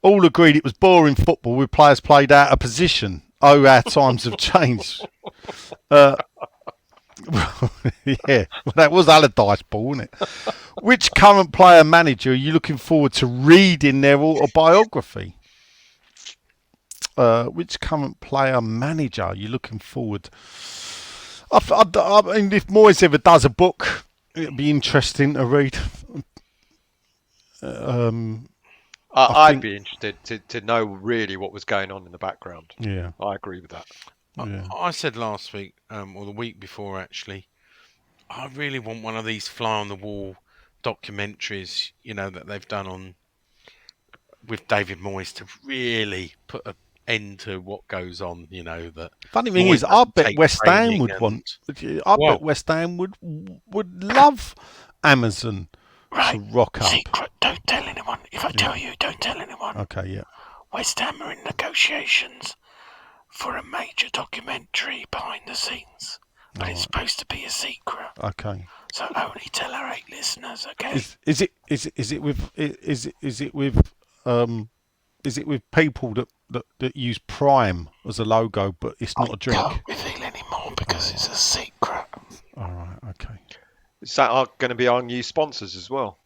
S4: All agreed it was boring football with players played out of position. Oh, our times have changed. Yeah, well, that was Allardyce ball, wasn't it? Which current player manager are you looking forward to reading their autobiography? Which current player manager are you looking forward? I mean, if Moyes ever does a book, it'd be interesting to read.
S3: I'd be interested to know really what was going on in the background.
S4: Yeah,
S3: I agree with that.
S4: yeah.
S2: I said last week, or the week before actually, I really want one of these fly on the wall documentaries, that they've done on with David Moyes to really put an end to what goes on. That
S4: Funny thing
S2: Moyes
S4: is, I
S2: doesn't
S4: bet
S2: take
S4: West Ham
S2: training
S4: would
S2: and-
S4: want.
S2: Well-
S4: Bet West Ham would love Amazon to rock up.
S2: Secret, don't tell anyone. If I tell you, don't tell anyone.
S4: Okay, yeah.
S2: West Ham are in negotiations for a major documentary behind the scenes, but it's supposed to be a secret.
S4: Okay.
S2: So only tell our 8 listeners, okay?
S4: Is it with people that use Prime as a logo, but it's not a drink?
S2: Can't reveal any more because it's a secret.
S4: All right. Okay.
S3: Is that going to be our new sponsors as well?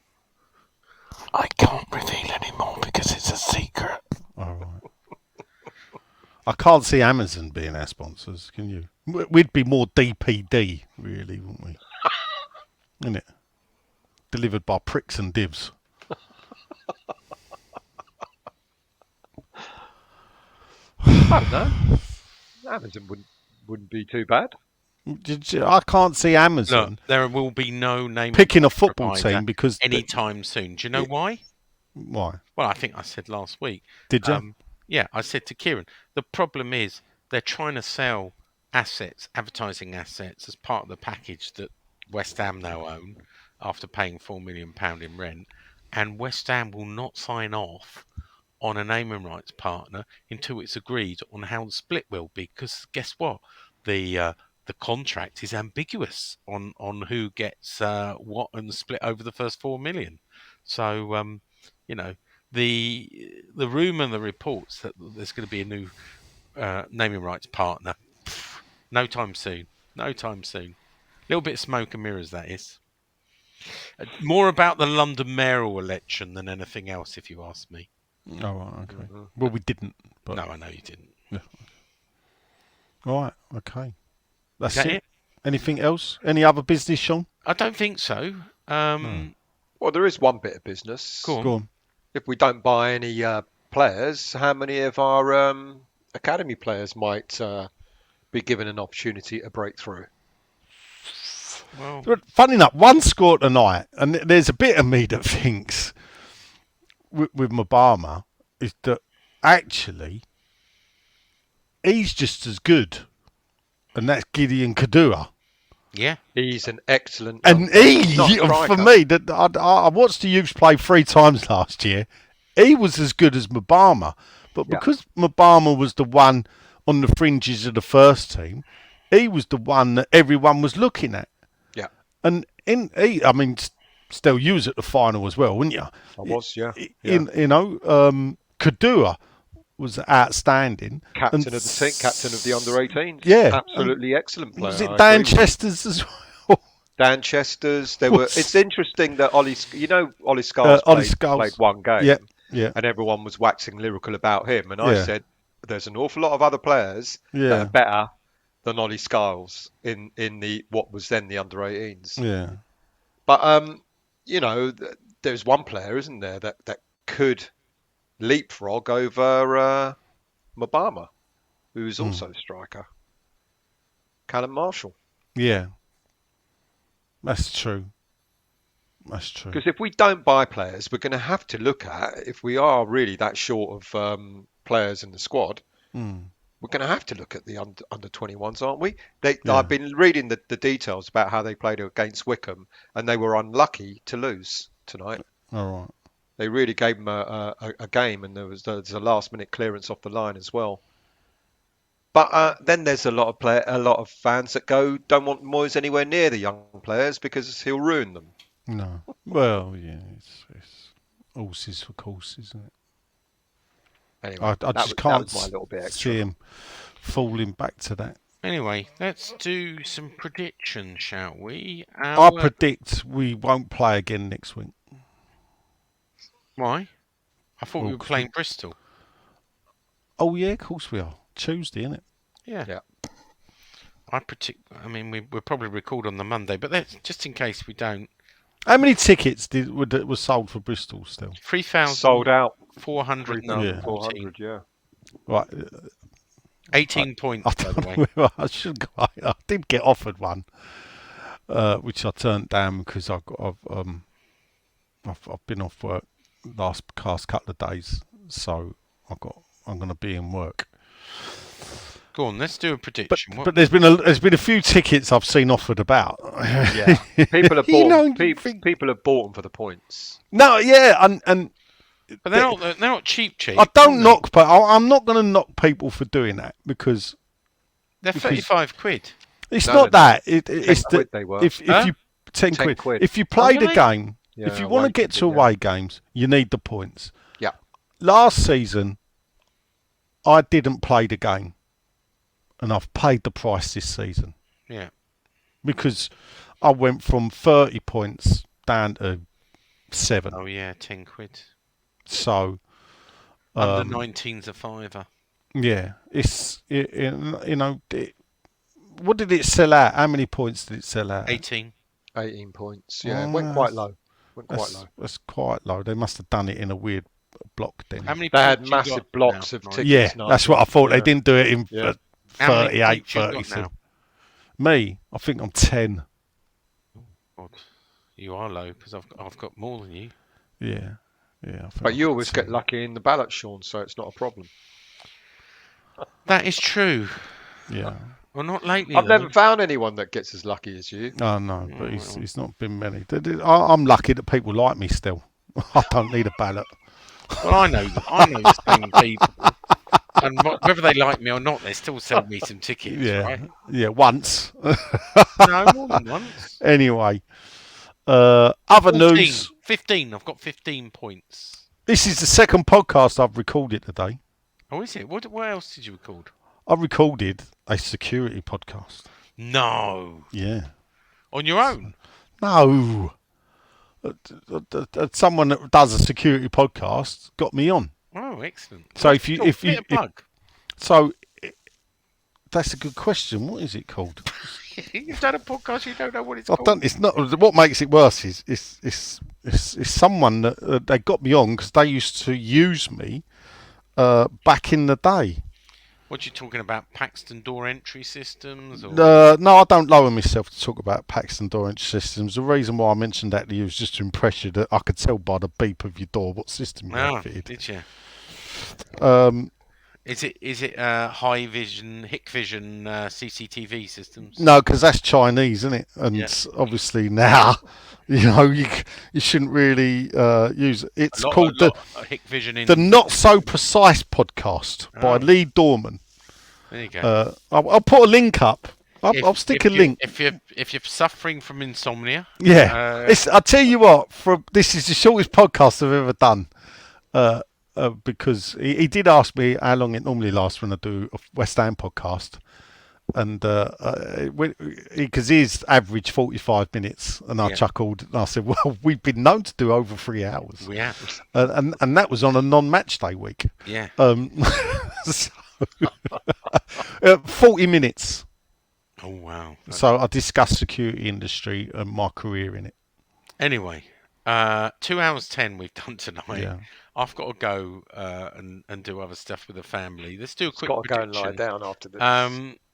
S2: I can't reveal any more because it's a secret.
S4: All right. I can't see Amazon being our sponsors. Can you? We'd be more DPD, really, wouldn't we? Isn't it? Delivered by pricks and divs.
S3: I don't know. Amazon wouldn't be too bad.
S4: I can't see Amazon
S2: Look, there will be no name
S4: picking a football
S2: provider
S4: team because
S2: anytime soon. Do you know why?
S4: why?
S2: Well, I think I said last week.
S4: Did you?
S2: Yeah, I said to Kieran, the problem is they're trying to sell assets, advertising assets, as part of the package that West Ham now own after paying £4 million in rent, and West Ham will not sign off on a naming rights partner until it's agreed on how the split will be. Because guess what? The contract is ambiguous on who gets what and the split over the first 4 million. So the rumour and the reports that there's going to be a new naming rights partner, no time soon. A little bit of smoke and mirrors, that is. More about the London mayoral election than anything else, if you ask me.
S4: Oh, right, okay. Well, we didn't. But
S2: No, I know you didn't.
S4: all right, okay. That's
S2: Is that
S4: it.
S2: it?
S4: Anything else? Any other business, Sean?
S2: I don't think so.
S3: Well, there is one bit of business.
S2: Go on.
S4: Go on.
S3: If we don't buy any players, how many of our academy players might be given an opportunity to break through?
S2: Well,
S4: But funny enough, one score tonight, and there's a bit of me that thinks with Mabama is that actually he's just as good, and that's Gideon Kadua.
S2: yeah.
S3: He's an excellent.
S4: And
S3: not striker.
S4: for me, that I watched the youths play 3 times last year. He was as good as Mabama, but
S3: Yeah.
S4: because Mabama was the one on the fringes of the first team, he was the one that everyone was looking at.
S3: Yeah,
S4: And Stel, you was at the final as well, weren't you?
S3: I was. Yeah,
S4: Kadua was outstanding.
S3: captain
S4: And
S3: of the team, captain of the under-18s.
S4: Yeah.
S3: absolutely excellent player.
S4: Was it
S3: I
S4: Dan
S3: agree with
S4: Chester's as well?
S3: Dan Chester's. There were.
S4: Was-
S3: It's interesting that Ollie
S4: Ollie
S3: Scholes played one game,
S4: Yeah, yeah,
S3: and everyone was waxing lyrical about him. And
S4: Yeah.
S3: I said, there's an awful lot of other players that
S4: yeah,
S3: are better than Ollie Scholes in the what was then the under-18s.
S4: yeah.
S3: But there's one player, isn't there, that could leapfrog over Mabama, who's also a striker. Callum Marshall.
S4: Yeah. That's true. That's true.
S3: Because if we don't buy players, we're going to have to look at, if we are really that short of players in the squad, we're going to have to look at the under 21s, aren't we? I've been reading the details about how they played against Wickham, and they were unlucky to lose tonight.
S4: All right.
S3: They really gave them a game, and there was a last minute clearance off the line as well. But then there's a lot of fans that don't want Moyes anywhere near the young players because he'll ruin them.
S4: No. Well, yeah, it's horses for courses, isn't it?
S3: Anyway,
S4: I
S3: that
S4: just
S3: was
S4: can't
S3: my little bit extra.
S4: see him falling back to that.
S2: Anyway, let's do some predictions, shall we?
S4: I predict we won't play again next week.
S2: Why? I thought we
S4: Well,
S2: were playing Bristol.
S4: Oh yeah, of course we are. Tuesday, isn't it?
S2: Yeah. I we'll probably record on the Monday, but that's just in case we don't.
S4: How many tickets were sold for Bristol still?
S2: 3,000
S3: Sold out.
S2: 414.
S3: 400, yeah.
S4: Right.
S2: 18 points, by the way.
S4: I should go. I did get offered one, which I turned down because I've been off work last couple of days, so I'm going to be in work.
S2: Go on, let's do a prediction.
S4: But there's been a few tickets I've seen offered about.
S3: Yeah, people have bought. People have bought them for the points.
S4: No, yeah, and
S2: but they're not cheap.
S4: I don't knock, but I'm not going to knock people for doing that because
S2: they're 35 quid.
S4: It's not that.
S3: It's 10 quid they were.
S4: If you 10 quid. If you play the game, if you want to get to away games, you need the points.
S3: Yeah.
S4: Last season, I didn't play the game, and I've paid the price this season.
S2: Yeah.
S4: Because I went from 30 points down to 7.
S2: Oh yeah, 10 quid.
S4: So
S2: under 19's a fiver.
S4: Yeah, what did it sell out? How many points did it sell out?
S2: 18
S3: points. Yeah, it went quite low.
S4: That's quite low. They must have done it in a weird block then.
S2: How many
S3: they had massive blocks of tickets.
S4: Yeah, that's what I thought. They didn't do it in 38,
S2: 37.
S4: Me, I think I'm 10.
S2: God, you are low because I've got more than you.
S4: Yeah.
S3: But you always get lucky in the ballot, Sean, so it's not a problem.
S2: That is true.
S4: Yeah.
S2: Well, not lately.
S3: I've never found anyone that gets as lucky as you.
S4: Oh, no, but he's not been many. I'm lucky that people like me still. I don't need a ballot.
S2: Well, I know the same people. And whether they like me or not, they still sell me some tickets, right?
S4: Yeah, once.
S2: No, more than once.
S4: Anyway, other
S2: 14,
S4: news.
S2: 15. I've got 15 points.
S4: This is the second podcast I've recorded today.
S2: Oh, is it? What else did you record?
S4: I recorded a security podcast.
S2: No.
S4: Yeah.
S2: On your own?
S4: No. Someone that does a security podcast got me on.
S2: Oh, excellent.
S4: So that's a good question. What is it called?
S2: You've done a podcast, you don't know what it's called.
S4: It's not. What makes it worse is it's someone that they got me on because they used to use me back in the day.
S2: What you talking about? Paxton door entry systems? Or?
S4: No, I don't lower myself to talk about Paxton door entry systems. The reason why I mentioned that to you is just to impress you that I could tell by the beep of your door what system you had fitted.
S2: Did you? Is it Hikvision CCTV systems?
S4: No, because that's Chinese, isn't it? And obviously now, you shouldn't really use it. It's called the Not So Precise podcast by Lee Dorman.
S2: There you go.
S4: I'll put a link up. I'll stick a link.
S2: If you're suffering from insomnia,
S4: I'll tell you what. This is the shortest podcast I've ever done. Because he did ask me how long it normally lasts when I do a West Ham podcast, and because his average 45 minutes, and I chuckled and I said, "Well, we've been known to do over 3 hours."
S2: We have,
S4: and that was on a non-match day week.
S2: Yeah.
S4: 40 minutes.
S2: Oh wow!
S4: So I discussed security industry and my career in it.
S2: Anyway, 2 hours 10 we've done tonight.
S4: Yeah.
S2: I've got to go and do other stuff with the family. Let's do a quick
S3: prediction. Got to go and lie down after this.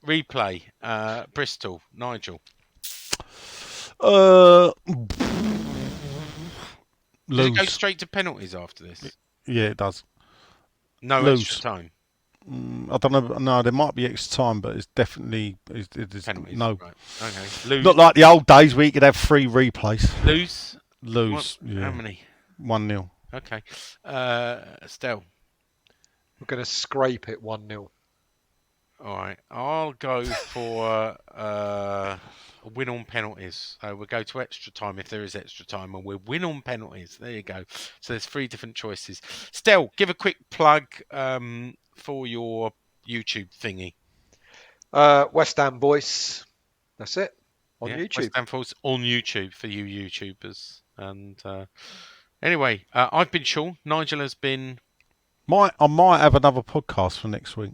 S2: Replay. Bristol. Nigel.
S4: Lose.
S2: Does it go straight to penalties after this?
S4: Yeah, it does.
S2: No extra time.
S4: I don't know. No, there might be extra time, but it's definitely
S2: penalties.
S4: No.
S2: Right. Okay. Lose.
S4: Not like the old days where you could have 3 replays.
S2: Lose.
S4: Yeah.
S2: How many?
S4: 1-0.
S2: Okay. Stel.
S3: We're going to scrape it 1-0.
S2: All right, I'll go for a win on penalties. We'll go to extra time if there is extra time, and we'll win on penalties. There you go. So there's 3 different choices. Stel, give a quick plug for your YouTube thingy.
S3: West Ham Voice. That's it. On YouTube.
S2: West Ham Force on YouTube for you YouTubers. And anyway, I've been Sean. Nigel has been.
S4: I might have another podcast for next week.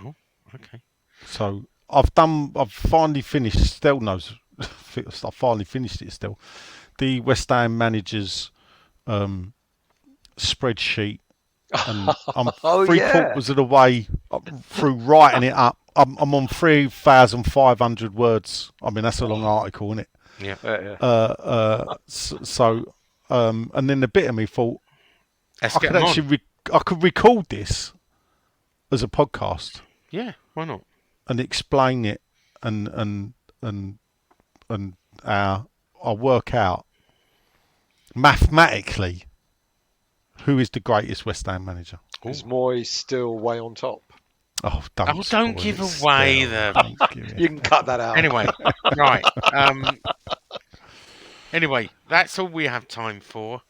S2: Oh, okay.
S4: So I've finally finished. Stel knows. I finally finished it. Still, the West Ham managers spreadsheet, and I'm quarters of the way through writing it up. I'm on 3,500 words. I mean, that's a long article, isn't it?
S2: Yeah.
S4: And then the bit of me thought
S2: Let's
S4: I
S2: get
S4: could
S2: 'em on.
S4: actually I could record this as a podcast
S2: Yeah, why not?
S4: and explain it and I'll work out mathematically who is the greatest West Ham manager.
S3: Is Moyes still way on top?
S4: Oh, don't
S2: don't give away the.
S3: You can cut that out.
S2: Anyway, right. Anyway, that's all we have time for.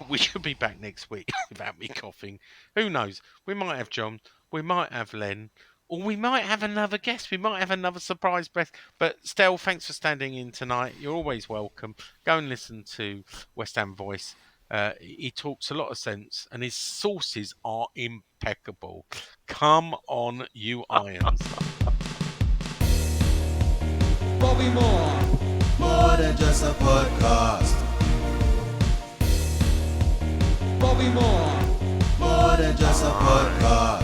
S2: We should be back next week without me coughing. Who knows? We might have John. We might have Len. Or we might have another guest. We might have another surprise guest. But Stel, thanks for standing in tonight. You're always welcome. Go and listen to West Ham Voice. He talks a lot of sense, and his sources are impeccable. Come on, you irons.
S1: Bobby Moore, more than just a podcast. Bobby Moore, more than just a podcast.